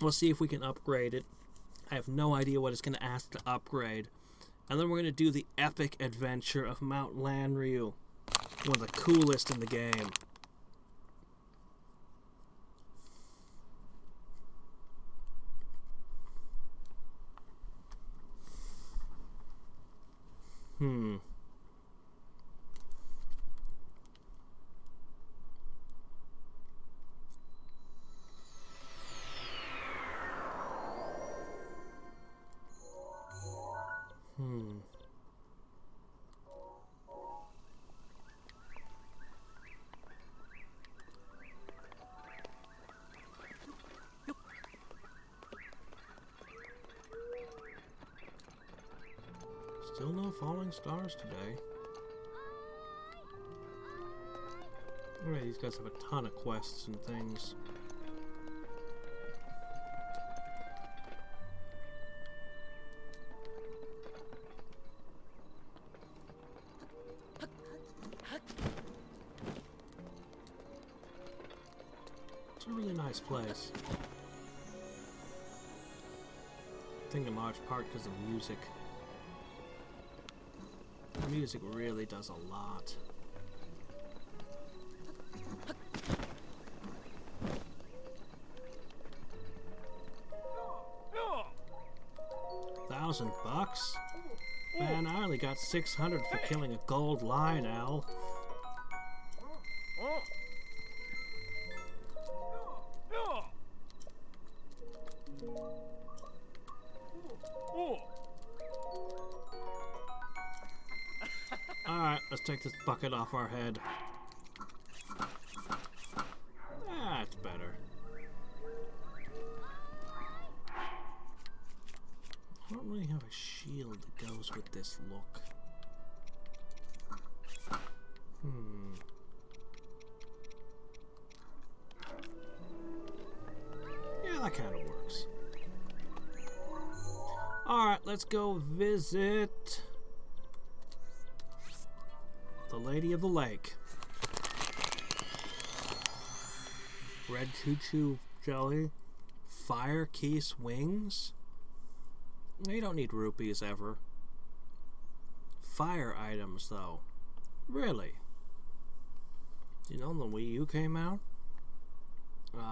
A: We'll see if we can upgrade it. I have no idea what it's going to ask to upgrade. And then we're going to do the epic adventure of Mount Lanryu. One of the coolest in the game. Still no falling stars today. Alright, these guys have a ton of quests and things. It's a really nice place. I think in large part because of music. The music really does a lot. $1,000? Man, I only got 600 for killing a gold lion owl. Alright, let's take this bucket off our head. That's better. I don't really have a shield that goes with this look. Yeah, that kind of works. Alright, let's go visit the Lady of the Lake. Red choo-choo jelly. Fire Keese wings. You don't need rupees ever. Fire items, though. Really? You know when the Wii U came out? Did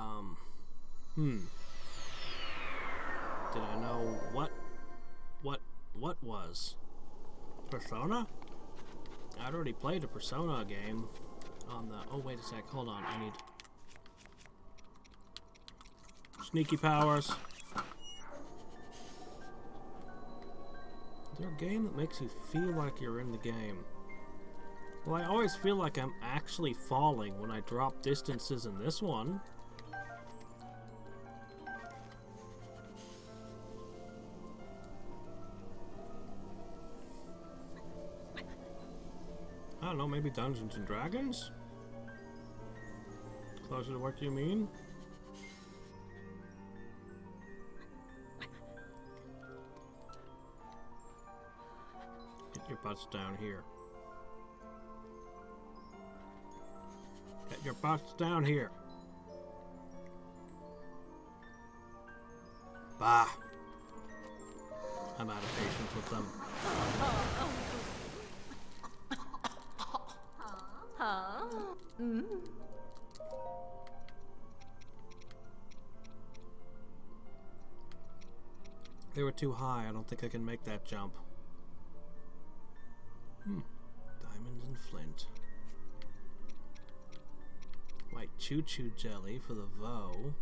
A: I know what was? Persona? I'd already played a Persona game on the... Oh, wait a sec. Hold on. I need... Sneaky powers. Is there a game that makes you feel like you're in the game? Well, I always feel like I'm actually falling when I drop distances in this one. I don't know, maybe Dungeons and Dragons? Closer to what you mean? Get your butts down here. Get your butts down here. Bah! I'm out of patience with them. They were too high. I don't think I can make that jump. Diamonds and flint. White choo-choo jelly for the Vo.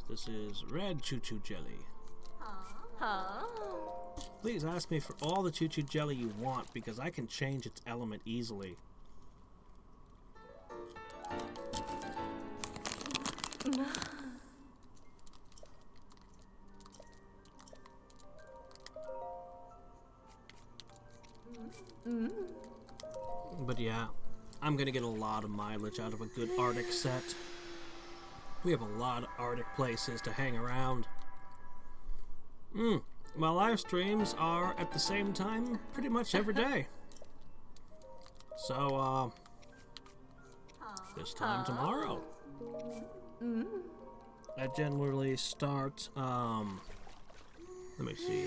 A: This is red choo-choo jelly. Please ask me for all the choo-choo jelly you want, because I can change its element easily. I'm going to get a lot of mileage out of a good Arctic set. We have a lot of Arctic places to hang around. My live streams are at the same time pretty much every day. So, this time tomorrow. I generally start, let me see.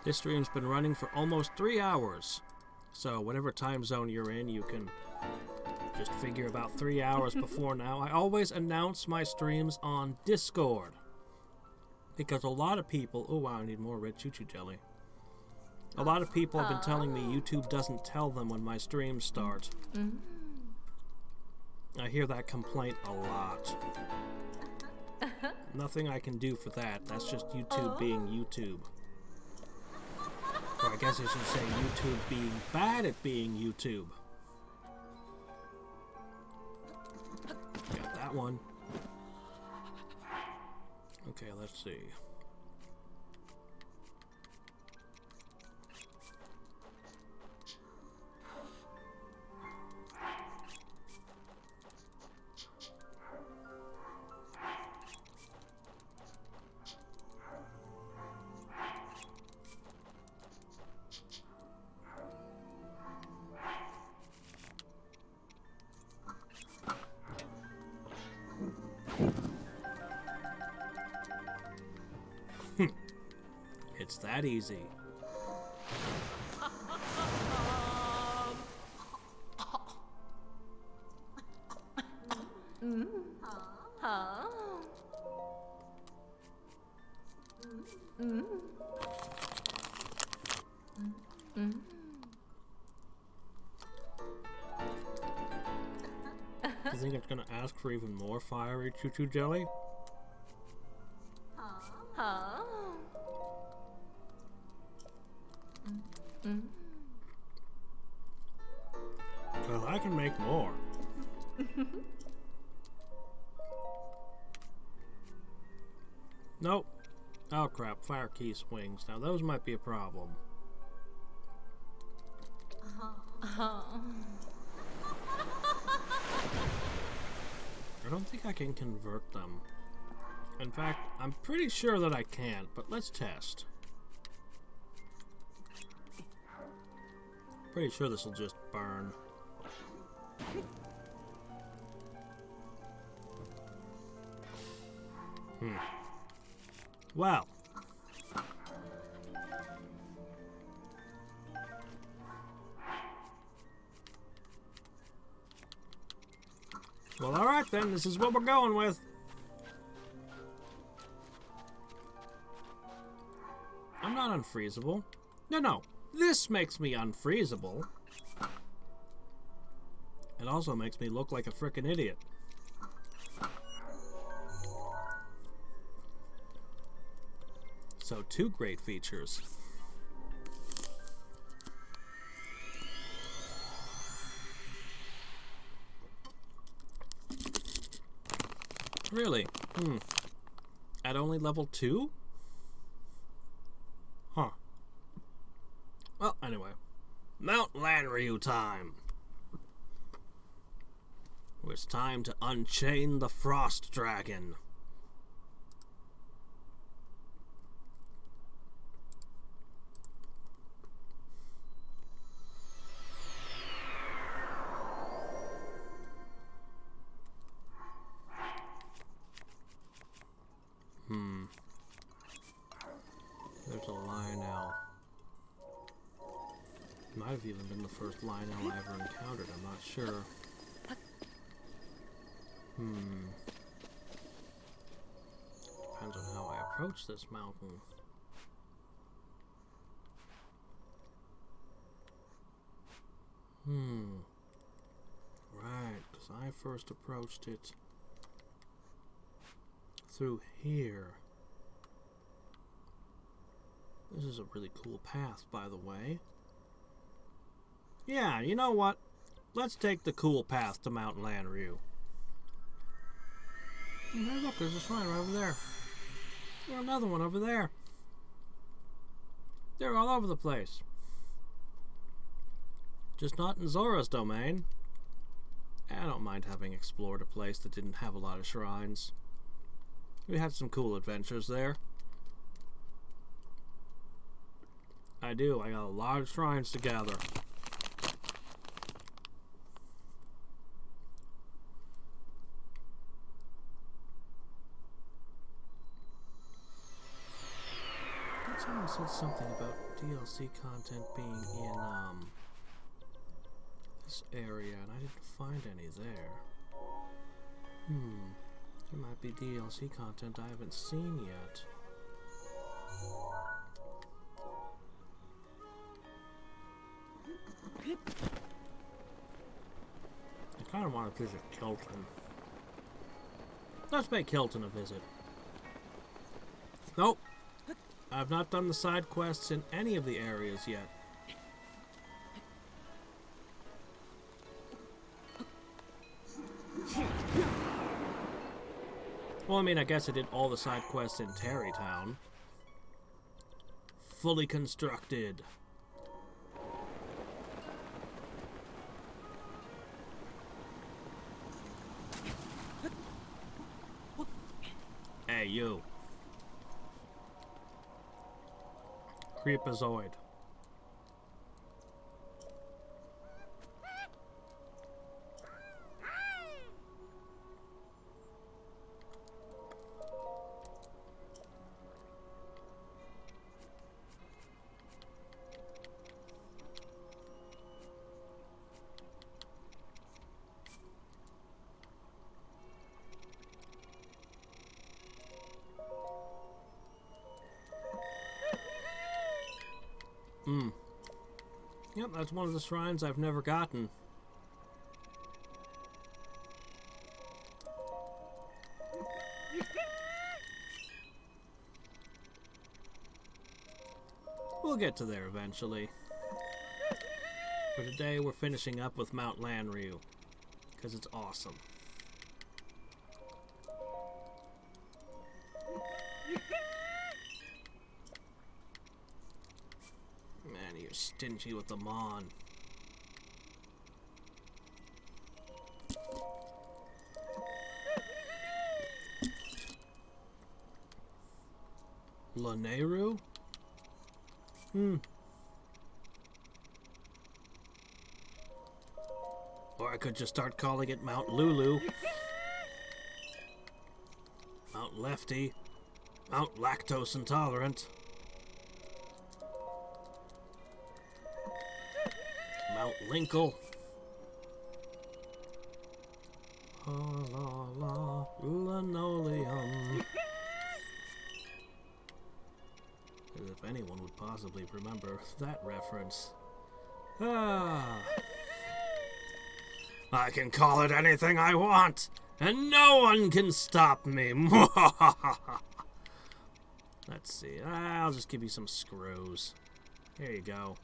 A: This stream's been running for almost 3 hours. So, whatever time zone you're in, you can just figure about 3 hours before now. I always announce my streams on Discord. Because a lot of people... Oh, wow, I need more red choo-choo jelly. A lot of people have been telling me YouTube doesn't tell them when my streams start. I hear that complaint a lot. Nothing I can do for that. That's just YouTube being YouTube. Or I guess I should say YouTube being bad at being YouTube. Got that one. Okay, let's see. It's that easy. You think it's gonna ask for even more fiery choo-choo jelly? Well, I can make more. Nope. Oh crap, fire key swings. Now those might be a problem. I don't think I can convert them. In fact, I'm pretty sure that I can't, but let's test. Pretty sure this will just burn. Well. Well, alright then, this is what we're going with. I'm not unfreezable. No. This makes me unfreezable. It also makes me look like a frickin' idiot. So, 2 great features. Really? At only level 2? Huh. Well, anyway. Mount Lanryu time! It's time to unchain the Frost Dragon. There's a Lionel. Might have even been the first Lionel I ever encountered, I'm not sure. Depends on how I approach this mountain. Right, because I first approached it through here. This is a really cool path, by the way. Yeah, you know what? Let's take the cool path to Mount Lanryu. Hey, look, there's a shrine right over there. There's another one over there. They're all over the place. Just not in Zora's domain. I don't mind having explored a place that didn't have a lot of shrines. We had some cool adventures there. I do. I got a lot of shrines to gather. Someone said something about DLC content being in this area, and I didn't find any there. There might be DLC content I haven't seen yet. I kind of want to visit Kilton. Let's pay Kilton a visit. Nope. I've not done the side quests in any of the areas yet. Well, I mean, I guess I did all the side quests in Terrytown. Fully constructed. Hey, you. Creepazoid. Yep, that's one of the shrines I've never gotten. We'll get to there eventually. For today, we're finishing up with Mount Lanryu, because it's awesome. Man, you're stingy with the Mon. Lanayru? Or I could just start calling it Mount Lulu. Mount Lefty. Mount Lactose Intolerant. Mount Linkle. La la linoleum. As if anyone would possibly remember that reference. I can call it anything I want, and no one can stop me. Let's see. I'll just give you some screws. Here you go.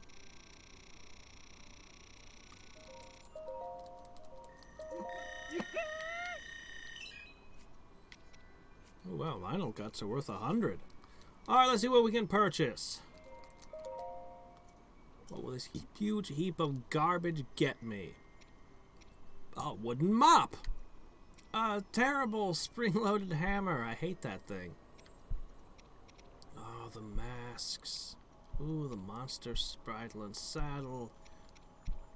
A: Oh, well, Vinyl Guts are worth 100. Alright, let's see what we can purchase. What will this huge heap of garbage get me? A wooden mop! A terrible spring-loaded hammer. I hate that thing. Oh, the masks. Ooh, the monster Spriteland saddle.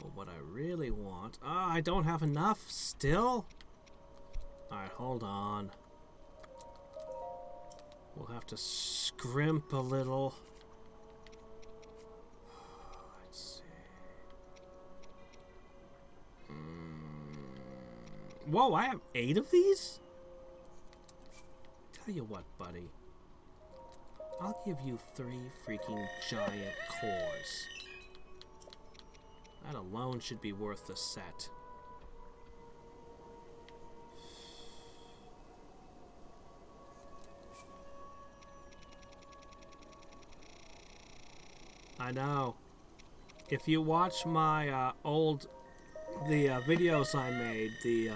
A: But what I really want... I don't have enough still? Alright, hold on. We'll have to scrimp a little. Let's see. Whoa, I have 8 of these? Tell you what, buddy. I'll give you 3 freaking giant cores. That alone should be worth the set. I know. If you watch my videos I made, the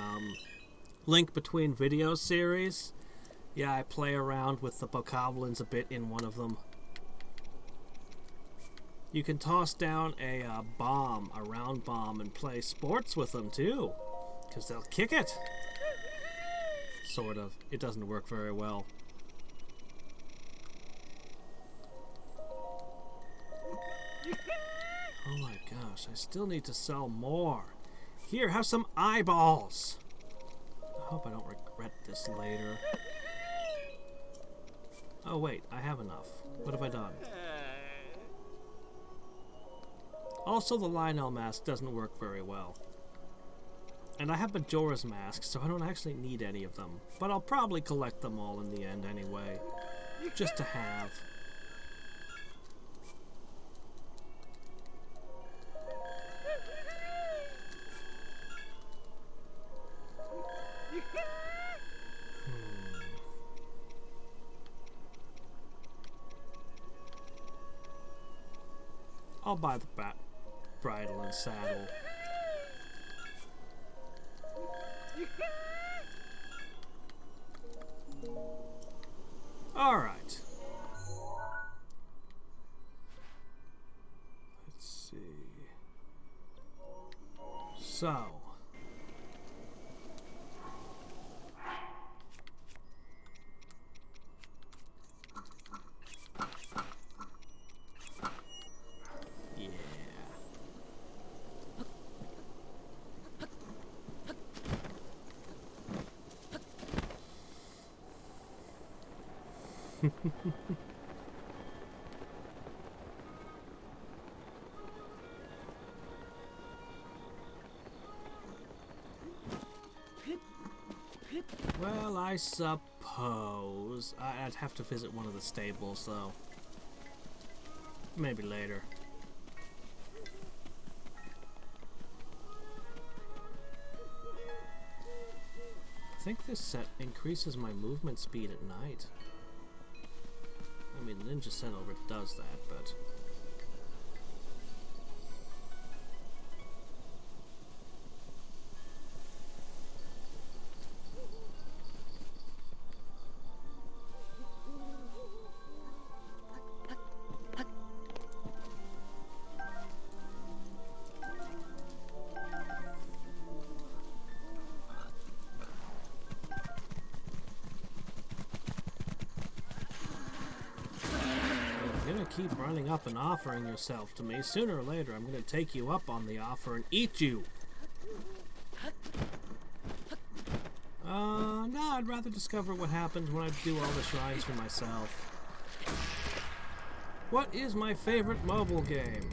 A: Link Between Videos series, yeah, I play around with the bokoblins a bit in one of them. You can toss down a bomb, a round bomb, and play sports with them too, because they'll kick it. Sort of. It doesn't work very well. Oh my gosh, I still need to sell more. Here, have some eyeballs. I hope I don't regret this later. Oh wait, I have enough. What have I done? Also, the Lionel mask doesn't work very well. And I have Majora's Mask, so I don't actually need any of them. But I'll probably collect them all in the end anyway. Just to have. I'll buy the bridle and saddle. All right. Let's see. So. Well, I suppose I'd have to visit one of the stables, though. Maybe later. I think this set increases my movement speed at night. I mean, the Ninja set already does that, but... keep running up and offering yourself to me. Sooner or later, I'm going to take you up on the offer and eat you. No, I'd rather discover what happens when I do all the shrines for myself. What is my favorite mobile game?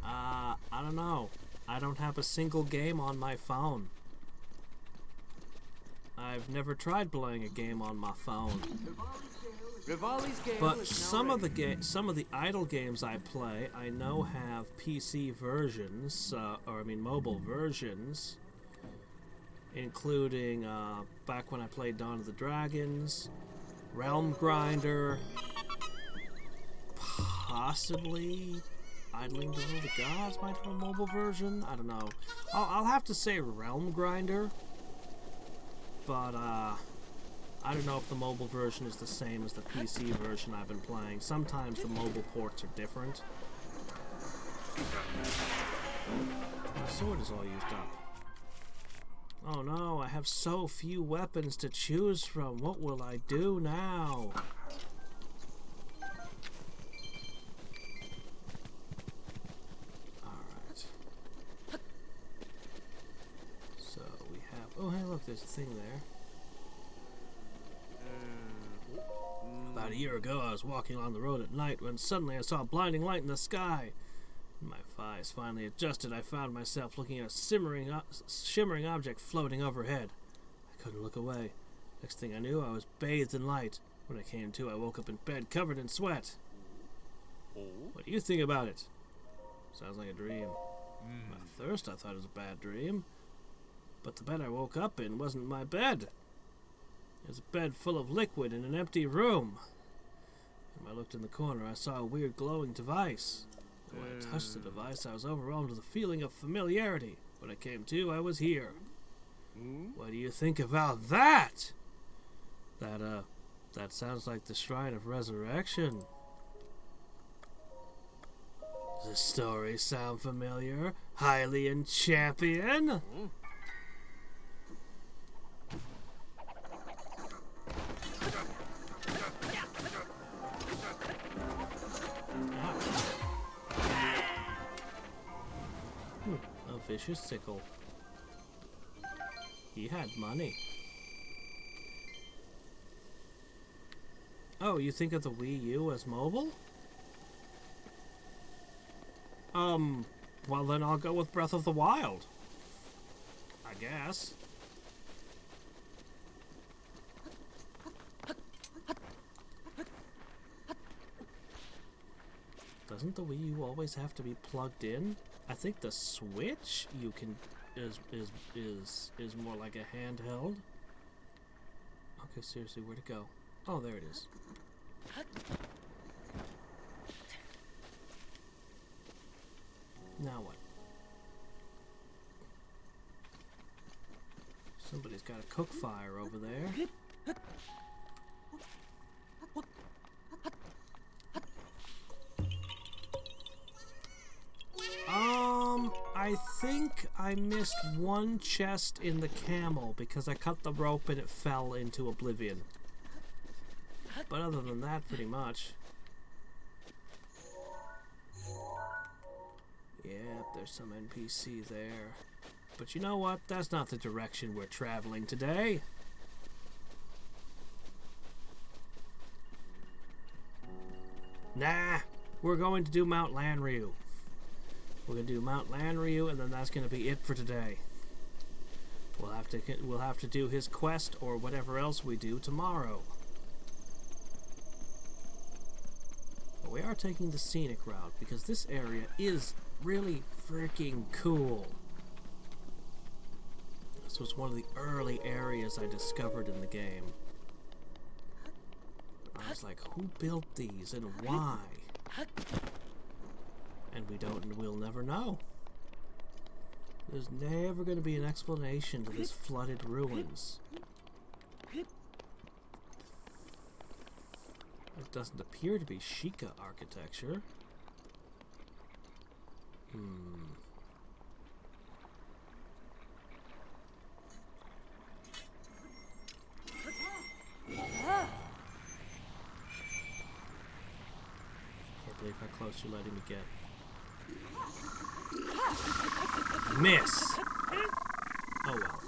A: I don't know. I don't have a single game on my phone. I've never tried playing a game on my phone. But some of the idle games I play, I know have PC versions, mobile versions, including back when I played Dawn of the Dragons, Realm Grinder, possibly Idling to Rule the Gods might have a mobile version. I don't know. I'll have to say Realm Grinder, but I don't know if the mobile version is the same as the PC version I've been playing. Sometimes the mobile ports are different. My sword is all used up. Oh no, I have so few weapons to choose from. What will I do now? Alright. So we have... Oh hey look, there's a thing there. About a year ago, I was walking along the road at night when suddenly I saw a blinding light in the sky. When my eyes finally adjusted, I found myself looking at a shimmering object floating overhead. I couldn't look away. Next thing I knew, I was bathed in light. When I came to, I woke up in bed covered in sweat. What do you think about it? Sounds like a dream. At first, I thought it was a bad dream. But the bed I woke up in wasn't my bed. It was a bed full of liquid in an empty room. When I looked in the corner, I saw a weird glowing device. When I touched the device, I was overwhelmed with a feeling of familiarity. When I came to, I was here. What do you think about that? That sounds like the Shrine of Resurrection. this story sound familiar? Hylian champion? A vicious sickle. He had money. Oh, you think of the Wii U as mobile? Well then I'll go with Breath of the Wild. I guess. Doesn't the Wii U always have to be plugged in? I think the Switch you can is more like a handheld. Okay, seriously, where'd it go? Oh, there it is. Now what? Somebody's got a cook fire over there. I think I missed one chest in the camel because I cut the rope and it fell into oblivion. But other than that, pretty much. Yep, there's some NPC there. But you know what? That's not the direction we're traveling today. Nah, we're going to do Mount Lanryu. We're gonna do Mount Lanryu, and then that's gonna be it for today. We'll have to do his quest or whatever else we do tomorrow. But we are taking the scenic route because this area is really freaking cool. This was one of the early areas I discovered in the game. I was like, who built these and why? And we'll never know. There's never going to be an explanation to this flooded ruins. It doesn't appear to be Sheikah architecture. Can't believe how close you're letting me get. Miss! Oh well.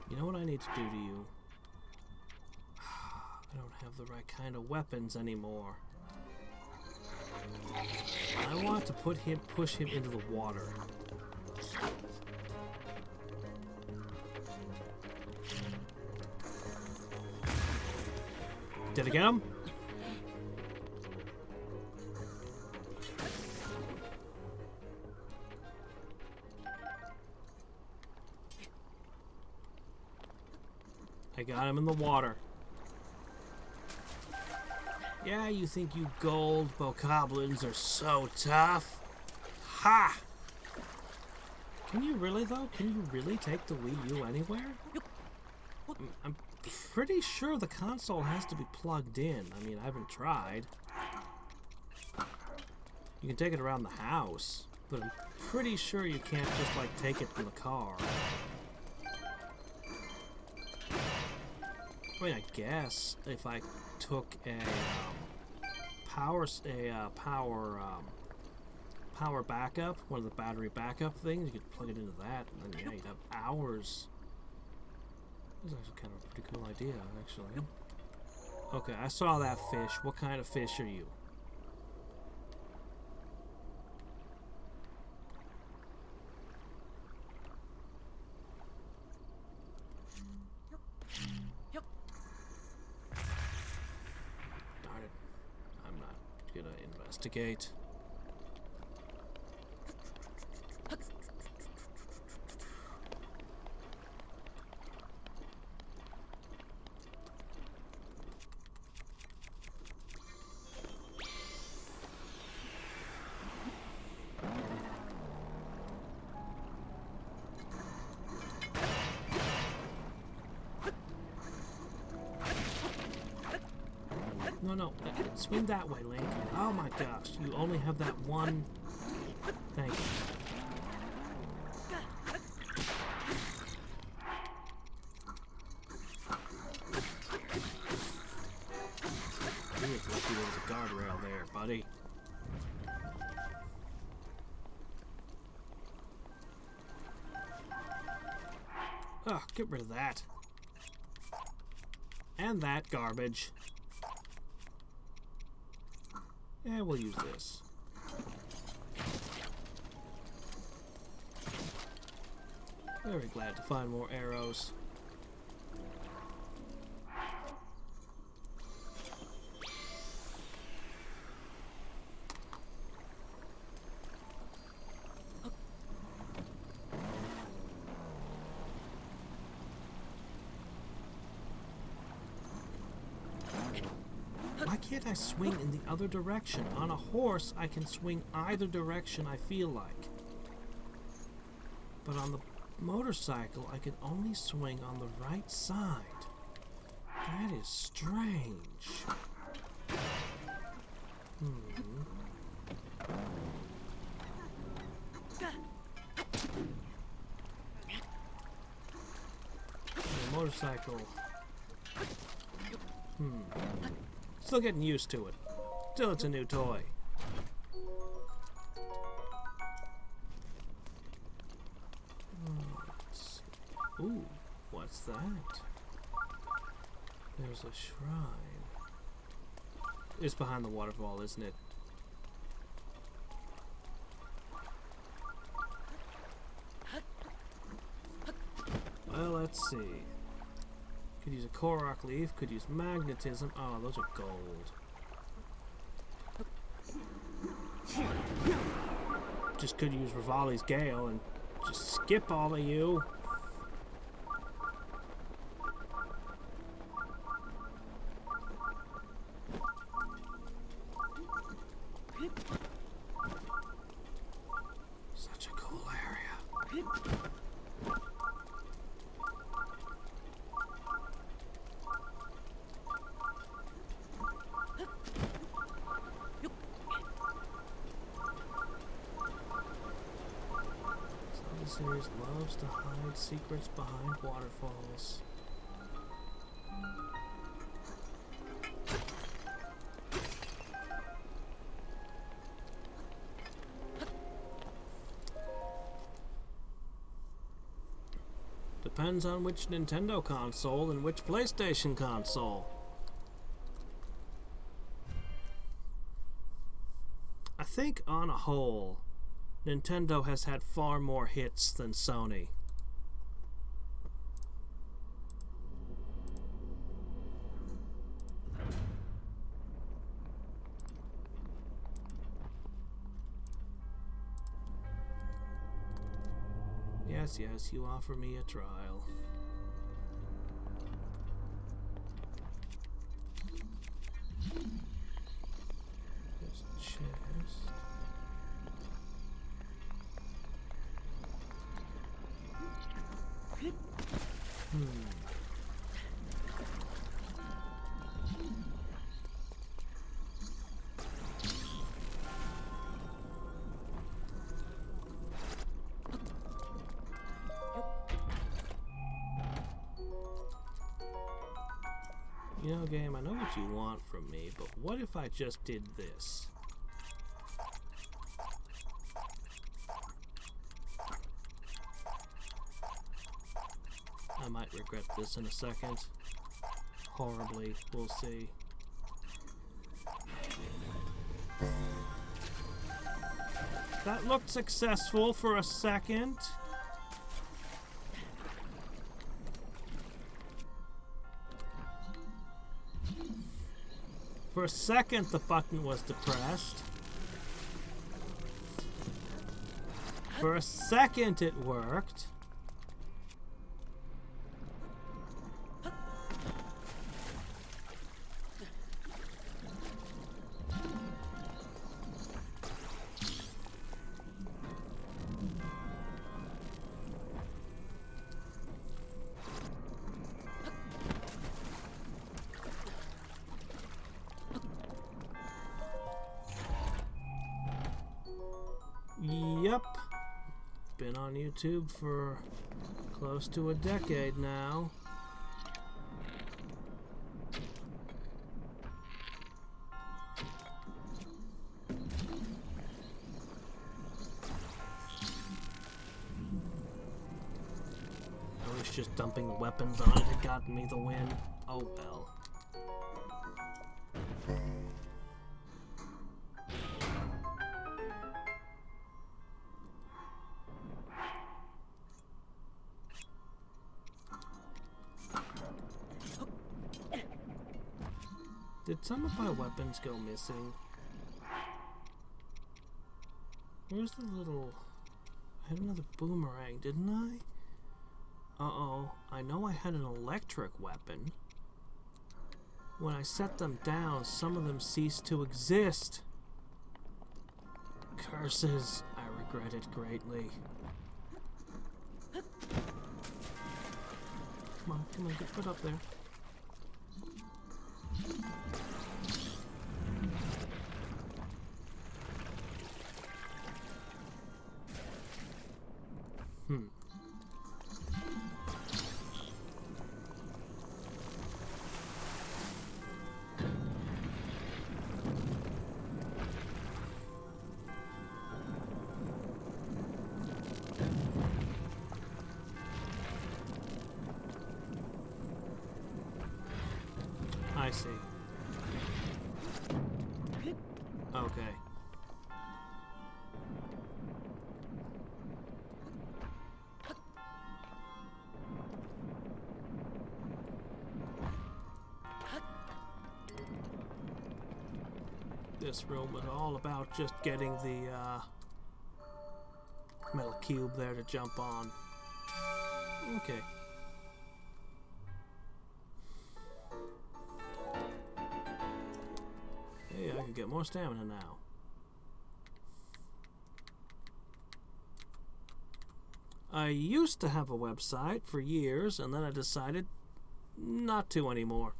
A: You know what I need to do to you? I don't have the right kind of weapons anymore. I want to push him into the water. Did I get him? I got him in the water. Yeah, you think you gold bokoblins are so tough? Ha! Can you really, though? Can you really take the Wii U anywhere? I'm pretty sure the console has to be plugged in. I mean, I haven't tried. You can take it around the house, but I'm pretty sure you can't just, like, take it from the car. I mean, I guess if I took a power backup, one of the battery backup things, you could plug it into that, and then yeah, you'd have hours. This is actually kind of a pretty cool idea, actually. Okay, I saw that fish. What kind of fish are you? Darn it. I'm not gonna investigate. No, no. Swing that way, Link. Oh my gosh. You only have that one. Thank you. You look like there was a guardrail there, buddy. Oh, get rid of that. And that garbage. Yeah, we'll use this. Very glad to find more arrows. Why can't I swing in the other direction? On a horse, I can swing either direction I feel like. But on the motorcycle, I can only swing on the right side. That is strange. The motorcycle. Still getting used to it. Still, it's a new toy. Ooh, what's that? There's a shrine. It's behind the waterfall, isn't it? Well, let's see. Could use a Korok leaf, could use magnetism. Oh, those are gold. Just could use Rivali's Gale and just skip all of you. Such a cool area. Series loves to hide secrets behind waterfalls. Depends on which Nintendo console and which PlayStation console. I think on a whole, Nintendo has had far more hits than Sony. Yes, yes, you offer me a trial. There's a chest. You know, game, I know what you want from me, but what if I just did this? I might regret this in a second. Horribly, we'll see. That looked successful for a second. For a second, the button was depressed. For a second, it worked. Yep. Been on YouTube for close to a decade now. I wish just dumping the weapons on it had gotten me the win. Oh well. Did some of my weapons go missing? Where's the little... I had another boomerang, didn't I? Uh-oh. I know I had an electric weapon. When I set them down, some of them ceased to exist. Curses. I regret it greatly. Come on, get put up there. I see. Okay. This room was all about just getting the metal cube there to jump on. Okay. Hey, I can get more stamina now. I used to have a website for years, and then I decided not to anymore.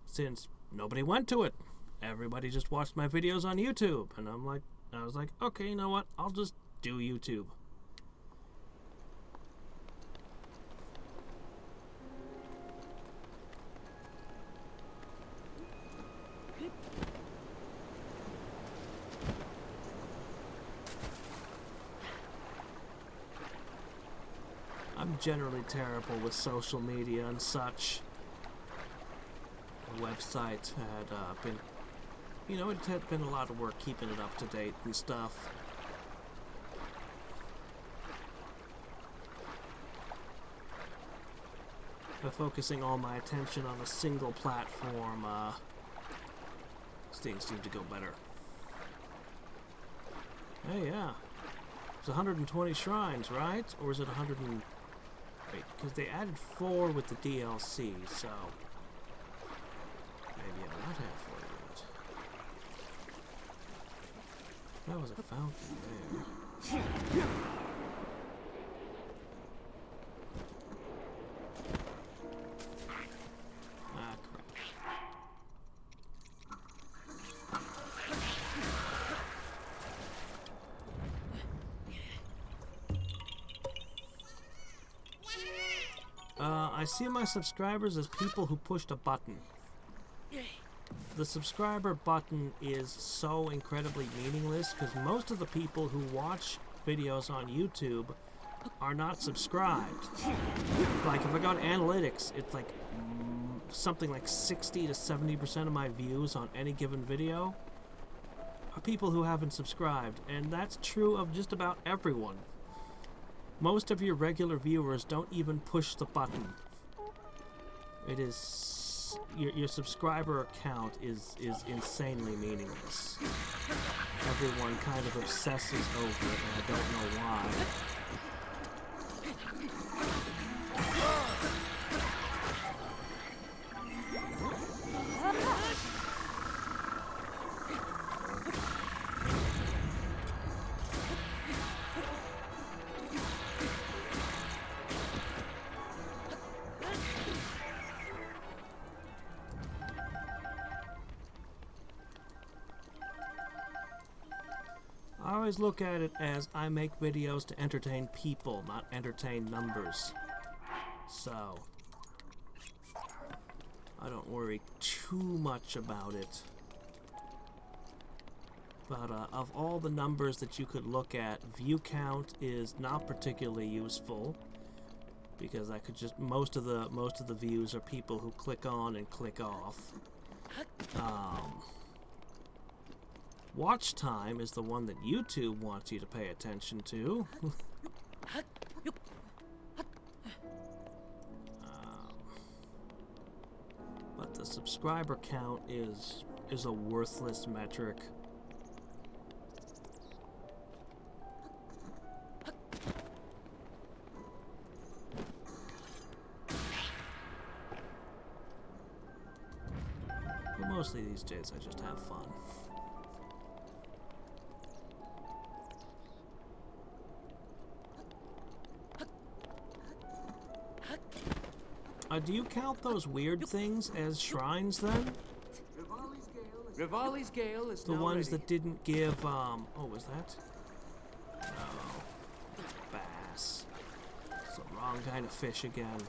A: Since nobody went to it. Everybody just watched my videos on YouTube, and I was like, okay, you know what? I'll just do YouTube. I'm generally terrible with social media and such. The website had been, it had been a lot of work keeping it up to date and stuff. By focusing all my attention on a single platform, things seem to go better. Hey, yeah. It's 120 shrines, right? Or is it 100 and... Wait, because they added 4 with the DLC, so... Maybe I'm not halfway yet. That was a fountain there. Ah, crap. I see my subscribers as people who pushed a button. The subscriber button is so incredibly meaningless because most of the people who watch videos on YouTube are not subscribed. Like if I go to analytics, it's like something like 60 to 70% of my views on any given video are people who haven't subscribed, and that's true of just about everyone. Most of your regular viewers don't even push the button. It is... Your subscriber count is insanely meaningless. Everyone kind of obsesses over it, and I don't know why. always look at it as I make videos to entertain people, not entertain numbers. So, I don't worry too much about it. But of all the numbers that you could look at, view count is not particularly useful, because I could just most of the views are people who click on and click off. Watch time is the one that YouTube wants you to pay attention to. But the subscriber count is a worthless metric. But mostly these days I just have fun. Do you count those weird things as shrines then?
B: Rivali's Gale is
A: The
B: now
A: ones
B: ready.
A: that didn't give, oh, was that? No. Bass. It's the wrong kind of fish again.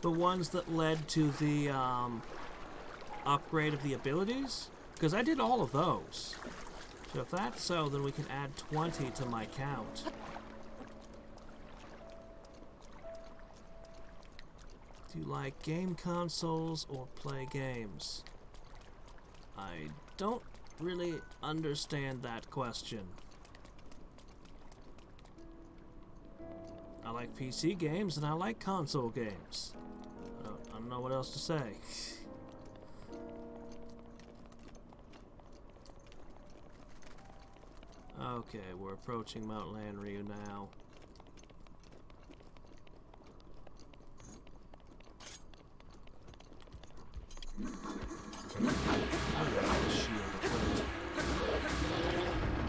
A: The ones that led to the, upgrade of the abilities? Because I did all of those. So if that's so, then we can add 20 to my count. Do you like game consoles or play games? I don't really understand that question. I like PC games and I like console games. I don't know what else to say. Okay, we're approaching Mount Lanryu now.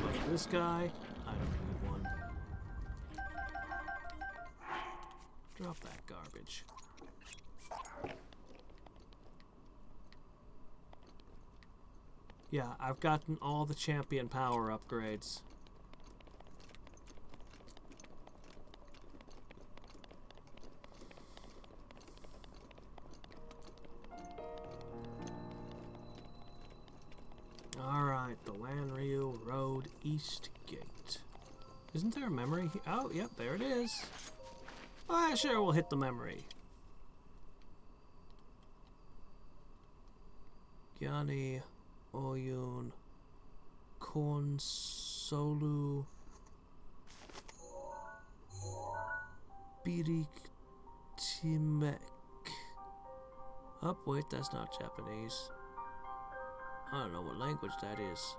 A: But this guy, I don't need one. Drop that garbage. Yeah, I've gotten all the champion power upgrades. Alright, the Lanryu Road East Gate. Isn't there a memory? Oh, yep, there it is. Ah, sure, we'll hit the memory. Gyani Oyun Konsolu Birik Timek. Oh, wait, that's not Japanese. I don't know what language that is.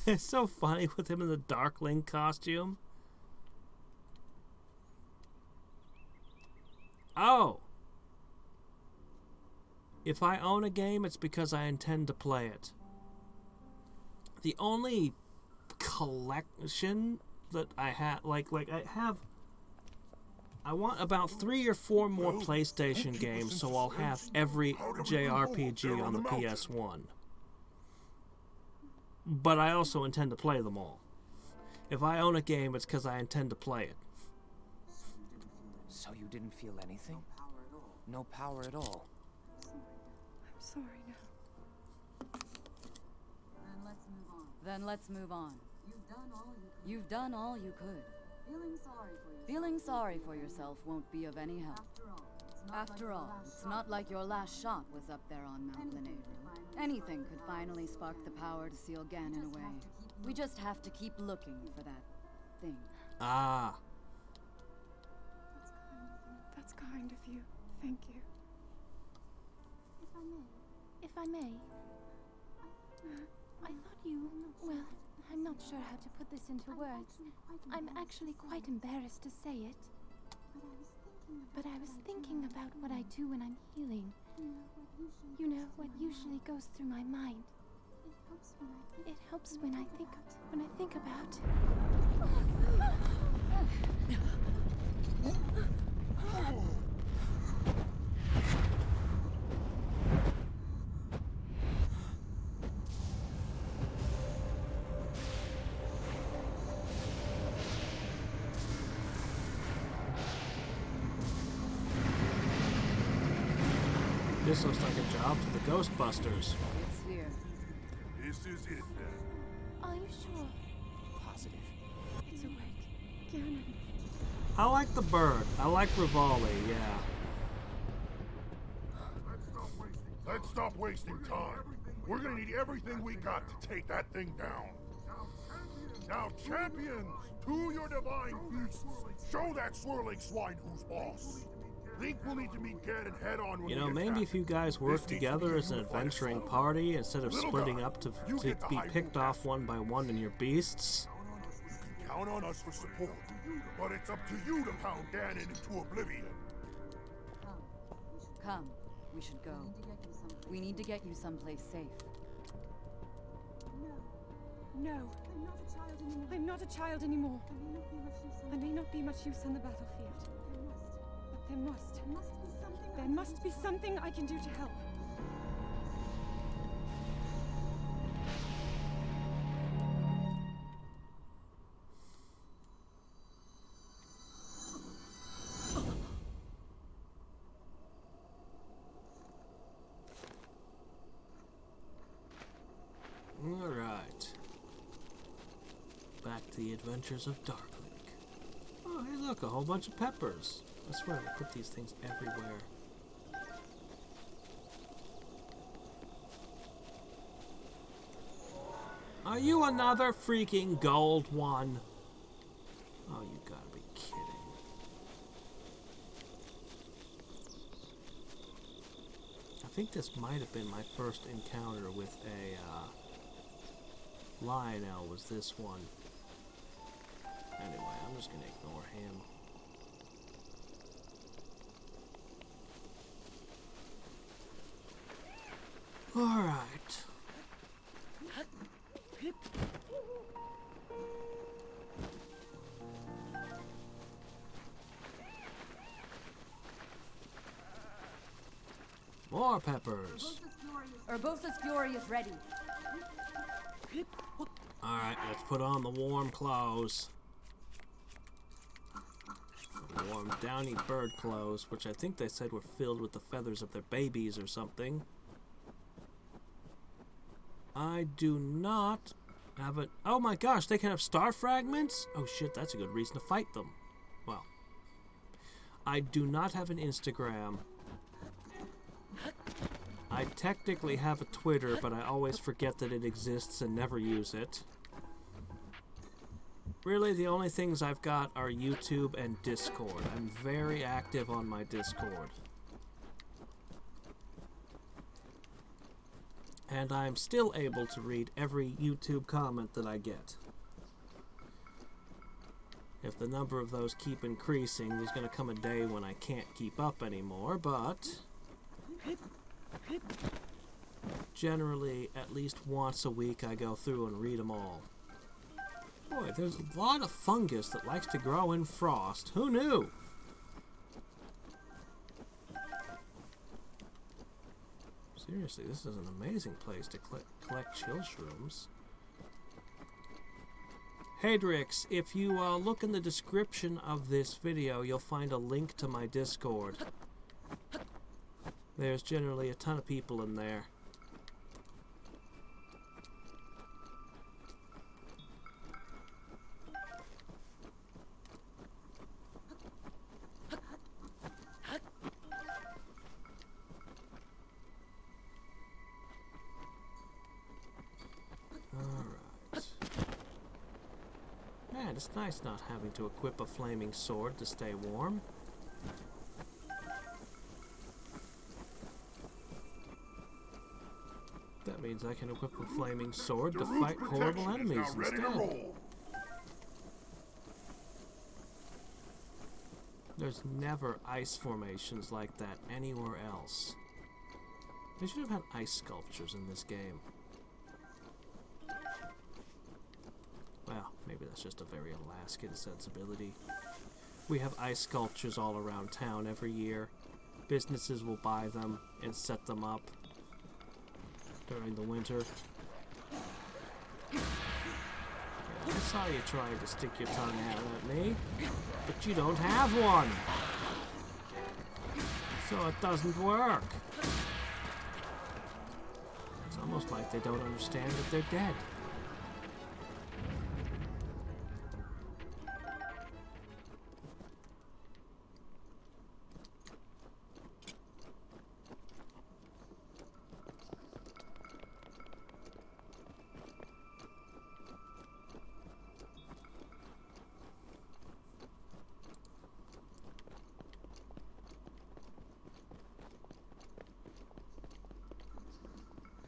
A: It's so funny with him in the Darkling costume. Oh! If I own a game, it's because I intend to play it. The only collection that I have, I want about 3 or 4 more PlayStation games, so I'll have every JRPG on the PS1. But I also intend to play them all. If I own a game, it's because I intend to play it.
E: So you didn't feel anything? No power at all.
C: I'm sorry now.
D: Then let's move on. You've done all you could. Feeling sorry for yourself won't be of any help. After all, it's not like your last shot was up there on Mount Lanryu. Anything could finally spark the power to seal Ganon away. We just have to keep looking for that thing.
A: Ah.
C: That's kind of you. Thank you. If I may, I thought you, well, I'm not sure how to put this into words. I'm actually quite embarrassed to say it. But I was thinking about what I do when I'm healing. You know, what usually goes through my mind. It helps when I think about...
A: this looks like a job for the Ghostbusters.
D: It's here.
F: This is it then.
C: Are you sure?
E: Positive.
C: It's awake. Kieran.
A: I like the bird. I like Rivali, yeah.
F: Let's stop wasting time. We're gonna need everything we got to take that thing down. Now, champions, to your divine beasts. Show that swirling swine who's boss. Link will need to meet Ganon head on when
A: You know,
F: we get
A: maybe
F: back.
A: if you guys work together as an adventuring party instead of splitting up to be picked off one by one in your beasts.
F: You can count on us for support, but it's up to you to pound Ganon into oblivion.
D: Come. We should go. We need to get you someplace safe.
G: No. I'm not a child anymore. I may not be much use on the battlefield. But there must be something I can do to help.
A: Alright. Back to the adventures of Dark Link. Oh, hey look, a whole bunch of peppers. I swear we put these things everywhere. Are you another freaking gold one? Oh, you gotta be kidding. I think this might have been my first encounter with a Lionel, was this one. Anyway, I'm just gonna ignore him. Alright. More peppers.
D: Urbosa's Fury is ready.
A: Alright, let's put on the warm clothes. Warm downy bird clothes, which I think they said were filled with the feathers of their babies or something. I do not have a... Oh my gosh, they can have star fragments? Oh shit, that's a good reason to fight them. Well, I do not have an Instagram. I technically have a Twitter, but I always forget that it exists and never use it. Really, the only things I've got are YouTube and Discord. I'm very active on my Discord. And I'm still able to read every YouTube comment that I get. If the number of those keep increasing, there's going to come a day when I can't keep up anymore, but... generally, at least once a week I go through and read them all. Boy, there's a lot of fungus that likes to grow in frost. Who knew? Seriously, this is an amazing place to collect chill shrooms. Hadriex, if you look in the description of this video, you'll find a link to my Discord. There's generally a ton of people in there. Alright. Man, it's nice not having to equip a flaming sword to stay warm. That means I can equip a flaming sword to fight horrible enemies instead. There's never ice formations like that anywhere else. They should have had ice sculptures in this game. Well, maybe that's just a very Alaskan sensibility. We have ice sculptures all around town every year. Businesses will buy them and set them up during the winter. Yeah, I saw you trying to stick your tongue out at me, but you don't have one. So it doesn't work. Almost like they don't understand that they're dead.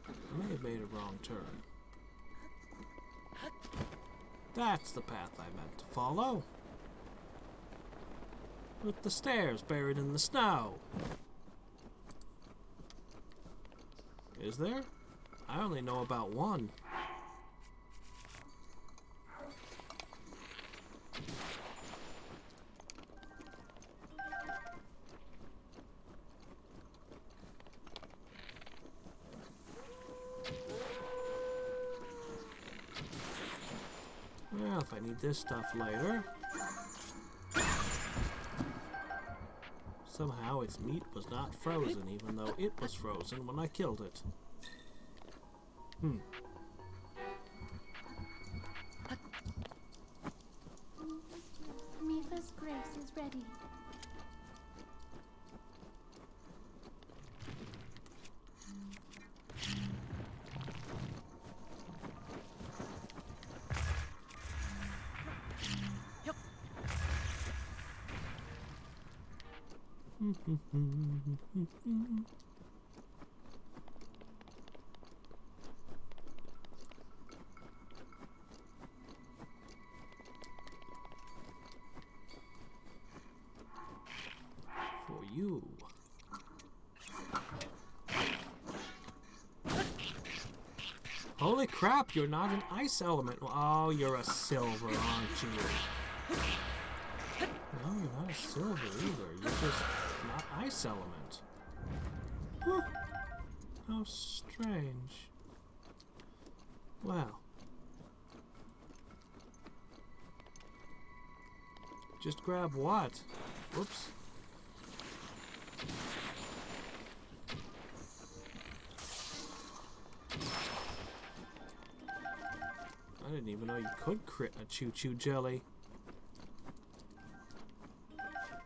A: I may have made a wrong turn. That's the path I meant to follow. With the stairs buried in the snow. Is there? I only know about one. Well, if I need this stuff later. Somehow its meat was not frozen, even though it was frozen when I killed it.
C: Mila's grace is ready.
A: For you. Holy crap, you're not an ice element. Oh, you're a silver, aren't you? No, you're not a silver either. You're just not ice element. Huh. How strange. Well. Just grab what? Whoops. I didn't even know you could crit a choo-choo jelly.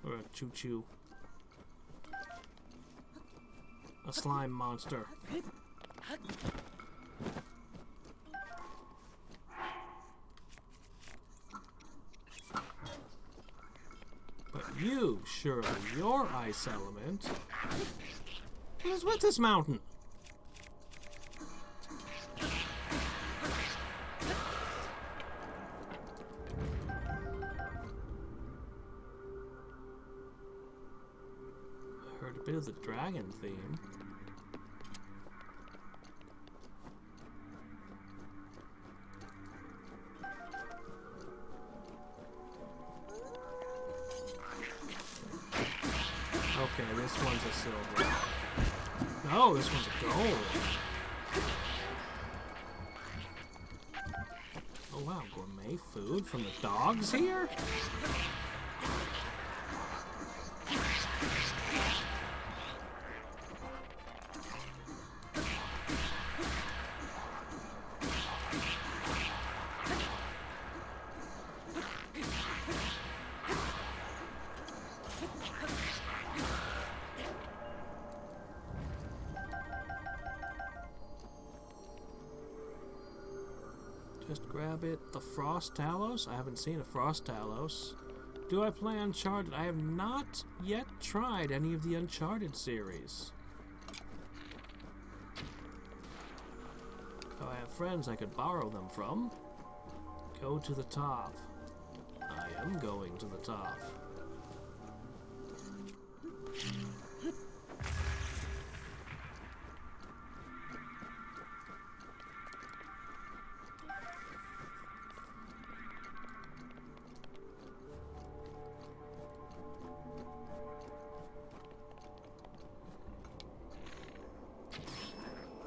A: Or a choo-choo. A slime monster. But you, surely, your ice element. What is with this mountain? I heard a bit of the dragon theme. Okay, this one's a silver. No, this one's a gold. Oh wow, gourmet food from the dogs here? Just grab it. The Frost Talos? I haven't seen a Frost Talos. Do I play Uncharted? I have not yet tried any of the Uncharted series. So I have friends I could borrow them from. Go to the top. I am going to the top.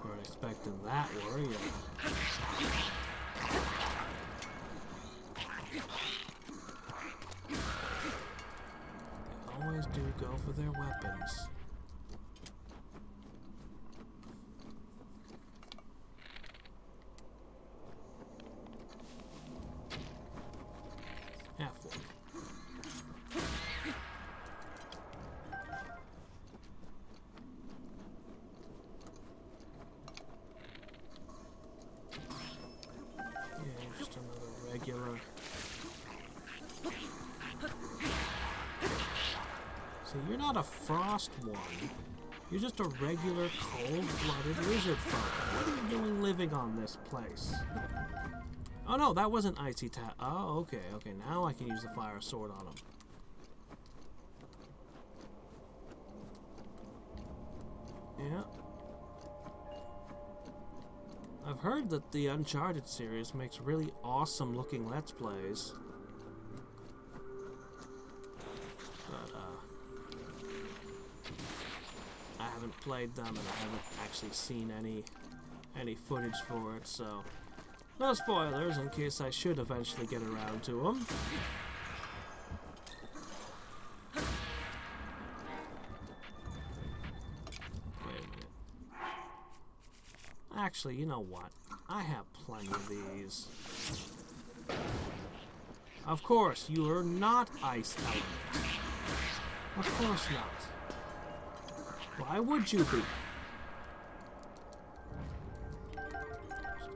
A: Weren't expecting that, were you? They always do go for their weapons. See, you're not a frost one. You're just a regular cold-blooded lizard folk. What are you doing living on this place? Oh no, that wasn't icy tap. Oh, okay, okay. Now I can use the fire sword on him. Yeah. I've heard that the Uncharted series makes really awesome looking Let's Plays. But, I haven't played them and I haven't actually seen any footage for it, so no spoilers in case I should eventually get around to them. Wait a minute. Actually, you know what? I have plenty of these. Of course, you are not ice element. Of course not. Why would you be?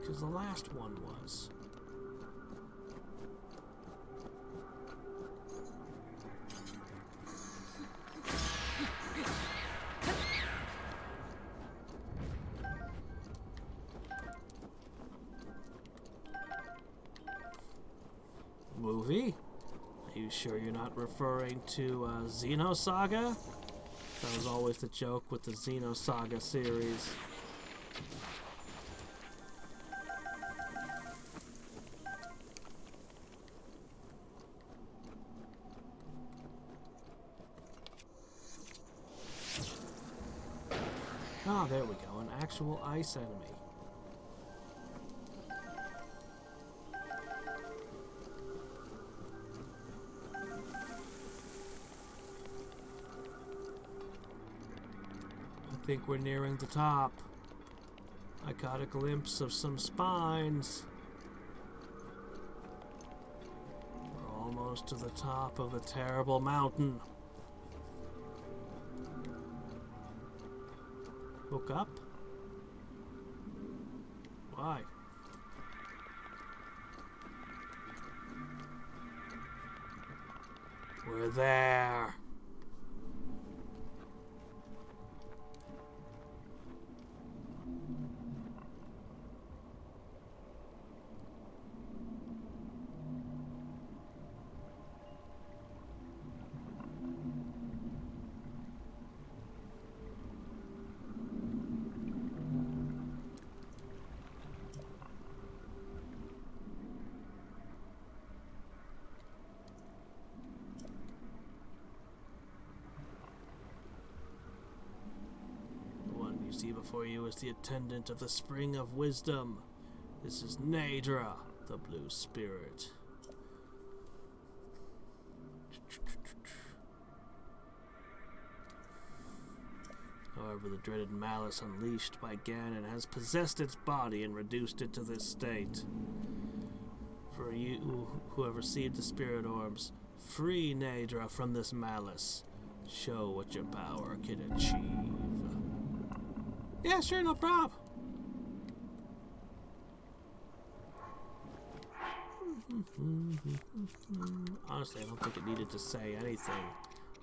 A: Because the last one was. Movie? Are you sure you're not referring to Xenosaga? That was always the joke with the Xenosaga series. Ah, there we go, an actual ice enemy. I think we're nearing the top. I got a glimpse of some spines. We're almost to the top of a terrible mountain. Look up? Why? We're there. See before you is the attendant of the Spring of Wisdom. This is Nadra, the Blue Spirit. However, the dreaded malice unleashed by Ganon has possessed its body and reduced it to this state. For you who have received the Spirit Orbs, free Nadra from this malice. Show what your power can achieve. Yeah, sure, no problem. Honestly, I don't think it needed to say anything.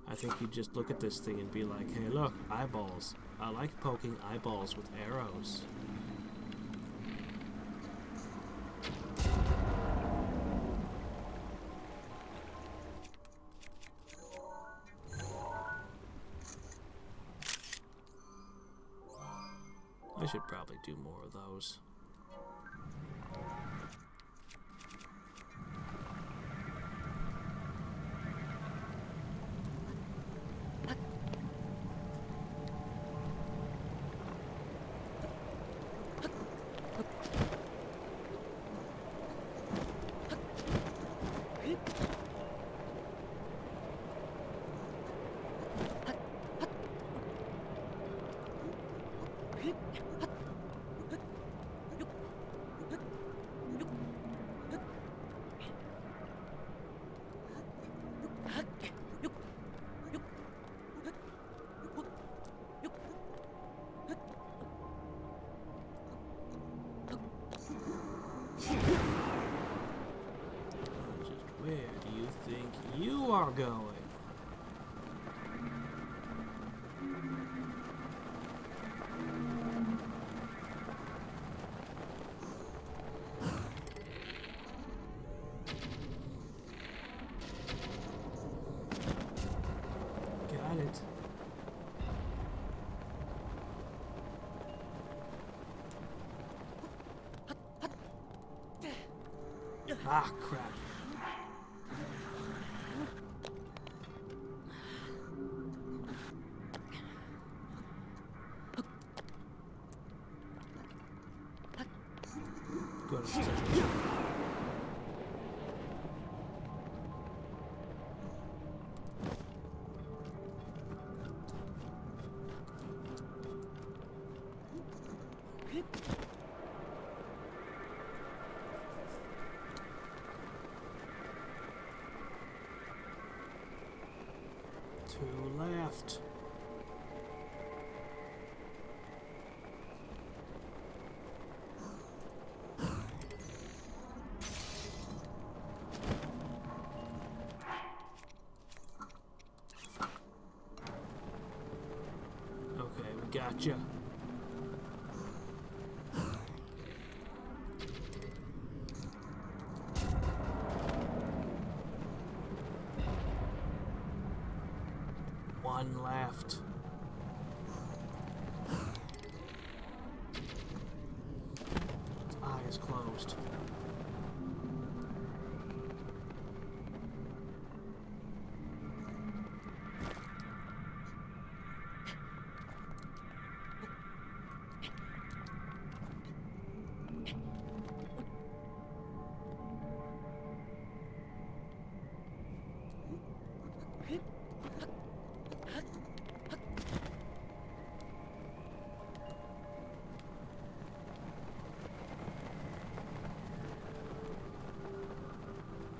A: I think you just look at this thing and be like, hey, look, eyeballs. I like poking eyeballs with arrows. I should probably do more of those. Where do you think you are going? Ah, crap. Go to stick. Two left. Okay, we gotcha. One left. Its eye is closed.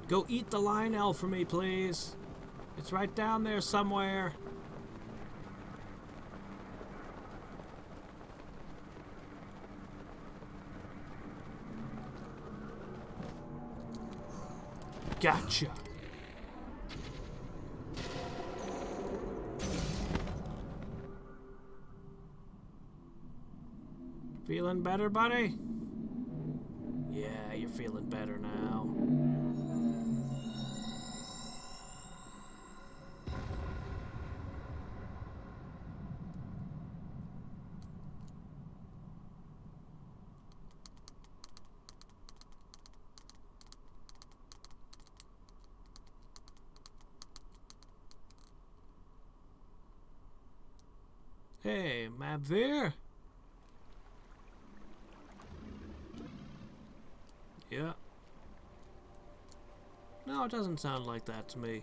A: Go eat the Lionel for me, please. It's right down there somewhere. Gotcha. Feeling better, buddy? Yeah, you're feeling better now. Hey, Mabvir? Yeah. No, it doesn't sound like that to me.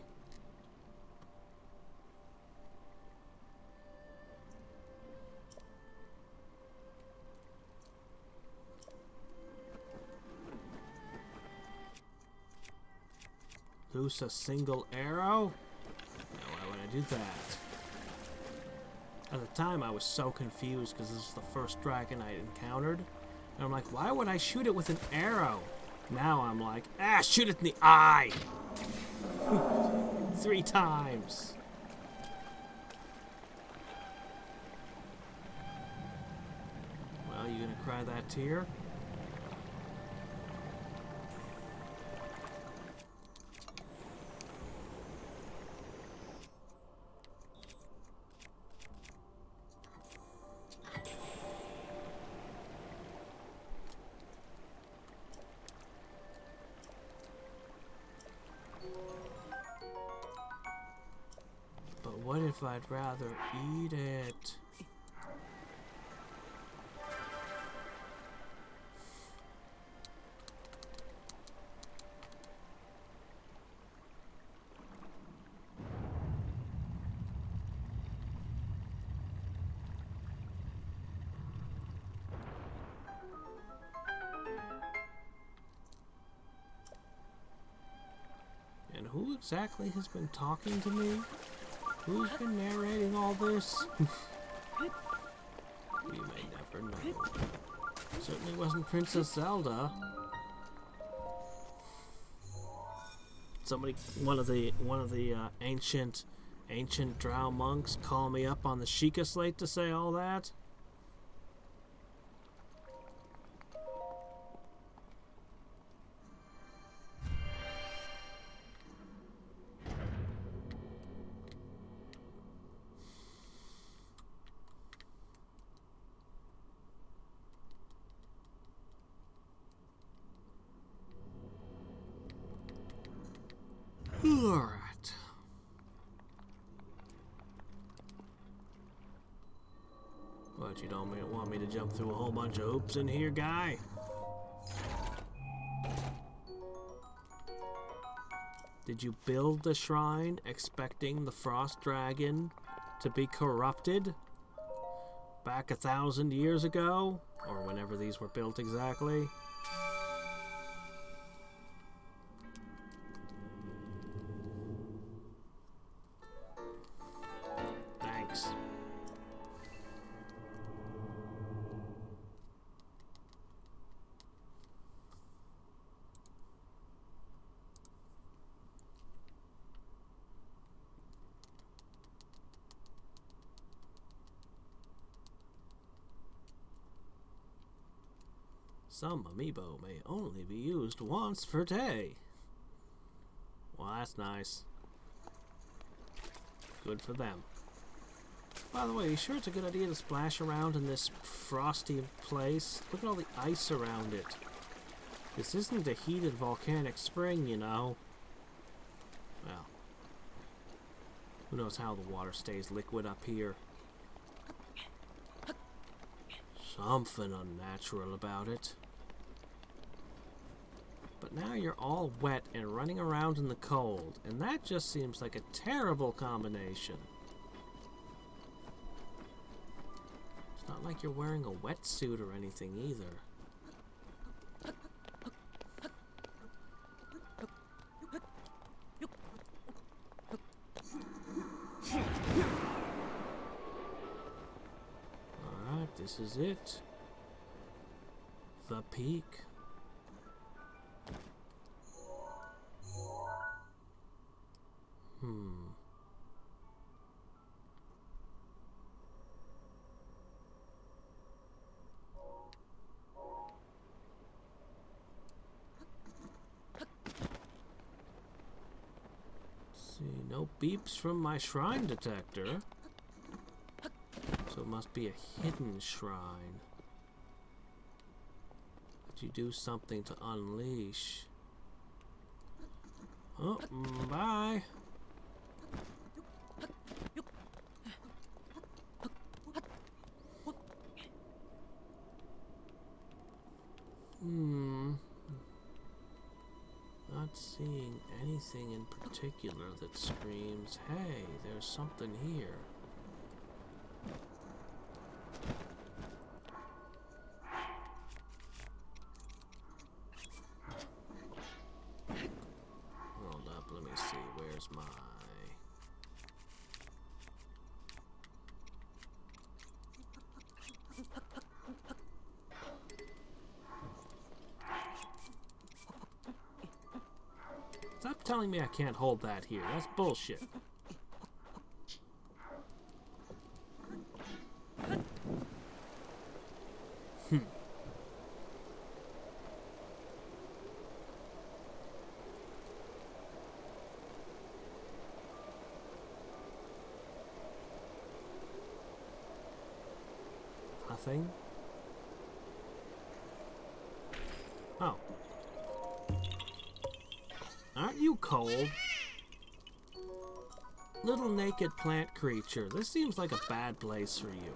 A: Loose a single arrow? No, why would I do that? At the time, I was so confused because this was the first dragon I encountered. And I'm like, why would I shoot it with an arrow? Now I'm like, shoot it in the eye! 3 times. Well, you gonna cry that tear? But what if I'd rather eat it? And who exactly has been talking to me? Who's been narrating all this? We may never know. Certainly wasn't Princess Zelda. Somebody, one of the ancient drow monks, call me up on the Sheikah slate to say all that. Alright. What, you don't want me to jump through a whole bunch of hoops in here, guy? Did you build the shrine expecting the frost dragon to be corrupted back 1,000 years ago? Or whenever these were built exactly? Thanks. Some amiibo may only be used once per day. Well, that's nice. Good for them. By the way, you sure it's a good idea to splash around in this frosty place? Look at all the ice around it. This isn't a heated volcanic spring, you know. Well, who knows how the water stays liquid up here. Something unnatural about it. But now you're all wet and running around in the cold, and that just seems like a terrible combination. It's not like you're wearing a wetsuit or anything either. Alright, this is it. The peak. See, no beeps from my shrine detector. So it must be a hidden shrine. Did you do something to unleash? Oh, bye. Not seeing anything in particular that screams, hey, there's something here. Hold up, let me see, where's my... Stop telling me I can't hold that here. That's bullshit. Nothing? Oh. Aren't you cold? Little naked plant creature, this seems like a bad place for you.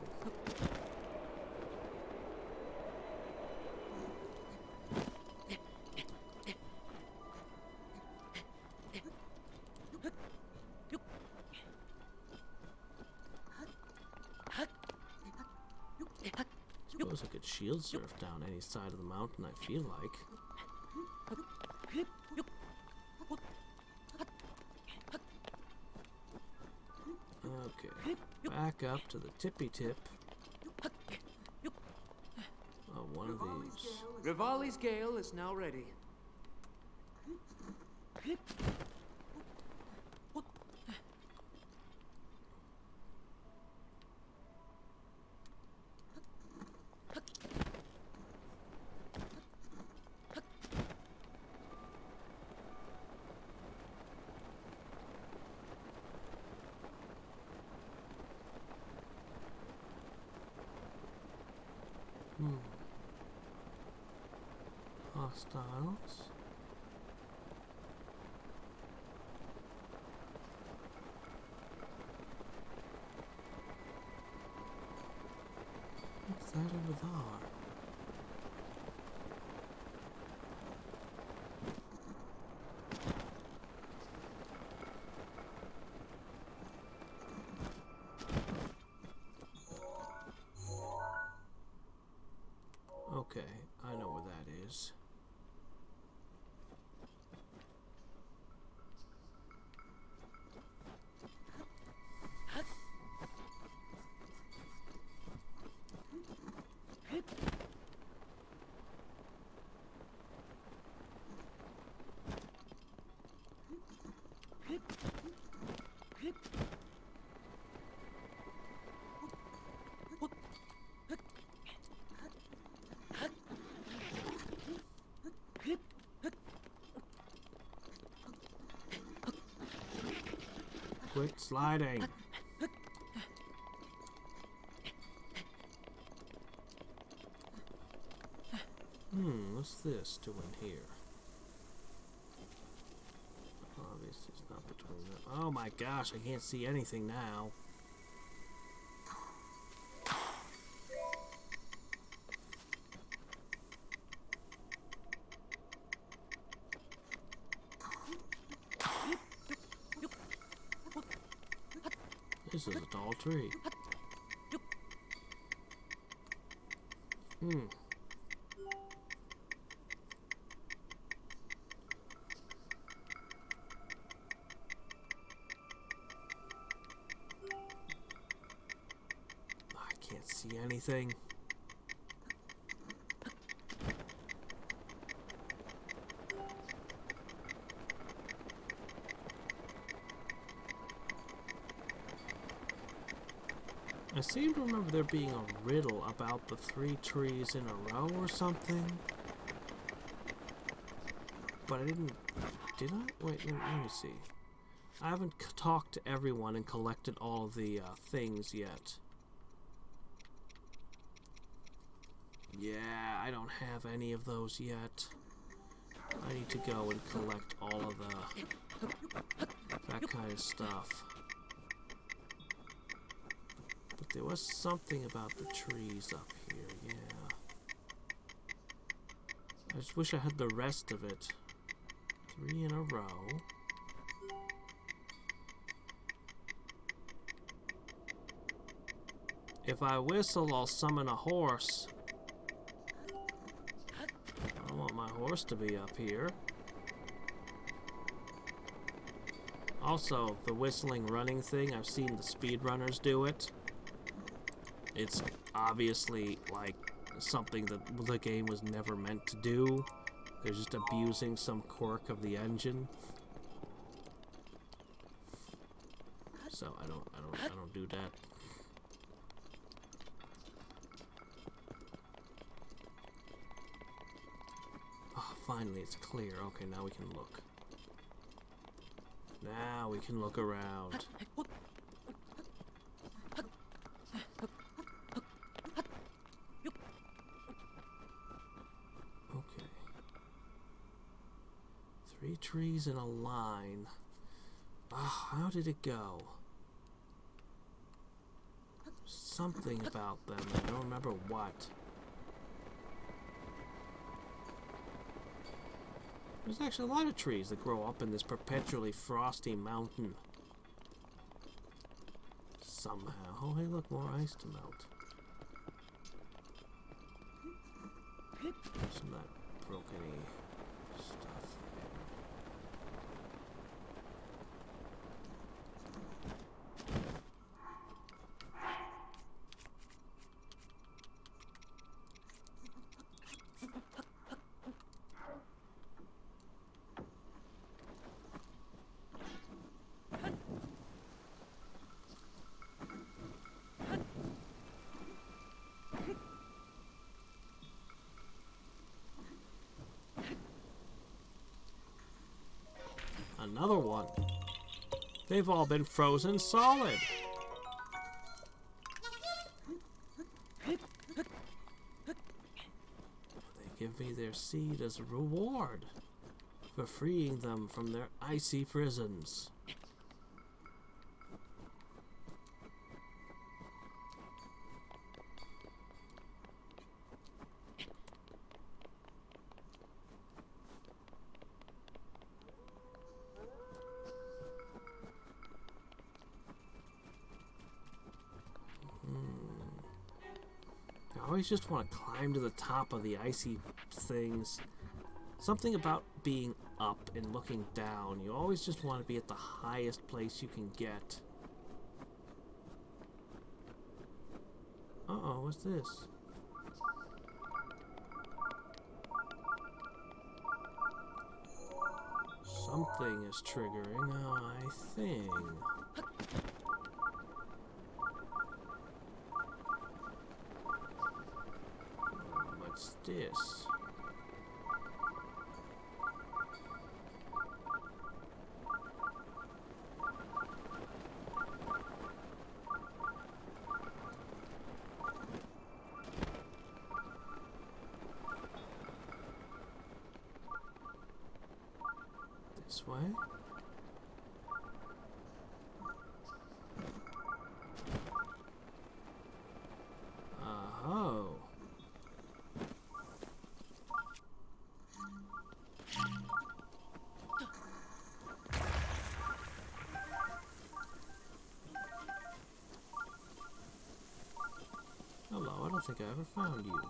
A: Suppose I could shield surf down any side of the mountain I feel like. Okay, back up to the tippy tip. Oh, one of these.
B: Rivali's gale is now ready.
A: Hostiles. teeth are. Okay, I know where that is. Quit sliding. What's this doing here? Obviously it's not between them. Oh my gosh, I can't see anything now. This is a tall tree. I can't see anything. I seem to remember there being a riddle about the 3 trees in a row or something. But I didn't... Did I? Wait, let me see. I haven't talked to everyone and collected all the things yet. Yeah, I don't have any of those yet. I need to go and collect all of that kind of stuff. But there was something about the trees up here, yeah. I just wish I had the rest of it. 3 in a row. If I whistle, I'll summon a horse. I don't want my horse to be up here. Also, the whistling running thing, I've seen the speedrunners do it. It's obviously like something that the game was never meant to do. They're just abusing some quirk of the engine. So I don't do that. Oh, finally it's clear. Okay, now we can look. Now we can look around. Okay. 3 trees in a line. How did it go? Something about them. I don't remember what. There's actually a lot of trees that grow up in this perpetually frosty mountain. Somehow. Oh, hey, look, more ice to melt. Some of that broken-y stuff there. Another one. They've all been frozen solid. They give me their seed as a reward for freeing them from their icy prisons. I always just want to climb to the top of the icy things. Something about being up and looking down. You always just want to be at the highest place you can get. Uh-oh, what's this? Something is triggering, I think. What's this? This way? Oh. Hello, I don't think I ever found you.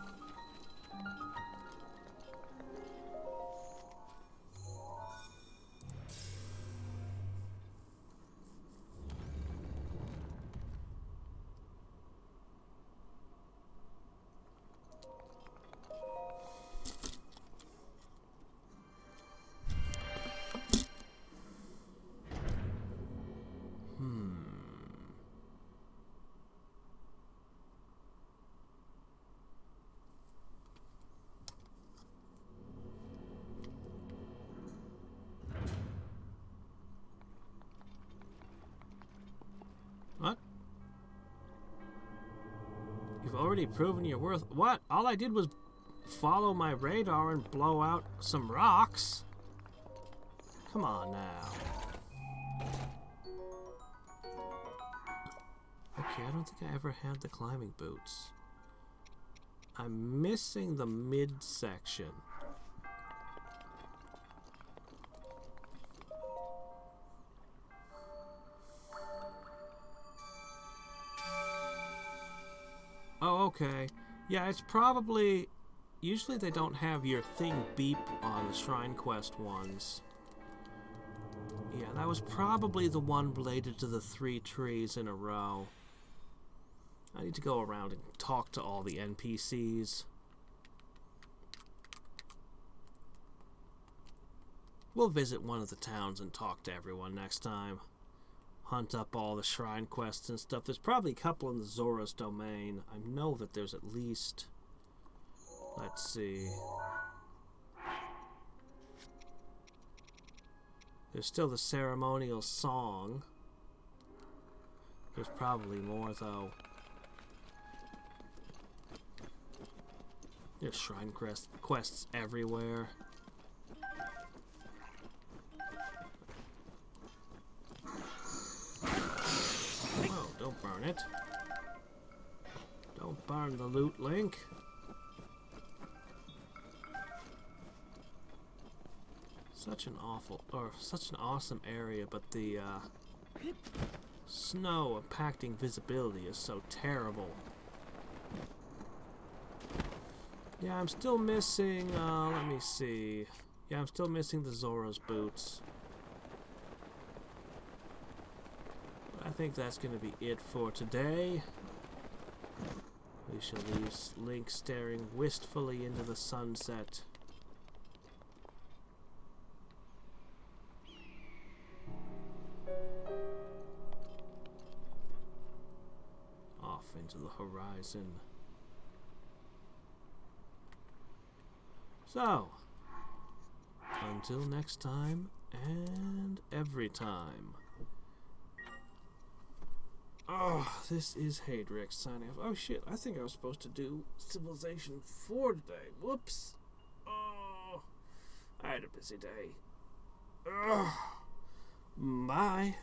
A: What? You've already proven your worth. What? All I did was follow my radar and blow out some rocks. Come on now. Okay, I don't think I ever had the climbing boots. I'm missing the midsection. Oh, okay. Yeah, it's probably... Usually they don't have your thing beep on the Shrine Quest ones. Yeah, that was probably the one related to the 3 trees in a row. I need to go around and talk to all the NPCs. We'll visit one of the towns and talk to everyone next time. Hunt up all the shrine quests and stuff. There's probably a couple in the Zora's domain. I know that there's at least... Let's see. There's still the ceremonial song. There's probably more, though. There's shrine quests everywhere. Oh, don't burn it. Don't burn the loot, Link. Such an awesome area, but the snow impacting visibility is so terrible. Yeah, I'm still missing, let me see. Yeah, I'm still missing the Zora's boots. But I think that's going to be it for today. We shall leave Link staring wistfully into the sunset. Off into the horizon. So, until next time, and every time. Oh, this is Hadriex signing off. Oh shit, I think I was supposed to do Civilization 4 today. Whoops. Oh, I had a busy day. Ugh. Bye.